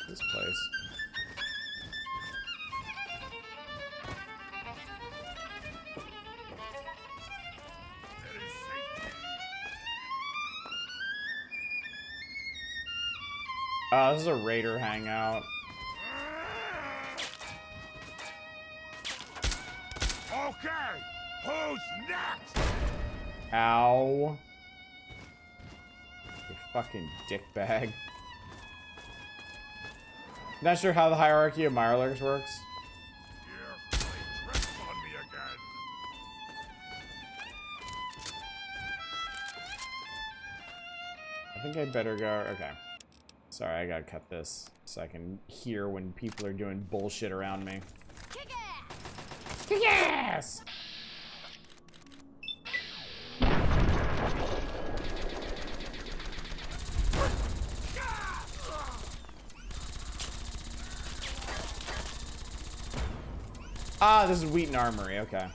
This place. This is a raider hangout. Okay, who's next? Ow. You fucking dickbag. Not sure how the hierarchy of Mirelurks works. You're playing tricks on me again. I think I better go. Okay. Sorry, I gotta cut this so I can hear when people are doing bullshit around me. Kick ass! Kick ass! Ah, this is Wheaton Armory, okay.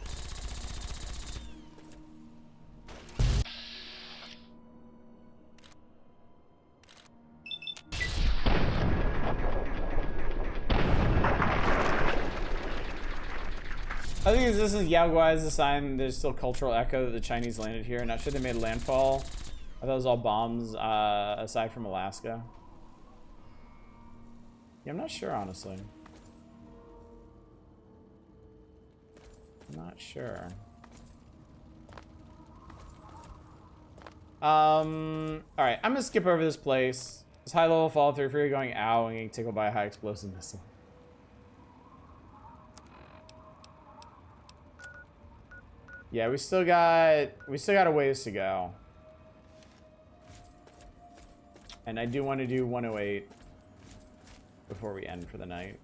I think this is Yao Guai's a sign there's still cultural echo that the Chinese landed here. Not sure they made landfall. I thought it was all bombs, aside from Alaska. Yeah, I'm not sure, honestly. I'm not sure. Alright, I'm gonna skip over this place. This high level fall through, if you're going ow and getting tickled by a high explosive missile. Yeah, we still got a ways to go. And I do want to do 108 before we end for the night.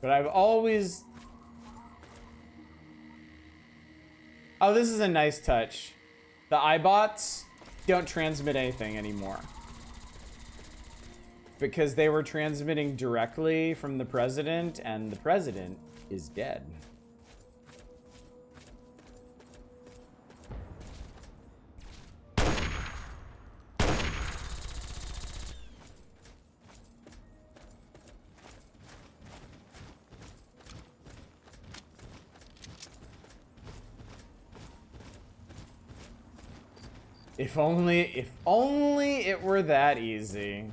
But I've always... Oh, this is a nice touch. The iBots don't transmit anything anymore. Because they were transmitting directly from the president, and the president is dead. If only it were that easy.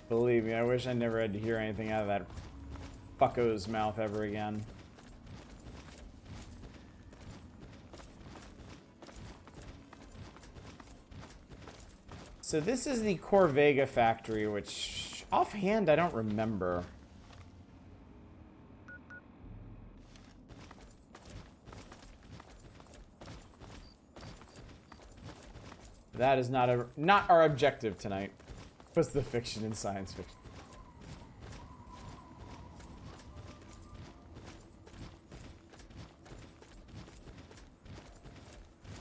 Believe me, I wish I never had to hear anything out of that fucko's mouth ever again. So this is the Corvega factory, which offhand I don't remember. That is not our objective tonight. What's the fiction in science fiction?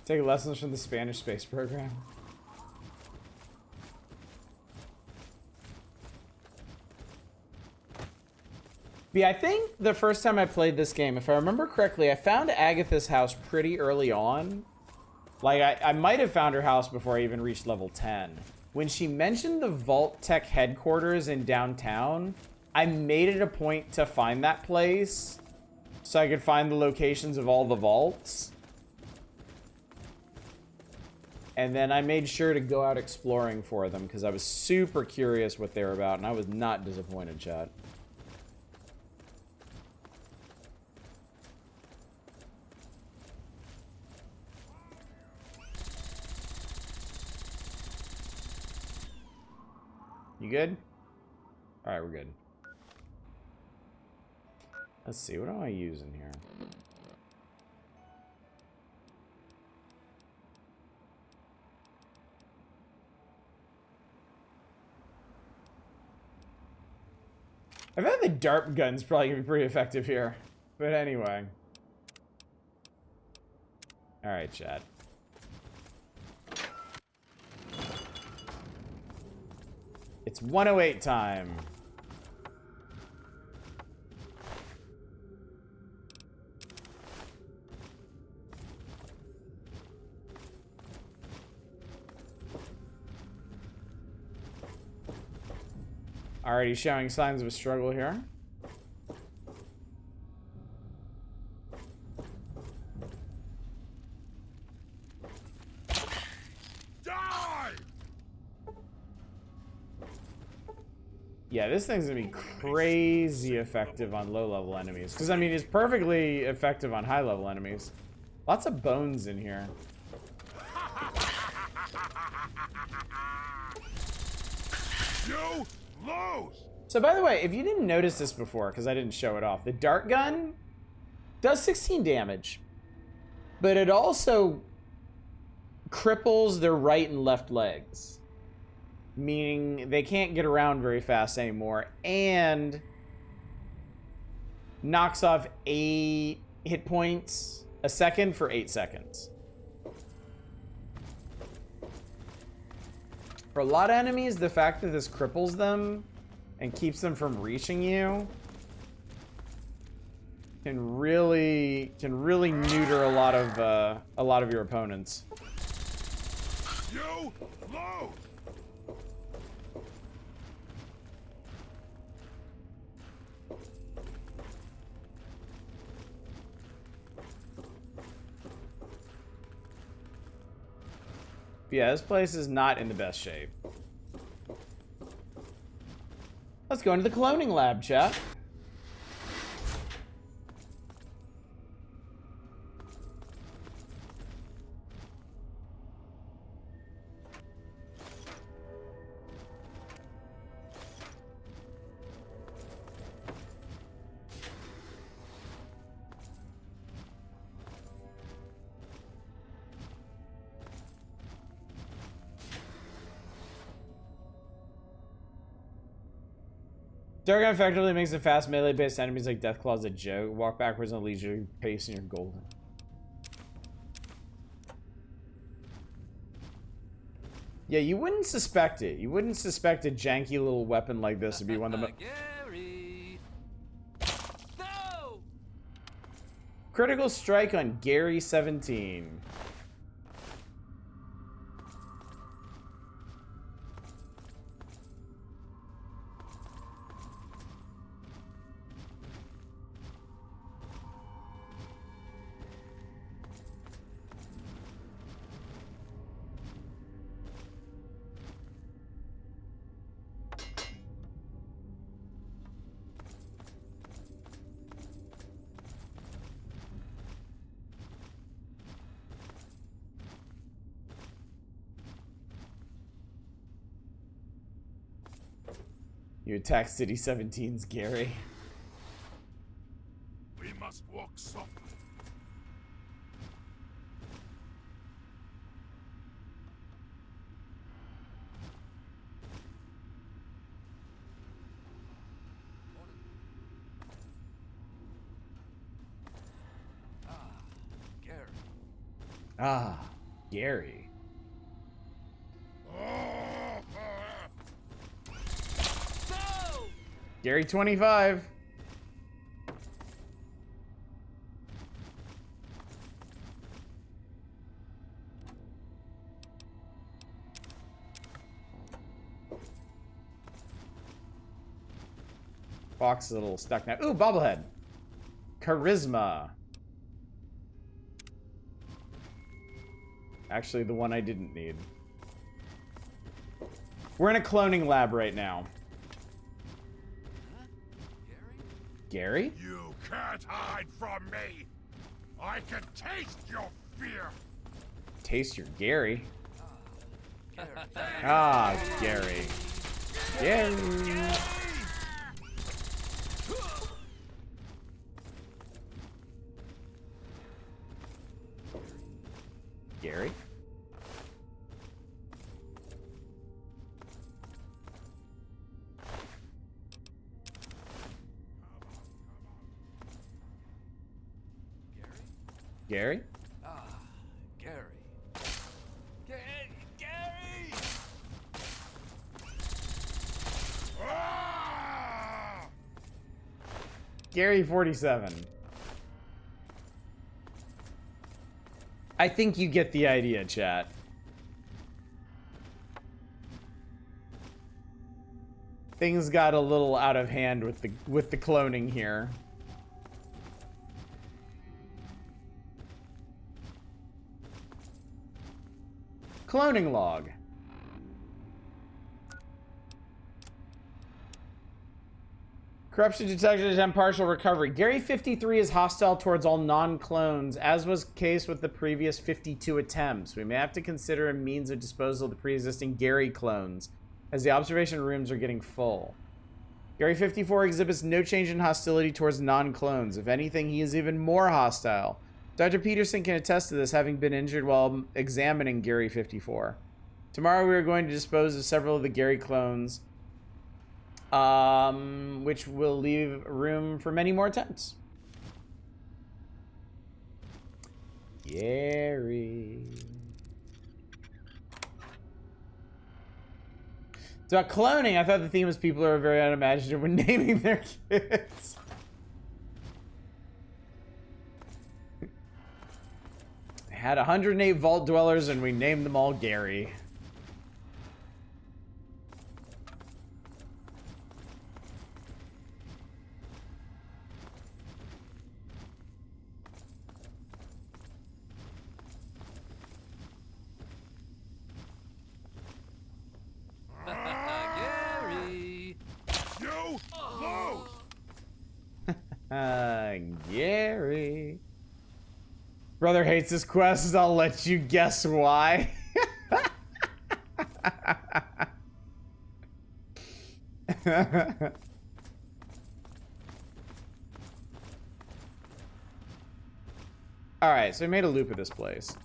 Take lessons from the Spanish space program. But yeah, I think the first time I played this game, if I remember correctly, I found Agatha's house pretty early on. Like, I might have found her house before I even reached level 10. When she mentioned the Vault Tech headquarters in downtown, I made it a point to find that place so I could find the locations of all the vaults. And then I made sure to go out exploring for them because I was super curious what they were about, and I was not disappointed, chat. You good? Alright, we're good. Let's see, what am I using here? I bet the DARP gun's probably gonna be pretty effective here. But anyway. Alright, chat. It's 108 time. Already showing signs of a struggle here. Yeah, this thing's gonna be crazy effective on low-level enemies. Because, I mean, it's perfectly effective on high-level enemies. Lots of bones in here. You lose! So, by the way, if you didn't notice this before, because I didn't show it off, the dart gun does 16 damage. But it also cripples their right and left legs. Meaning they can't get around very fast anymore, and knocks off 8 hit points a second for 8 seconds. For a lot of enemies, the fact that this cripples them and keeps them from reaching you can really neuter a lot of your opponents. You lose! Yeah, this place is not in the best shape. Let's go into the cloning lab, chat. Dark effectively makes the fast melee-based enemies like Deathclaws a joke. Walk backwards on a leisurely pace and you're golden. Yeah, you wouldn't suspect it. You wouldn't suspect a janky little weapon like this to be one of the Gary! No! Critical strike on Gary 17. You attack City 17's Gary. We must walk softly. Ah, Gary. Gary 25. Fox is a little stuck now. Ooh, bobblehead. Charisma. Actually, the one I didn't need. We're in a cloning lab right now. Gary? You can't hide from me. I can taste your fear. Taste your Gary. Ah, Gary. Gary. Gary? Gary? Ah, Gary. Gary! Gary 47. I think you get the idea, chat. Things got a little out of hand with the cloning here. Cloning log. Corruption detected and partial recovery. Gary 53 is hostile towards all non-clones, as was the case with the previous 52 attempts. We may have to consider a means of disposal of the pre-existing Gary clones, as the observation rooms are getting full. Gary 54 exhibits no change in hostility towards non-clones. If anything, he is even more hostile. Dr. Peterson can attest to this, having been injured while examining Gary 54. Tomorrow we are going to dispose of several of the Gary clones, which will leave room for many more attempts. Gary. It's about cloning. I thought the theme was people are very unimaginative when naming their kids. I had 108 vault dwellers and we named them all Gary. Gary! You lose! Gary. Brother hates this quest, I'll let you guess why. Alright, so we made a loop of this place.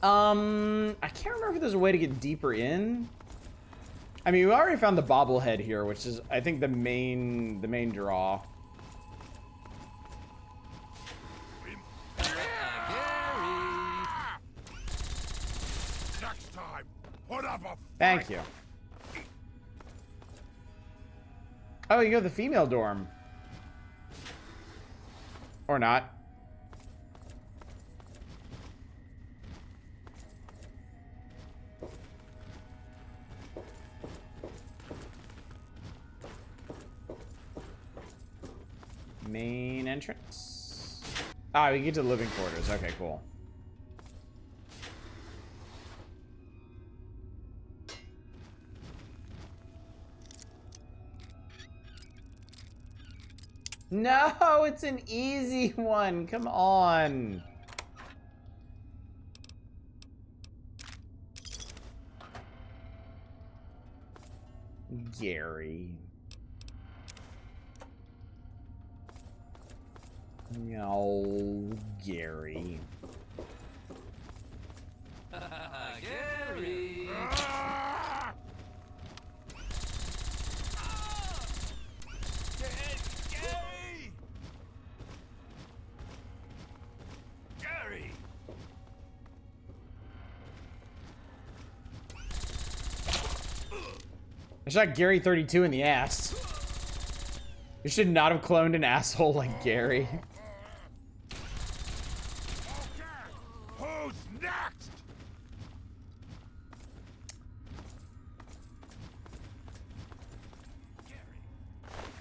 I can't remember if there's a way to get deeper in. I mean, we already found the bobblehead here, which is, I think, the main draw. Next time, put up a Thank you. Oh, you go to the female dorm. Or not. Main entrance. Ah, we get to the living quarters. Okay, cool. No, it's an easy one. Come on. Gary. Oh, Gary. Gary! Gary! Gary! I shot Gary 32 in the ass. You should not have cloned an asshole like Gary. Who's next?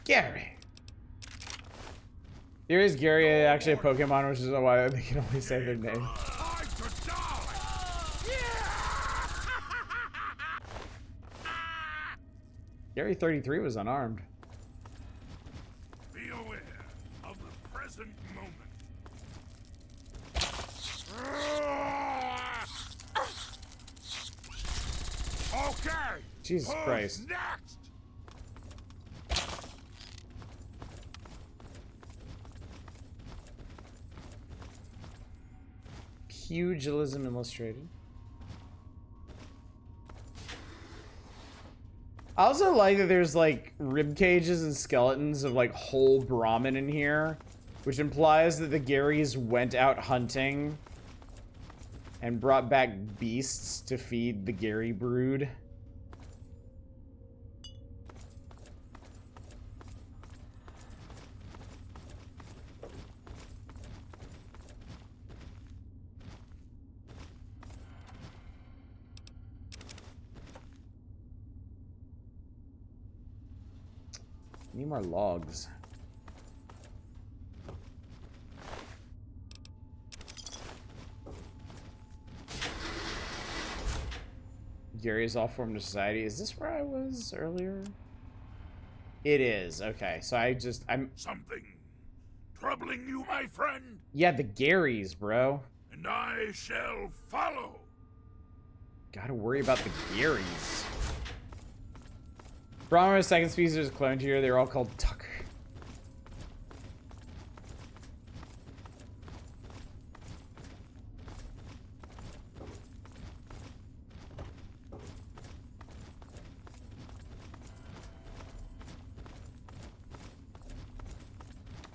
Gary. There is Gary, actually a Pokemon, which is why they can only say their name. Gary 33 was unarmed. Be aware of the present moment. Okay. Jesus who's Christ. Next. Pugilism Illustrated. I also like that there's like rib cages and skeletons of like whole Brahmin in here, which implies that the Garys went out hunting and brought back beasts to feed the Gary brood. Need more logs. Gary is all formed of society. Is this where I was earlier? It is. Okay, so I'm Something troubling you, my friend, yeah, the Garys, bro. and I shall follow. Gotta worry about the Garys. Brahma's second species is cloned here. They're all called Tucker.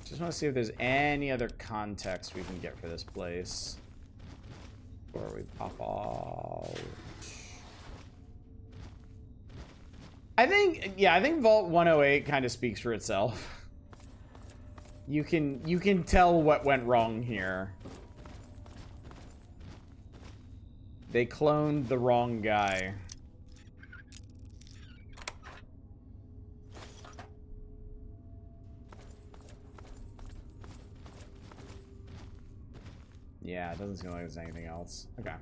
Just want to see if there's any other context we can get for this place before we pop out. I think Vault 108 kind of speaks for itself. You can tell what went wrong here. They cloned the wrong guy. Yeah, it doesn't seem like there's anything else. Okay.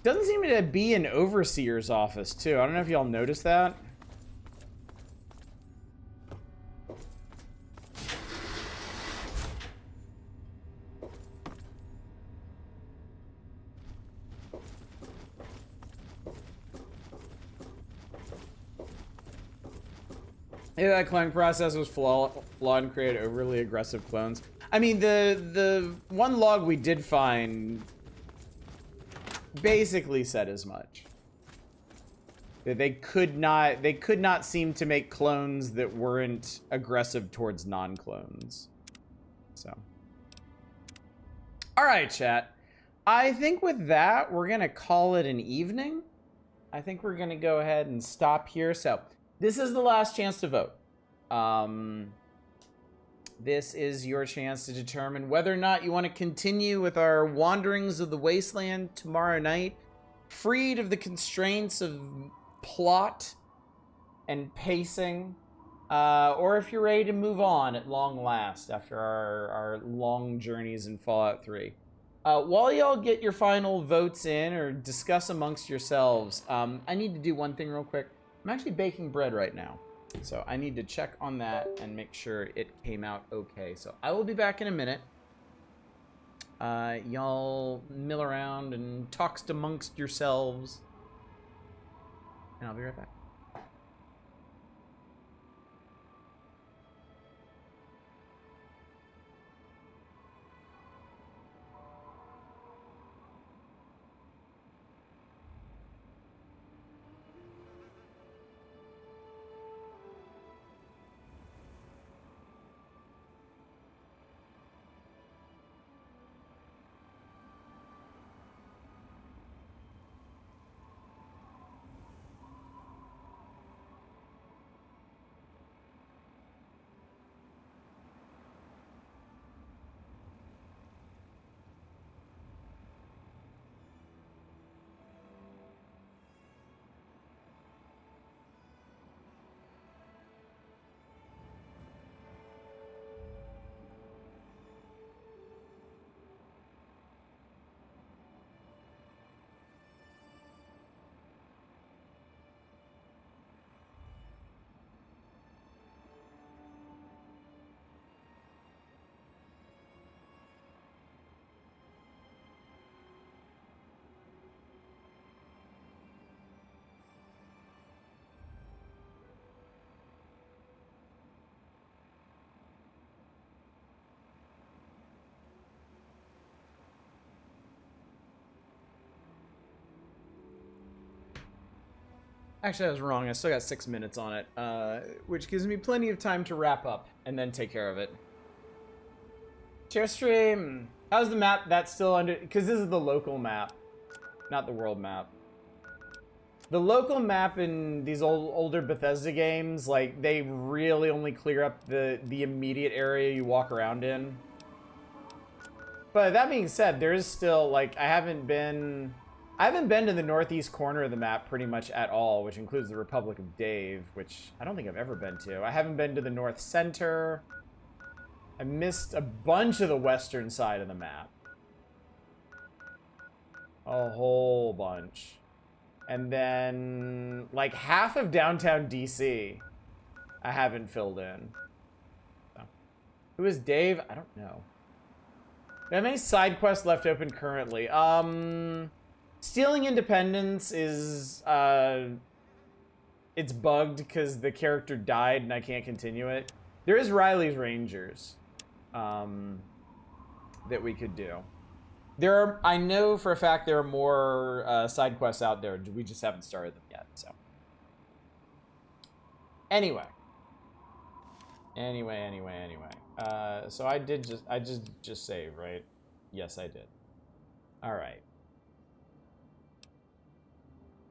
Doesn't seem to be an overseer's office, too. I don't know if y'all noticed that. Yeah, that cloning process was flawed and created overly aggressive clones. I mean, the one log we did find basically said as much. That they could not seem to make clones that weren't aggressive towards non-clones. So. Alright, chat. I think with that, we're gonna call it an evening. I think we're gonna go ahead and stop here. So, this is the last chance to vote. This is your chance to determine whether or not you want to continue with our wanderings of the wasteland tomorrow night, freed of the constraints of plot and pacing, or if you're ready to move on at long last after our long journeys in Fallout 3. While y'all get your final votes in or discuss amongst yourselves, I need to do one thing real quick. I'm actually baking bread right now. So I need to check on that and make sure it came out okay. So I will be back in a minute. Y'all mill around and talk amongst yourselves. and I'll be right back. Actually, I was wrong. I still got 6 minutes on it, which gives me plenty of time to wrap up and then take care of it. Share stream. How's the map? That's still under... Because this is the local map, not the world map. The local map in these older Bethesda games, like, they really only clear up the immediate area you walk around in. But that being said, there is still, like, I haven't been to the northeast corner of the map pretty much at all, which includes the Republic of Dave, which I don't think I've ever been to. I haven't been to the north center. I missed a bunch of the western side of the map. A whole bunch. And then, like, half of downtown DC, I haven't filled in. So. Who is Dave? I don't know. Do I have any side quests left open currently? Stealing Independence is, it's bugged because the character died and I can't continue it. There is Riley's Rangers, that we could do. There are, I know for a fact there are more, side quests out there. We just haven't started them yet, so. Anyway. So I just saved, right? Yes, I did. All right.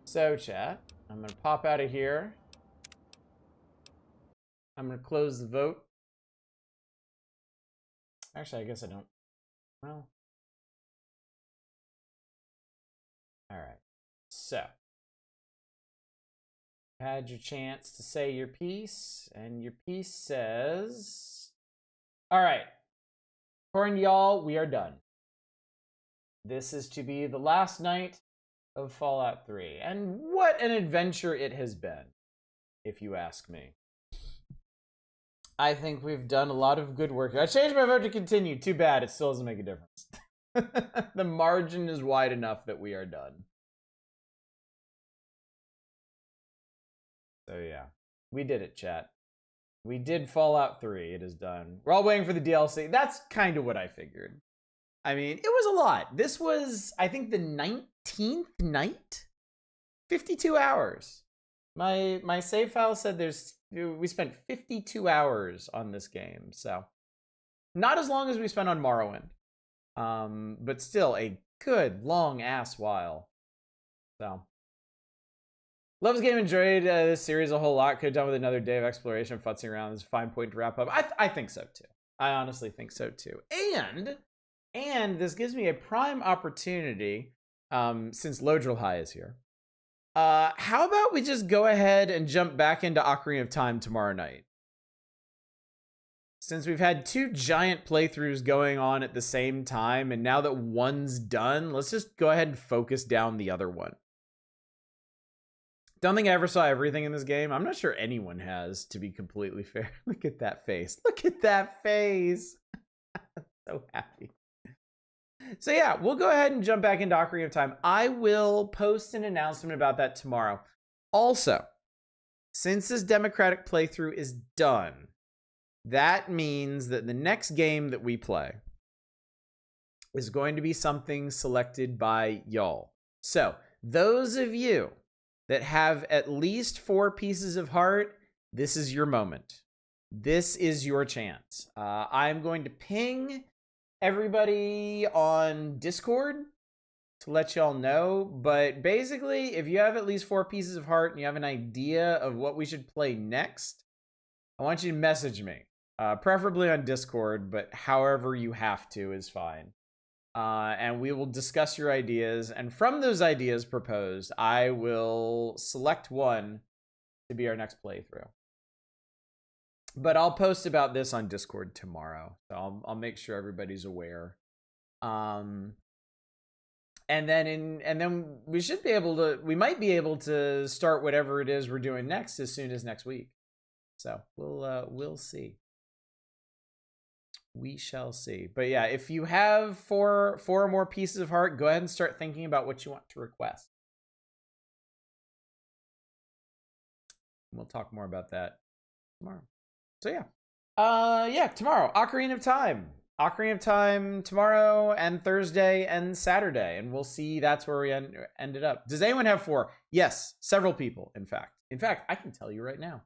So, chat, I'm gonna pop out of here. I'm gonna close the vote. Actually, I guess I don't. Well. All right. So, had your chance to say your piece, and your piece says, all right, according to y'all, we are done. This is to be the last night of Fallout 3, and what an adventure it has been, if you ask me. I think we've done a lot of good work. I changed my vote to continue. Too bad, it still doesn't make a difference. The margin is wide enough that we are done. So yeah, we did it, chat. We did Fallout 3. It is done. We're all waiting for the DLC. That's kind of what I figured. I mean, it was a lot. This was, I think, the 19th night? 52 hours. My save file said we spent 52 hours on this game, so not as long as we spent on Morrowind. But still a good long ass while. So Loves Game enjoyed this series a whole lot. Could have done with another day of exploration, futzing around. This is a fine point to wrap up. I think so too. I honestly think so too. And this gives me a prime opportunity, since Lodril High is here. How about we just go ahead and jump back into Ocarina of Time tomorrow night? Since we've had 2 giant playthroughs going on at the same time, and now that one's done, let's just go ahead and focus down the other one. Don't think I ever saw everything in this game. I'm not sure anyone has, to be completely fair. Look at that face. Look at that face. So happy. So yeah, we'll go ahead and jump back into Ocarina of Time. I will post an announcement about that tomorrow. Also, since this Democratic playthrough is done, that means that the next game that we play is going to be something selected by y'all. So, those of you that have at least 4 pieces of heart, this is your moment. This is your chance. I'm going to ping everybody on Discord to let y'all know, but basically, if you have at least 4 pieces of heart and you have an idea of what we should play next, I want you to message me. Preferably on Discord, but however you have to is fine. And we will discuss your ideas, and from those ideas proposed, I will select one to be our next playthrough. But I'll post about this on Discord tomorrow, so I'll make sure everybody's aware. And then we should be able to, we might be able to start whatever it is we're doing next as soon as next week. So we'll see. We shall see. But yeah, if you have four or more pieces of heart, go ahead and start thinking about what you want to request. We'll talk more about that tomorrow. So yeah. Tomorrow, Ocarina of Time. Ocarina of Time tomorrow and Thursday and Saturday. And we'll see that's where we ended up. Does anyone have 4? Yes, several people, in fact. In fact, I can tell you right now.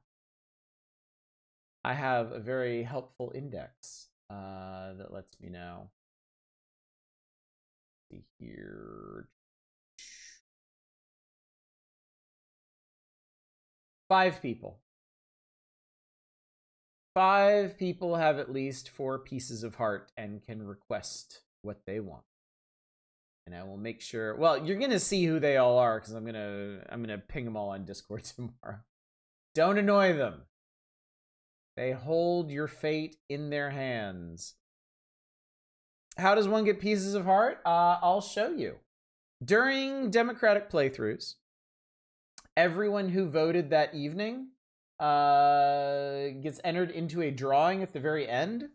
I have a very helpful index that lets me know. Let's see here. 5 people. 5 people have at least 4 pieces of heart and can request what they want. And I will make sure, well, you're gonna see who they all are because I'm gonna ping them all on Discord tomorrow. Don't annoy them. They hold your fate in their hands. How does one get pieces of heart? I'll show you. During Democratic playthroughs, everyone who voted that evening gets entered into a drawing at the very end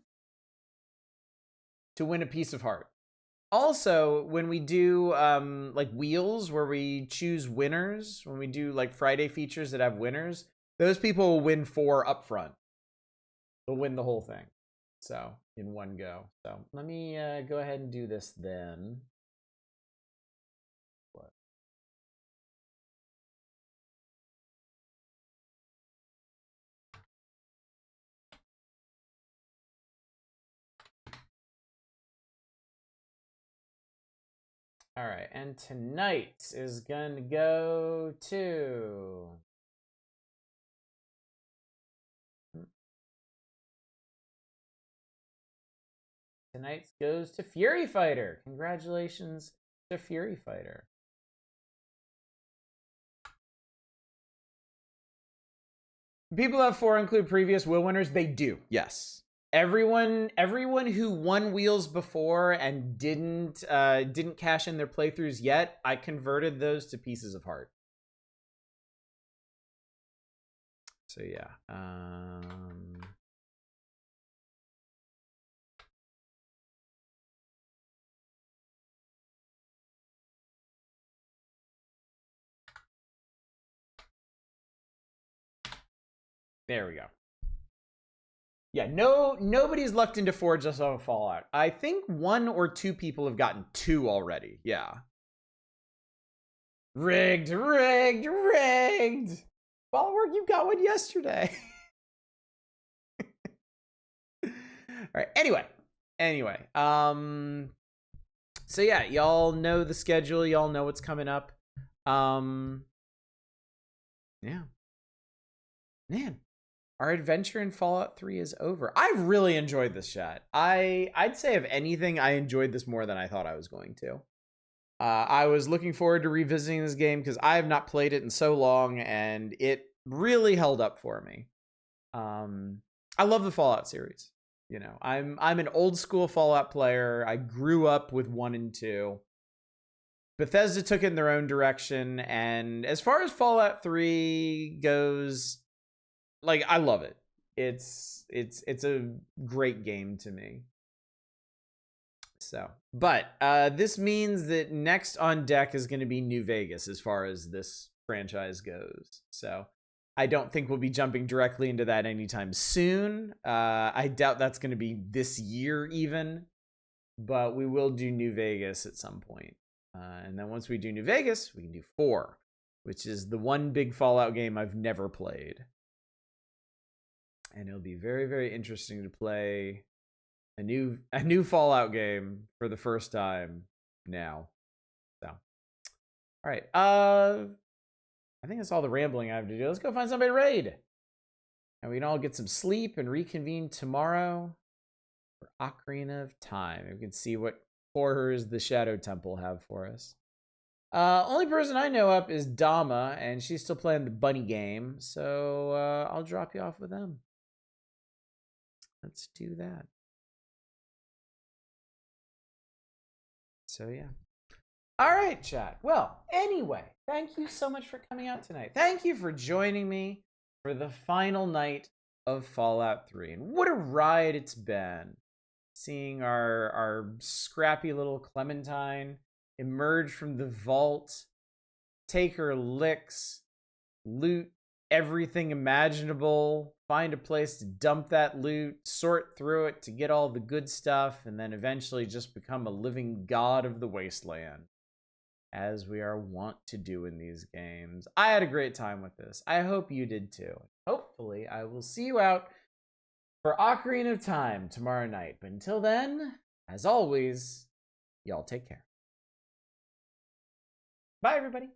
to win a piece of heart. Also, when we do like wheels where we choose winners, when we do like Friday features that have winners, those people will win 4 up front. They'll win the whole thing. So, in one go. So, let me go ahead and do this then. What? All right, and tonight is gonna go to... Tonight's goes to Fury Fighter. Congratulations to Fury Fighter. People have 4 include previous wheel winners. They do, yes. Everyone who won wheels before and didn't cash in their playthroughs yet, I converted those to pieces of heart. So yeah. There we go. Yeah, nobody's lucked into 4 just off of Fallout. I think 1 or 2 people have gotten 2 already. Yeah. Rigged. Ballwork, you got one yesterday. All right. Anyway. So yeah, y'all know the schedule. Y'all know what's coming up. Yeah. Man. Our adventure in Fallout 3 is over. I really enjoyed this chat. I'd say if anything, I enjoyed this more than I thought I was going to. I was looking forward to revisiting this game because I have not played it in so long, and it really held up for me. I love the Fallout series. You know, I'm an old school Fallout player. I grew up with 1 and 2. Bethesda took it in their own direction, and as far as Fallout 3 goes, like, I love it. It's a great game to me. So, but this means that next on deck is going to be New Vegas as far as this franchise goes. So I don't think we'll be jumping directly into that anytime soon. I doubt that's going to be this year even, but we will do New Vegas at some point. And then once we do New Vegas, we can do 4, which is the one big Fallout game I've never played. And it'll be very, very interesting to play a new Fallout game for the first time now. So, all right. I think that's all the rambling I have to do. Let's go find somebody to raid. And we can all get some sleep and reconvene tomorrow for Ocarina of Time. We can see what horrors the Shadow Temple have for us. Only person I know up is Dama, and she's still playing the bunny game. So I'll drop you off with them. Let's do that. So yeah. All right, chat. Well, anyway, thank you so much for coming out tonight. Thank you for joining me for the final night of Fallout 3. And what a ride it's been. Seeing our scrappy little Clementine emerge from the vault, take her licks, loot everything imaginable, find a place to dump that loot, sort through it to get all the good stuff, and then eventually just become a living god of the wasteland, as we are wont to do in these games. I had a great time with this. I hope you did too. Hopefully, I will see you out for Ocarina of Time tomorrow night. But until then, as always, y'all take care. Bye, everybody.